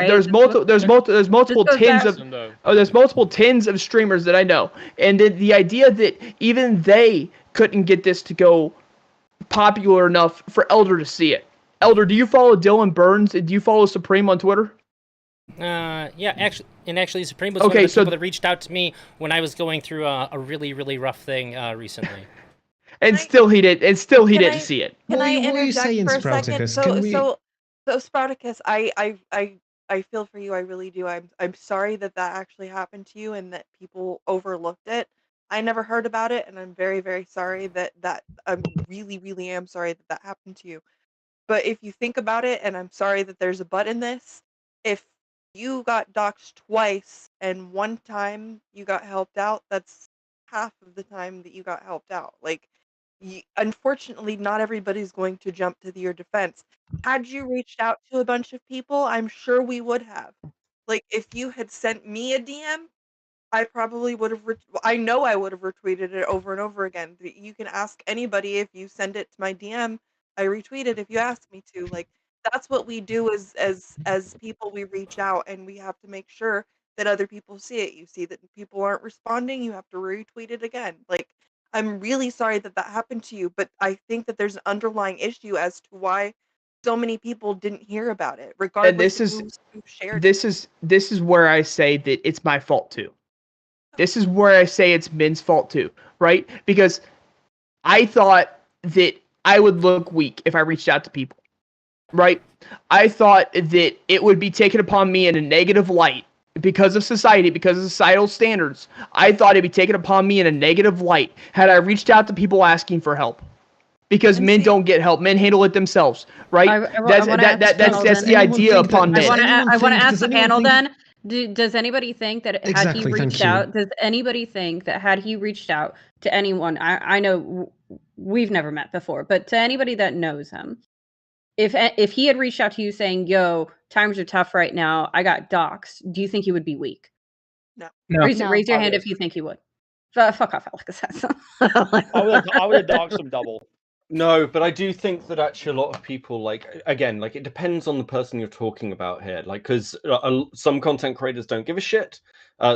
Speaker 5: there's multiple tens of streamers that I know, and the idea that even they couldn't get this to go popular enough for Elder to see it. Elder, do you follow Dylan Burns? And do you follow Supreme on Twitter?
Speaker 6: Yeah, actually, Supreme was one
Speaker 5: Okay,
Speaker 6: of the
Speaker 5: so
Speaker 6: people that reached out to me when I was going through a really, really rough thing recently.
Speaker 5: and
Speaker 8: I-
Speaker 5: still he did, and still he
Speaker 8: Can
Speaker 5: didn't
Speaker 8: I-
Speaker 5: see it.
Speaker 8: Can
Speaker 1: What are
Speaker 8: I
Speaker 1: you- what are you
Speaker 8: interject
Speaker 1: saying,
Speaker 8: for a second?
Speaker 1: Spartacus?
Speaker 8: So,
Speaker 1: Can we-
Speaker 8: so Spartacus, I feel for you. I really do. I'm sorry that actually happened to you and that people overlooked it. I never heard about it, and I'm very, very sorry that I really, really am sorry that happened to you. But if you think about it, and I'm sorry that there's a but in this, if you got doxxed twice and one time you got helped out, that's half of the time that you got helped out. Like, unfortunately, not everybody's going to jump to your defense. Had you reached out to a bunch of people, I'm sure we would have. Like, if you had sent me a DM, I probably would have. I know I would have retweeted it over and over again. You can ask anybody if you send it to my DM. I retweet it if you ask me to. Like, that's what we do as people. We reach out and we have to make sure that other people see it. You see that people aren't responding, you have to retweet it again. Like, I'm really sorry that happened to you, but I think that there's an underlying issue as to why so many people didn't hear about it, regardless
Speaker 5: this
Speaker 8: of
Speaker 5: is-
Speaker 8: who shared.
Speaker 5: This is where I say that it's my fault too. This is where I say it's men's fault too, right? Because I thought that I would look weak if I reached out to people, right? I thought that it would be taken upon me in a negative light because of society, because of societal standards. I thought it'd be taken upon me in a negative light had I reached out to people asking for help. Because
Speaker 8: And
Speaker 5: men
Speaker 8: see-
Speaker 5: don't get help. Men handle it themselves, right?
Speaker 9: I wanna ask the panel
Speaker 5: That's
Speaker 9: then.
Speaker 5: the idea
Speaker 1: Anyone think
Speaker 5: upon
Speaker 1: that-
Speaker 5: men.
Speaker 9: I want to ask
Speaker 1: does
Speaker 9: the
Speaker 1: anyone
Speaker 9: panel
Speaker 1: think-
Speaker 9: then. Does anybody think that had
Speaker 1: Exactly,
Speaker 9: he
Speaker 1: thank
Speaker 9: reached
Speaker 1: you.
Speaker 9: out? Does anybody think that had he reached out to anyone? I know we've never met before, but to anybody that knows him, if he had reached out to you saying, "Yo, times are tough right now. I got doxxed," do you think he would be weak?
Speaker 5: No.
Speaker 9: Raise
Speaker 10: No.
Speaker 9: your
Speaker 3: I
Speaker 9: hand
Speaker 3: would.
Speaker 9: if you think he would. Fuck off, Alex.
Speaker 3: I would have doxed him double.
Speaker 4: No, but I do think that actually a lot of people, like, again, like, it depends on the person you're talking about here. Like, because some content creators don't give a shit.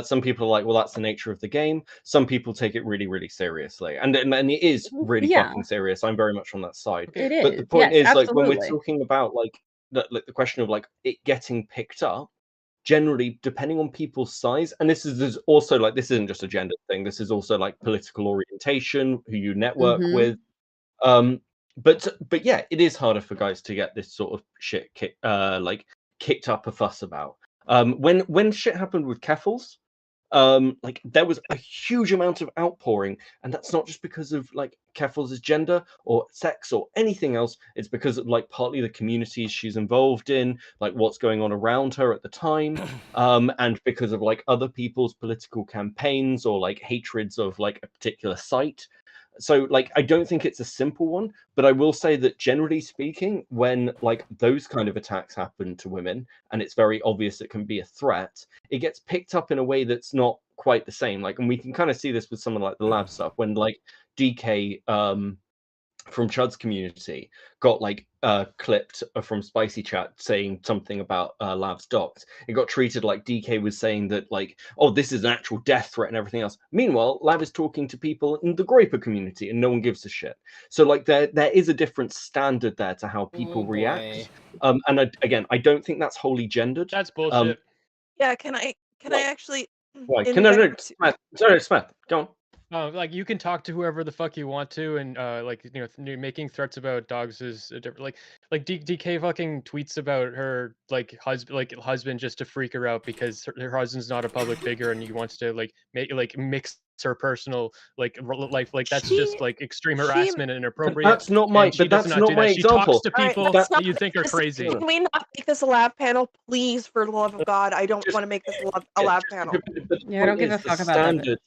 Speaker 4: Some people are like, well, that's the nature of the game. Some people take it really, really seriously. And it is really
Speaker 9: Yeah.
Speaker 4: fucking serious. I'm very much on that side.
Speaker 9: It is.
Speaker 4: But the point
Speaker 9: Yes,
Speaker 4: is, like, when we're
Speaker 9: absolutely.
Speaker 4: talking about, like the question of, like, it getting picked up, generally, depending on people's size, and there's also, like, this isn't just a gender thing. This is also, like, political orientation, who you network
Speaker 9: Mhm.
Speaker 4: with. But yeah, it is harder for guys to get this sort of shit kicked up a fuss about. When shit happened with Keffals, like, there was a huge amount of outpouring, and that's not just because of, like, Keffals' gender or sex or anything else. It's because of, like, partly the communities she's involved in, like, what's going on around her at the time, and because of, like, other people's political campaigns or, like, hatreds of, like, a particular site. So, like, I don't think it's a simple one, but I will say that generally speaking, when, like, those kind of attacks happen to women and it's very obvious it can be a threat, it gets picked up in a way that's not quite the same. Like, and we can kind of see this with some of, like, the lab stuff when, like, DK from Chud's community got, like, clipped from Spicy Chat saying something about Lav's docs. It got treated like DK was saying that, like, oh, this is an actual death threat and everything else. Meanwhile, Lav is talking to people in the Groiper community and no one gives a shit. So, like, there is a different standard there to how people react. And again, I don't think that's wholly gendered.
Speaker 2: That's bullshit.
Speaker 8: Yeah, can I actually
Speaker 4: Why? No,
Speaker 8: interject
Speaker 4: Smith. Sorry, Smith. Go on.
Speaker 2: Like, you can talk to whoever the fuck you want to, and like, making threats about dogs is a different. Like DK fucking tweets about her husband just to freak her out because her husband's not a public figure and he wants to mix her personal life. Like, that's just like extreme harassment and inappropriate.
Speaker 4: That's not my.
Speaker 2: and she
Speaker 4: But
Speaker 2: does
Speaker 4: that's
Speaker 2: not
Speaker 4: not
Speaker 2: do
Speaker 4: my
Speaker 2: that. She
Speaker 4: example.
Speaker 2: talks to
Speaker 8: All right,
Speaker 2: people
Speaker 8: let's
Speaker 2: that
Speaker 8: not
Speaker 2: you think are
Speaker 8: this-
Speaker 2: crazy.
Speaker 8: Can we not make this a lab panel, please? For the love of God, I don't
Speaker 4: Just-
Speaker 8: want to make this a lab panel.
Speaker 4: But the
Speaker 9: Yeah, I don't
Speaker 4: point
Speaker 9: give a
Speaker 4: is the
Speaker 9: fuck about that.
Speaker 4: standards.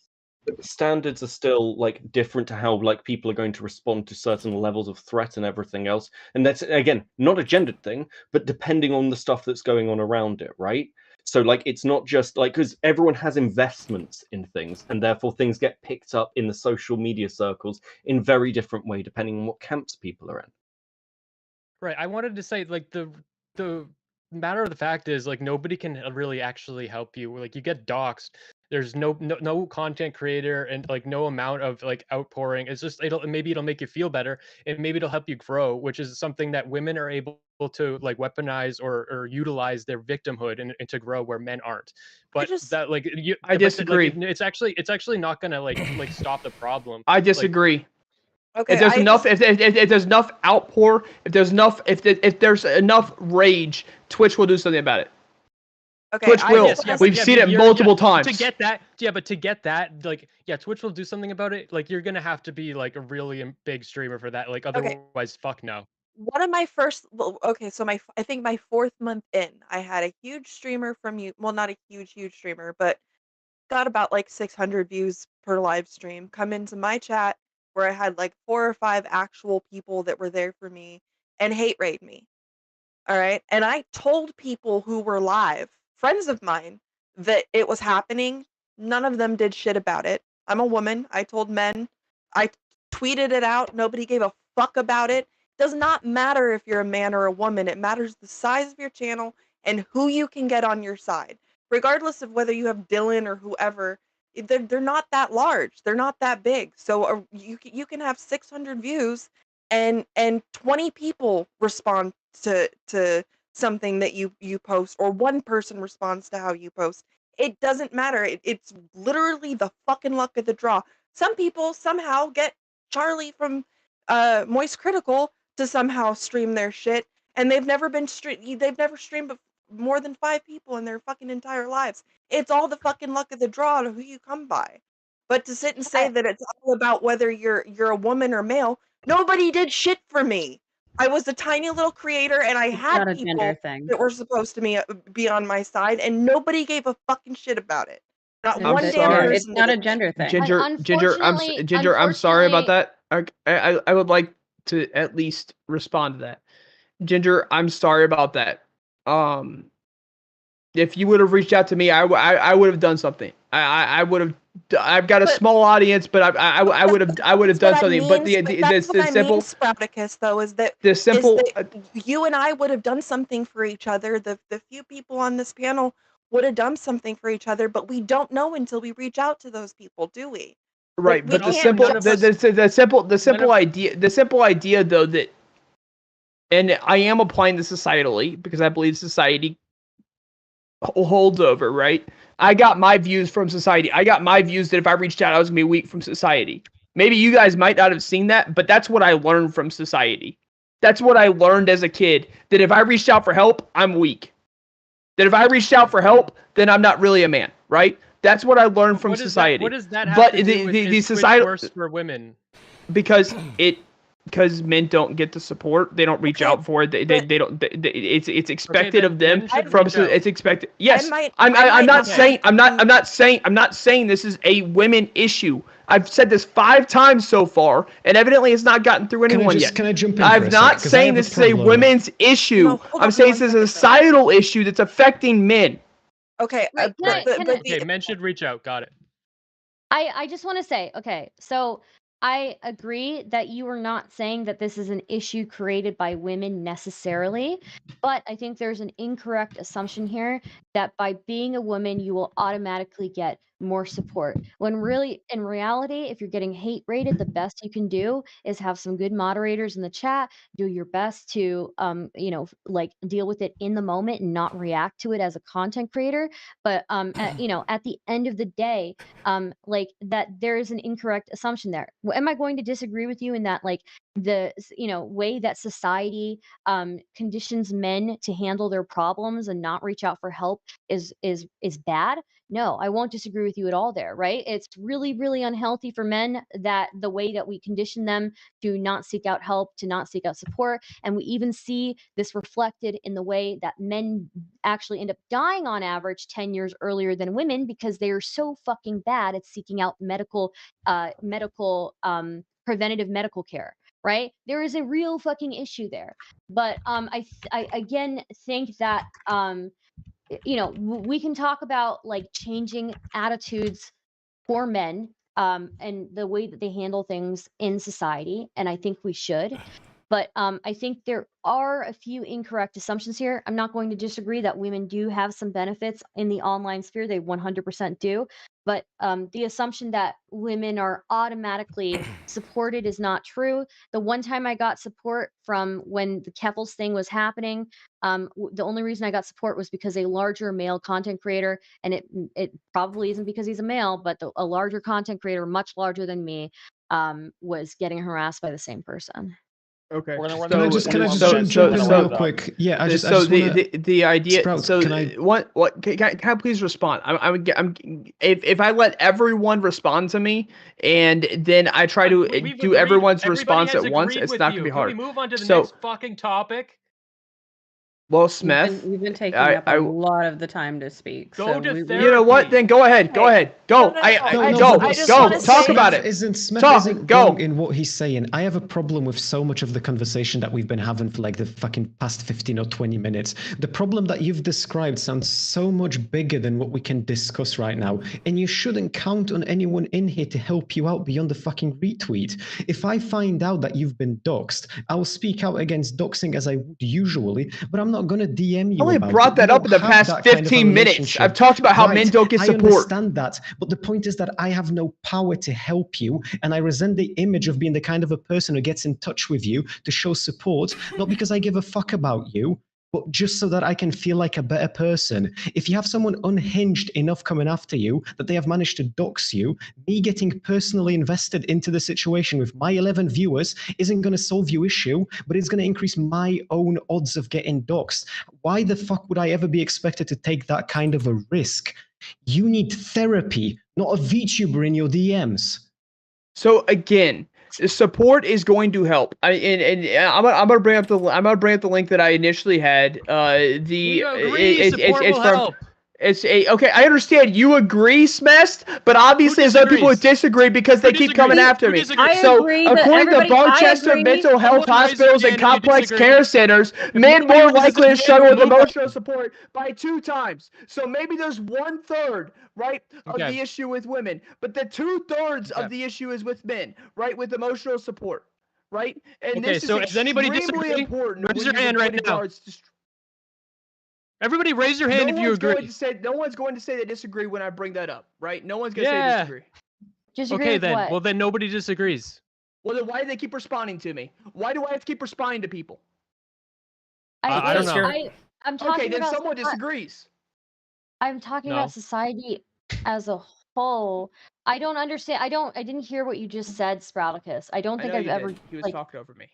Speaker 4: But the standards are still, like, different to how, like, people are going to respond to certain levels of threat and everything else. And that's, again, not a gendered thing, but depending on the stuff that's going on around it, right? So, like, it's not just like, because everyone has investments in things, and therefore things get picked up in the social media circles in very different way depending on what camps people are in.
Speaker 2: Right. I wanted to say, like, the matter of the fact is, like, nobody can really actually help you. Like, you get doxxed. There's no content creator and, like, no amount of, like, outpouring. It's just maybe it'll make you feel better and maybe it'll help you grow, which is something that women are able to like weaponize or utilize their victimhood and to grow where men aren't. But
Speaker 8: just-
Speaker 2: that like
Speaker 5: I disagree.
Speaker 2: it's actually not gonna like stop the problem.
Speaker 5: I disagree.
Speaker 8: Okay,
Speaker 5: If there's
Speaker 8: I
Speaker 5: enough,
Speaker 8: just-
Speaker 5: if there's enough outpour, if there's enough rage, Twitch will do something about it.
Speaker 8: okay,
Speaker 5: Twitch
Speaker 8: I
Speaker 5: will.
Speaker 8: just-
Speaker 5: We've seen it multiple times.
Speaker 2: To get that, but to get that, like, yeah, Twitch will do something about it. Like, you're gonna have to be like a really big streamer for that. Like, otherwise, fuck no.
Speaker 8: One of my first, well, okay, so I think my 4th month in, I had a huge streamer from you. Well, not a huge streamer, but got about like 600 views per live stream. Come into my chat where I had like 4 or 5 actual people that were there for me and hate raid me. All right, and I told people who were live, friends of mine, that it was happening. None of them did shit about it. I'm a woman. I told men. I tweeted it out. Nobody gave a fuck about it. Does not matter if you're a man or a woman. It matters the size of your channel and who you can get on your side. Regardless of whether you have Dylan or whoever, they're not that large. They're not that big. So you can have 600 views and 20 people respond to something that you post, or one person responds to how you post. It doesn't matter. It's literally the fucking luck of the draw. Some people somehow get Charlie from Moist Critical to somehow stream their shit, and they've never streamed more than 5 people in their fucking entire lives. It's all the fucking luck of the draw to who you come by. But to sit and say that it's all about whether you're a woman or male, nobody did shit for me. I was a tiny little creator, and I had
Speaker 9: not a
Speaker 8: people
Speaker 9: gender thing.
Speaker 8: that were supposed to be on my side, and nobody gave a fucking shit about it. Not
Speaker 9: I'm
Speaker 8: one damn
Speaker 9: sorry.
Speaker 8: person.
Speaker 9: It's not
Speaker 8: did
Speaker 9: a
Speaker 8: it.
Speaker 9: gender thing.
Speaker 5: Ginger, I'm sorry about that. I would like to at least respond to that. Ginger, I'm sorry about that. If you would have reached out to me, I would have done something. I would have. I've got a small audience, but I would have done something. But the simple
Speaker 8: Sprouticus, though, is that
Speaker 5: the simple
Speaker 8: you and I would have done something for each other. The few people on this panel would have done something for each other, but we don't know until we reach out to those people, do we?
Speaker 5: Right,
Speaker 8: Like,
Speaker 5: but
Speaker 8: we
Speaker 5: the
Speaker 8: can't
Speaker 5: simple
Speaker 8: just-
Speaker 5: the simple idea though that, and I am applying this societally because I believe society holds over, right? I got my views from society. I got my views that if I reached out, I was gonna be weak from society. Maybe you guys might not have seen that, but that's what I learned from society. That's what I learned as a kid, that if I reached out for help, I'm weak. That if I reached out for help, then I'm not really a man, right? That's what I learned from society.
Speaker 2: What does that have
Speaker 5: But
Speaker 2: to do with
Speaker 5: the
Speaker 2: is Twitch
Speaker 5: societal
Speaker 2: worse for women?
Speaker 5: because men don't get the support, they don't reach out for it. They don't. It's expected of them
Speaker 2: men should
Speaker 5: from.
Speaker 2: reach out.
Speaker 5: It's expected. Yes,
Speaker 8: might
Speaker 5: I'm
Speaker 8: not
Speaker 5: not
Speaker 8: get
Speaker 5: saying.
Speaker 8: it.
Speaker 5: I'm not saying this is a women issue. I've said this 5 times so far, and evidently it's not gotten through anyone yet.
Speaker 1: Can I jump in?
Speaker 5: I'm not saying this is a women's issue.
Speaker 8: No, hold
Speaker 5: I'm
Speaker 8: on
Speaker 5: saying
Speaker 8: one
Speaker 5: this is a
Speaker 8: second, though.
Speaker 5: societal issue that's affecting men.
Speaker 8: Okay,
Speaker 10: Wait,
Speaker 8: but
Speaker 2: Okay, men should reach out. Got it.
Speaker 10: I just want to say, okay, so I agree that you are not saying that this is an issue created by women necessarily, but I think there's an incorrect assumption here that by being a woman, you will automatically get more support. When really, in reality, if you're getting hate rated, the best you can do is have some good moderators in the chat, do your best to, like deal with it in the moment and not react to it as a content creator. But, at the end of the day, like that there is an incorrect assumption there. Am I going to disagree with you in that, like, the way that society conditions men to handle their problems and not reach out for help is bad? No, I won't disagree with you at all there, right? It's really, really unhealthy for men, that the way that we condition them to not seek out help, to not seek out support. And we even see this reflected in the way that men actually end up dying on average 10 years earlier than women, because they are so fucking bad at seeking out preventative medical care. Right? There is a real fucking issue there. But I again think that we can talk about like changing attitudes for men and the way that they handle things in society, and I think we should. But I think there are a few incorrect assumptions here. I'm not going to disagree that women do have some benefits in the online sphere. They 100% do. But the assumption that women are automatically supported is not true. The one time I got support from when the Keffels thing was happening, the only reason I got support was because a larger male content creator, and it probably isn't because he's a male, but a larger content creator, much larger than me, was getting harassed by the same person.
Speaker 5: Okay.
Speaker 3: We're gonna run
Speaker 1: Can I
Speaker 3: through
Speaker 1: just
Speaker 3: one
Speaker 1: can I
Speaker 3: more
Speaker 1: just
Speaker 3: minute,
Speaker 1: jump
Speaker 3: so
Speaker 1: in
Speaker 3: we'll
Speaker 1: real
Speaker 3: wrap it up.
Speaker 1: quick? Yeah, I just
Speaker 5: the
Speaker 1: wanna,
Speaker 5: the idea.
Speaker 1: Sprouts,
Speaker 5: So
Speaker 1: can I?
Speaker 5: what can I please respond? I'm if I let everyone respond to me and then I try to
Speaker 2: We've
Speaker 5: do
Speaker 2: agreed.
Speaker 5: everyone's
Speaker 2: Everybody
Speaker 5: response
Speaker 2: has
Speaker 5: at once,
Speaker 2: agreed
Speaker 5: it's
Speaker 2: with
Speaker 5: not
Speaker 2: you.
Speaker 5: gonna be
Speaker 2: Can we
Speaker 5: hard.
Speaker 2: move on to the
Speaker 5: So,
Speaker 2: next fucking topic?
Speaker 5: Will Smith,
Speaker 9: You've been taking
Speaker 5: I-
Speaker 9: up a lot of the time to speak.
Speaker 2: Go
Speaker 9: so
Speaker 2: to
Speaker 5: you know what?
Speaker 2: therapy.
Speaker 5: Then go ahead. Go
Speaker 8: Hey,
Speaker 5: ahead. Go.
Speaker 8: no,
Speaker 5: I
Speaker 8: no,
Speaker 5: go.
Speaker 8: I just
Speaker 5: Go.
Speaker 8: wanna
Speaker 5: Talk
Speaker 8: say-
Speaker 5: about it.
Speaker 1: Smith
Speaker 5: Talk,
Speaker 1: isn't
Speaker 5: go.
Speaker 1: wrong in what he's saying. I have a problem with so much of the conversation that we've been having for like the fucking past 15 or 20 minutes. The problem that you've described sounds so much bigger than what we can discuss right now. And you shouldn't count on anyone in here to help you out beyond the fucking retweet. If I find out that you've been doxxed, I'll speak out against doxing as I would usually, but I'm not going to DM you
Speaker 5: I only
Speaker 1: about
Speaker 5: brought
Speaker 1: it.
Speaker 5: that
Speaker 1: We
Speaker 5: up in
Speaker 1: don't
Speaker 5: the
Speaker 1: have
Speaker 5: past
Speaker 1: that kind of a
Speaker 5: 15 minutes.
Speaker 1: relationship.
Speaker 5: I've talked about how men
Speaker 1: Right,
Speaker 5: don't get
Speaker 1: I
Speaker 5: support.
Speaker 1: understand that, but the point is that I have no power to help you, and I resent the image of being the kind of a person who gets in touch with you to show support, not because I give a fuck about you, but just so that I can feel like a better person. If you have someone unhinged enough coming after you that they have managed to dox you, me getting personally invested into the situation with my 11 viewers isn't going to solve your issue, but it's going to increase my own odds of getting doxed. Why the fuck would I ever be expected to take that kind of a risk? You need therapy, not a VTuber in your DMs.
Speaker 5: So again, support is going to help. I'm gonna bring up the link that I initially had.
Speaker 2: We agree. Support will help.
Speaker 5: Okay. I understand you agree, Smest, but obviously there's other people who disagree because they keep coming after me.
Speaker 9: I
Speaker 5: So
Speaker 9: agree that
Speaker 5: according to
Speaker 9: everybody- I
Speaker 5: Barchester
Speaker 9: agree.
Speaker 5: Mental Health
Speaker 2: Someone raise their
Speaker 5: Hospitals and
Speaker 2: hand if you
Speaker 5: complex
Speaker 2: disagree.
Speaker 5: care centers, men
Speaker 2: nobody
Speaker 5: more
Speaker 2: raises
Speaker 5: likely
Speaker 2: their
Speaker 5: to
Speaker 2: hand,
Speaker 5: struggle
Speaker 2: we'll
Speaker 5: with
Speaker 2: move on.
Speaker 5: emotional support by 2 times. So maybe there's 1/3, right, of
Speaker 2: Okay.
Speaker 5: the issue with women, but the 2/3
Speaker 2: Okay.
Speaker 5: of the issue is with men, right, with emotional support, right? And
Speaker 2: Okay,
Speaker 5: this
Speaker 2: so
Speaker 5: is
Speaker 2: does anybody
Speaker 5: extremely
Speaker 2: disagree?
Speaker 5: important.
Speaker 2: Raise
Speaker 5: when
Speaker 2: your
Speaker 5: you
Speaker 2: hand
Speaker 5: put
Speaker 2: right
Speaker 5: in
Speaker 2: now.
Speaker 5: regards to
Speaker 2: Everybody raise your hand if you agree.
Speaker 5: No one's going to say they disagree when I bring that up, right? No one's going to say they
Speaker 2: Yeah.
Speaker 5: disagree.
Speaker 10: Disagree
Speaker 2: Okay,
Speaker 10: with
Speaker 2: then.
Speaker 10: what?
Speaker 2: Well, then nobody disagrees.
Speaker 5: Well, then why do they keep responding to me? Why do I have to keep responding to people?
Speaker 2: I don't know.
Speaker 10: I'm talking
Speaker 5: Okay, then
Speaker 10: about
Speaker 5: someone disagrees.
Speaker 10: I'm talking
Speaker 2: No.
Speaker 10: about society as a whole. I don't understand. I didn't hear what you just said, Sprouticus. I don't
Speaker 5: I
Speaker 10: think
Speaker 5: know
Speaker 10: I've
Speaker 5: you
Speaker 10: ever
Speaker 5: did. He was
Speaker 10: like
Speaker 5: talking over me.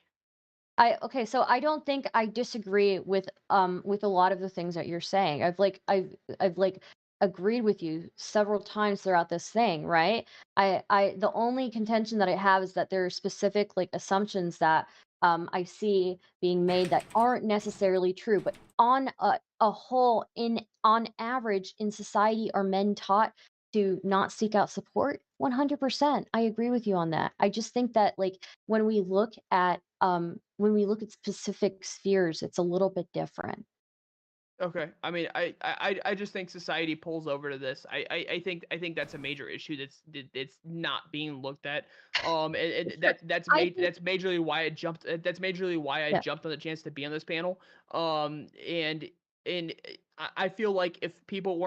Speaker 10: okay, so I don't think I disagree with a lot of the things that you're saying. I've agreed with you several times throughout this thing, right? The only contention that I have is that there are specific like assumptions that I see being made that aren't necessarily true, but on a whole, on average in society, are men taught to not seek out support? 100%. I agree with you on that. I just think that like when we look at specific spheres, it's a little bit different.
Speaker 5: Okay, I mean, I just think society pulls over to this. I think that's a major issue that's not being looked at. That's majorly why I jumped. That's majorly why I jumped on the chance to be on this panel. And I feel like if people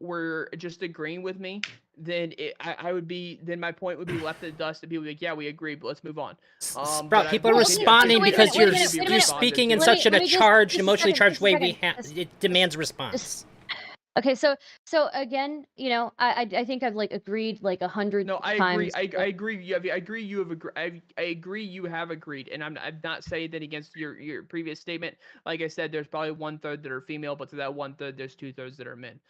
Speaker 5: were just agreeing with me, then then my point would be left in the dust, and people would be like, yeah, we agree, but let's move on.
Speaker 6: Sprout, people are
Speaker 10: Well,
Speaker 6: responding
Speaker 10: wait a
Speaker 6: because
Speaker 10: minute,
Speaker 6: you're
Speaker 10: wait a minute.
Speaker 6: speaking in
Speaker 10: Let
Speaker 6: such
Speaker 10: me
Speaker 6: a
Speaker 10: just-
Speaker 6: charged,
Speaker 10: just a
Speaker 6: emotionally
Speaker 10: second,
Speaker 6: charged
Speaker 10: just a
Speaker 6: way.
Speaker 10: second.
Speaker 6: It demands response.
Speaker 10: Okay, so again, I think I've like agreed like 100
Speaker 5: No, I
Speaker 10: times.
Speaker 5: agree. I agree. I agree. You have agreed. I agree. You have agreed, and I'm not saying that against your previous statement. Like I said, there's probably 1/3 that are female, but to that 1/3, there's 2/3 that are men.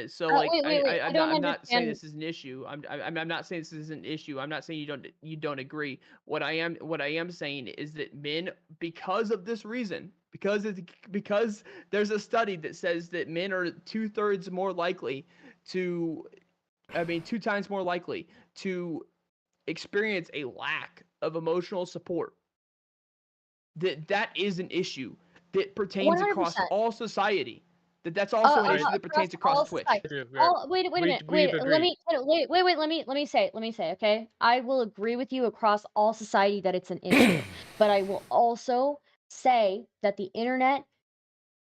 Speaker 5: So like
Speaker 10: wait.
Speaker 5: I'm not saying this is an issue. I'm not saying this is an issue. I'm not saying you don't agree. What I am saying is that men, because of this reason, because there's a study that says that men are 2/3 more likely to, 2 times more likely to experience a lack of emotional support. That is an issue that pertains across
Speaker 10: 100%.
Speaker 5: all society. That's also an
Speaker 10: Uh,
Speaker 5: issue that pertains
Speaker 10: all
Speaker 5: across Twitch.
Speaker 10: society. Wait a minute.
Speaker 2: we've
Speaker 10: Let
Speaker 2: agreed.
Speaker 10: me let me say. Okay, I will agree with you across all society that it's an issue, but I will also say that the internet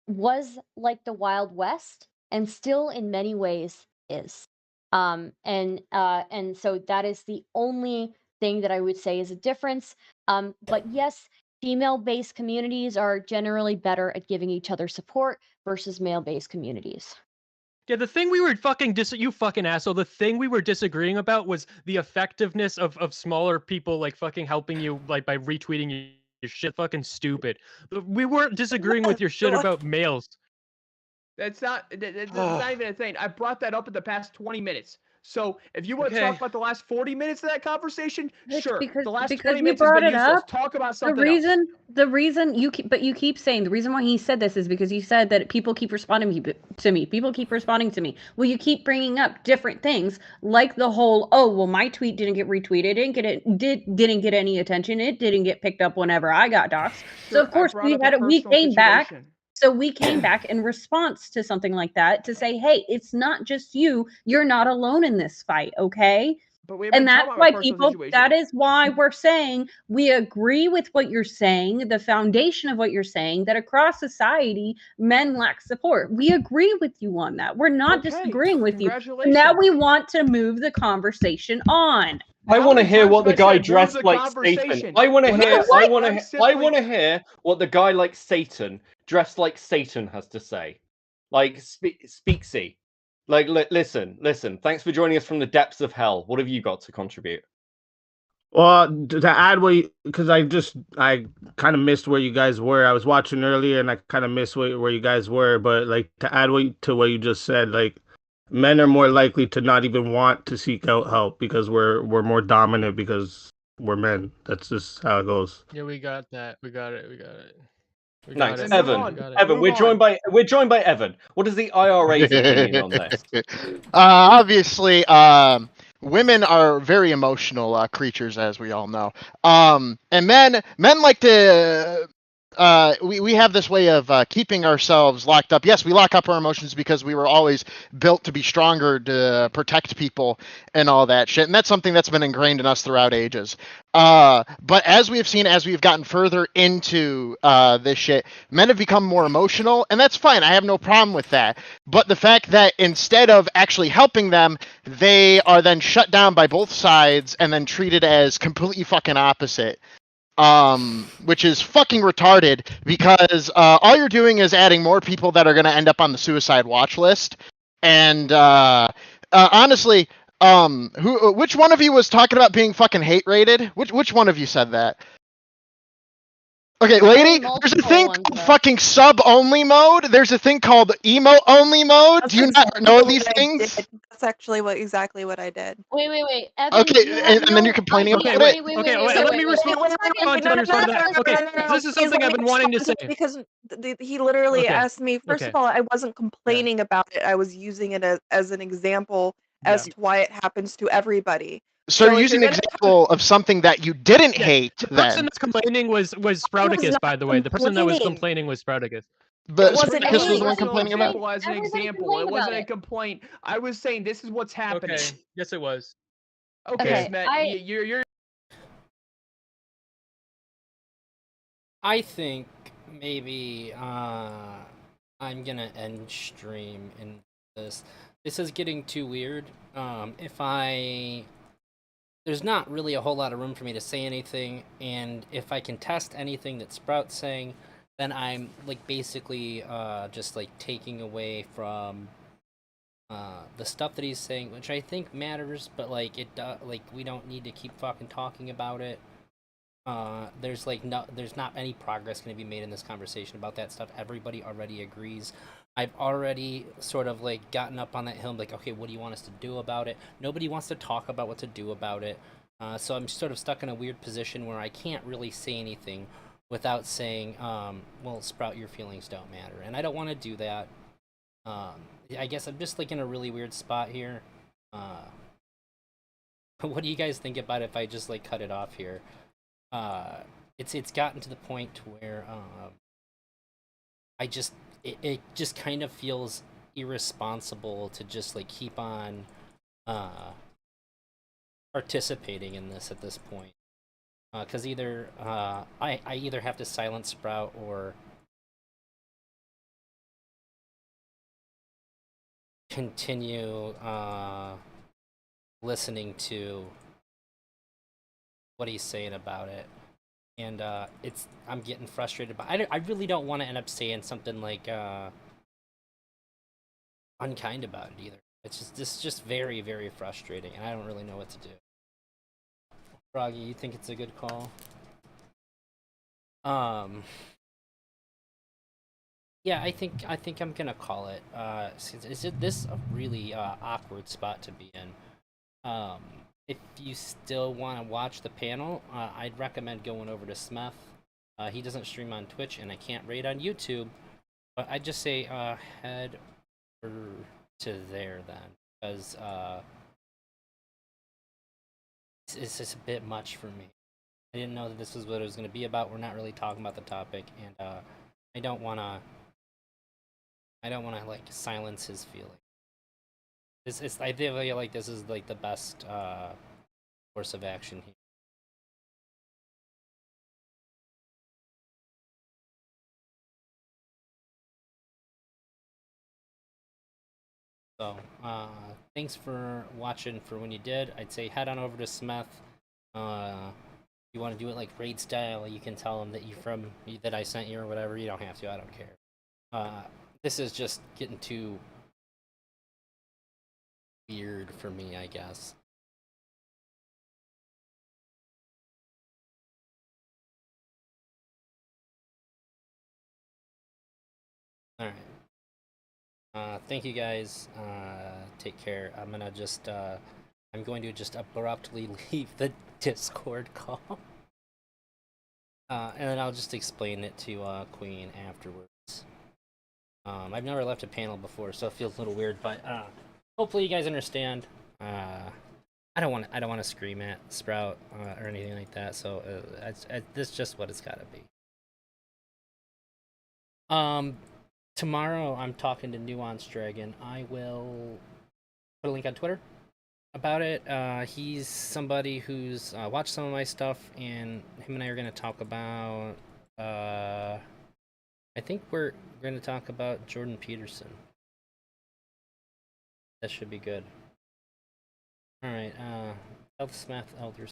Speaker 10: was like the Wild West and still in many ways is. And so that is the only thing that I would say is a difference. But yes, female-based communities are generally better at giving each other support versus male-based communities.
Speaker 2: Yeah, the thing we were fucking you fucking asshole. The thing we were disagreeing about was the effectiveness of smaller people like fucking helping you like by retweeting your shit. Fucking stupid. We weren't disagreeing with your shit about males.
Speaker 5: That's not even a thing. I brought that up in the past 20 minutes. So if you want to talk about the last 40 minutes of that conversation, sure. The last 20 minutes has been useless. Talk about something else.
Speaker 9: The reason you keep saying the reason why he said this is because you said that people keep responding to me. People keep responding to me. Well, you keep bringing up different things like the whole, oh, well, my tweet didn't get retweeted, didn't get any attention, it didn't get picked up whenever I got doxxed. So of course we came back. So we came back in response to something like that to say, hey, it's not just you. You're not alone in this fight, okay? And that's why that is why we're saying we agree with what you're saying, the foundation of what you're saying, that across society, men lack support. We agree with you on that. We're not disagreeing with you. Now we want to move the conversation on.
Speaker 4: I want to hear what the guy dressed like Satan. I want to hear. I want to hear what the guy like Satan dressed like Satan has to say. Like speaksy. Like listen. Thanks for joining us from the depths of hell. What have you got to contribute?
Speaker 11: Well, to add because I kind of missed where you guys were. I was watching earlier and I kind of missed where you guys were. But like to add to what you just said, like men are more likely to not even want to seek out help because we're more dominant because we're men. That's just how it goes.
Speaker 2: Yeah, we got that. We got it.
Speaker 4: Nice, Evan. We're joined by Evan. What is the IRA's opinion on this?
Speaker 12: Obviously, women are very emotional creatures, as we all know. And men like to. We have this way of keeping ourselves locked up. Yes, we lock up our emotions because we were always built to be stronger, to protect people and all that shit. And that's something that's been ingrained in us throughout ages. But as we have seen, as we've gotten further into this shit, men have become more emotional, and that's fine. I have no problem with that. But the fact that instead of actually helping them, they are then shut down by both sides and then treated as completely fucking opposite. Which is fucking retarded because all you're doing is adding more people that are going to end up on the suicide watch list. And honestly, which one of you was talking about being fucking hate rated? Which one of you said that? Okay, lady, there's a thing called fucking sub-only mode. There's a thing called emo-only mode. Do you not know these things?
Speaker 8: That's actually exactly what I did.
Speaker 10: Wait. Evan,
Speaker 12: okay, and then you're complaining about it?
Speaker 2: Let me respond to that. Okay, this is something I've been wanting to say.
Speaker 8: Because he literally asked me, first of all, I wasn't complaining about it. I was using it as an example as to why it happens to everybody.
Speaker 12: So you're using an example of something that you didn't hate.
Speaker 2: The person that's complaining was Sprouticus, by the way. The person that was complaining was Sprouticus.
Speaker 12: But Sprouticus was the one complaining about it.
Speaker 5: As an example, it wasn't a complaint. I was saying this is what's happening.
Speaker 2: Okay. Yes, it was.
Speaker 5: Okay, Smet, you're.
Speaker 6: I think maybe I'm gonna end stream in this. This is getting too weird. There's not really a whole lot of room for me to say anything, and if I can test anything that Sprout's saying, then I'm like basically just like taking away from the stuff that he's saying, which I think matters, but like we don't need to keep fucking talking about it. There's not any progress going to be made in this conversation about that stuff. Everybody already agrees. I've already sort of like gotten up on that hill and like, okay, what do you want us to do about it? Nobody wants to talk about what to do about it. So I'm sort of stuck in a weird position where I can't really say anything without saying, well, Sprout, your feelings don't matter. And I don't want to do that. I guess I'm just like in a really weird spot here. What do you guys think about if I just like cut it off here? It's gotten to the point where it just kind of feels irresponsible to just like keep on participating in this at this point. Because either I either have to silence Sprout or continue listening to what he's saying about it, and I'm getting frustrated. But I really don't want to end up saying something like unkind about it either. It's just very, very frustrating, and I don't really know what to do. Froggy, you think it's a good call? Yeah, I think I'm gonna call it. Is this a really awkward spot to be in? If you still want to watch the panel, I'd recommend going over to Smeth. He doesn't stream on Twitch, and I can't raid on YouTube. But I'd just say head over to there then, because it's just a bit much for me. I didn't know that this was what it was going to be about. We're not really talking about the topic, and I don't want to like silence his feelings. I feel like this is like the best course of action here. So, thanks for watching. For when you did, I'd say head on over to Smeth. You want to do it like raid style, you can tell him that that I sent you or whatever. You don't have to. I don't care. This is just getting too weird for me, I guess. All right. Thank you guys. Take care. I'm going to just abruptly leave the Discord call. And then I'll just explain it to Queen afterwards. I've never left a panel before, so it feels a little weird, but hopefully you guys understand. I don't want to scream at Sprout or anything like that, so this is just what it's got to be. Tomorrow I'm talking to Nuance Dragon. I will put a link on Twitter about it. He's somebody who's watched some of my stuff, and him and I are going to talk about I think we're going to talk about Jordan Peterson. That should be good. All right, Smith, Elders.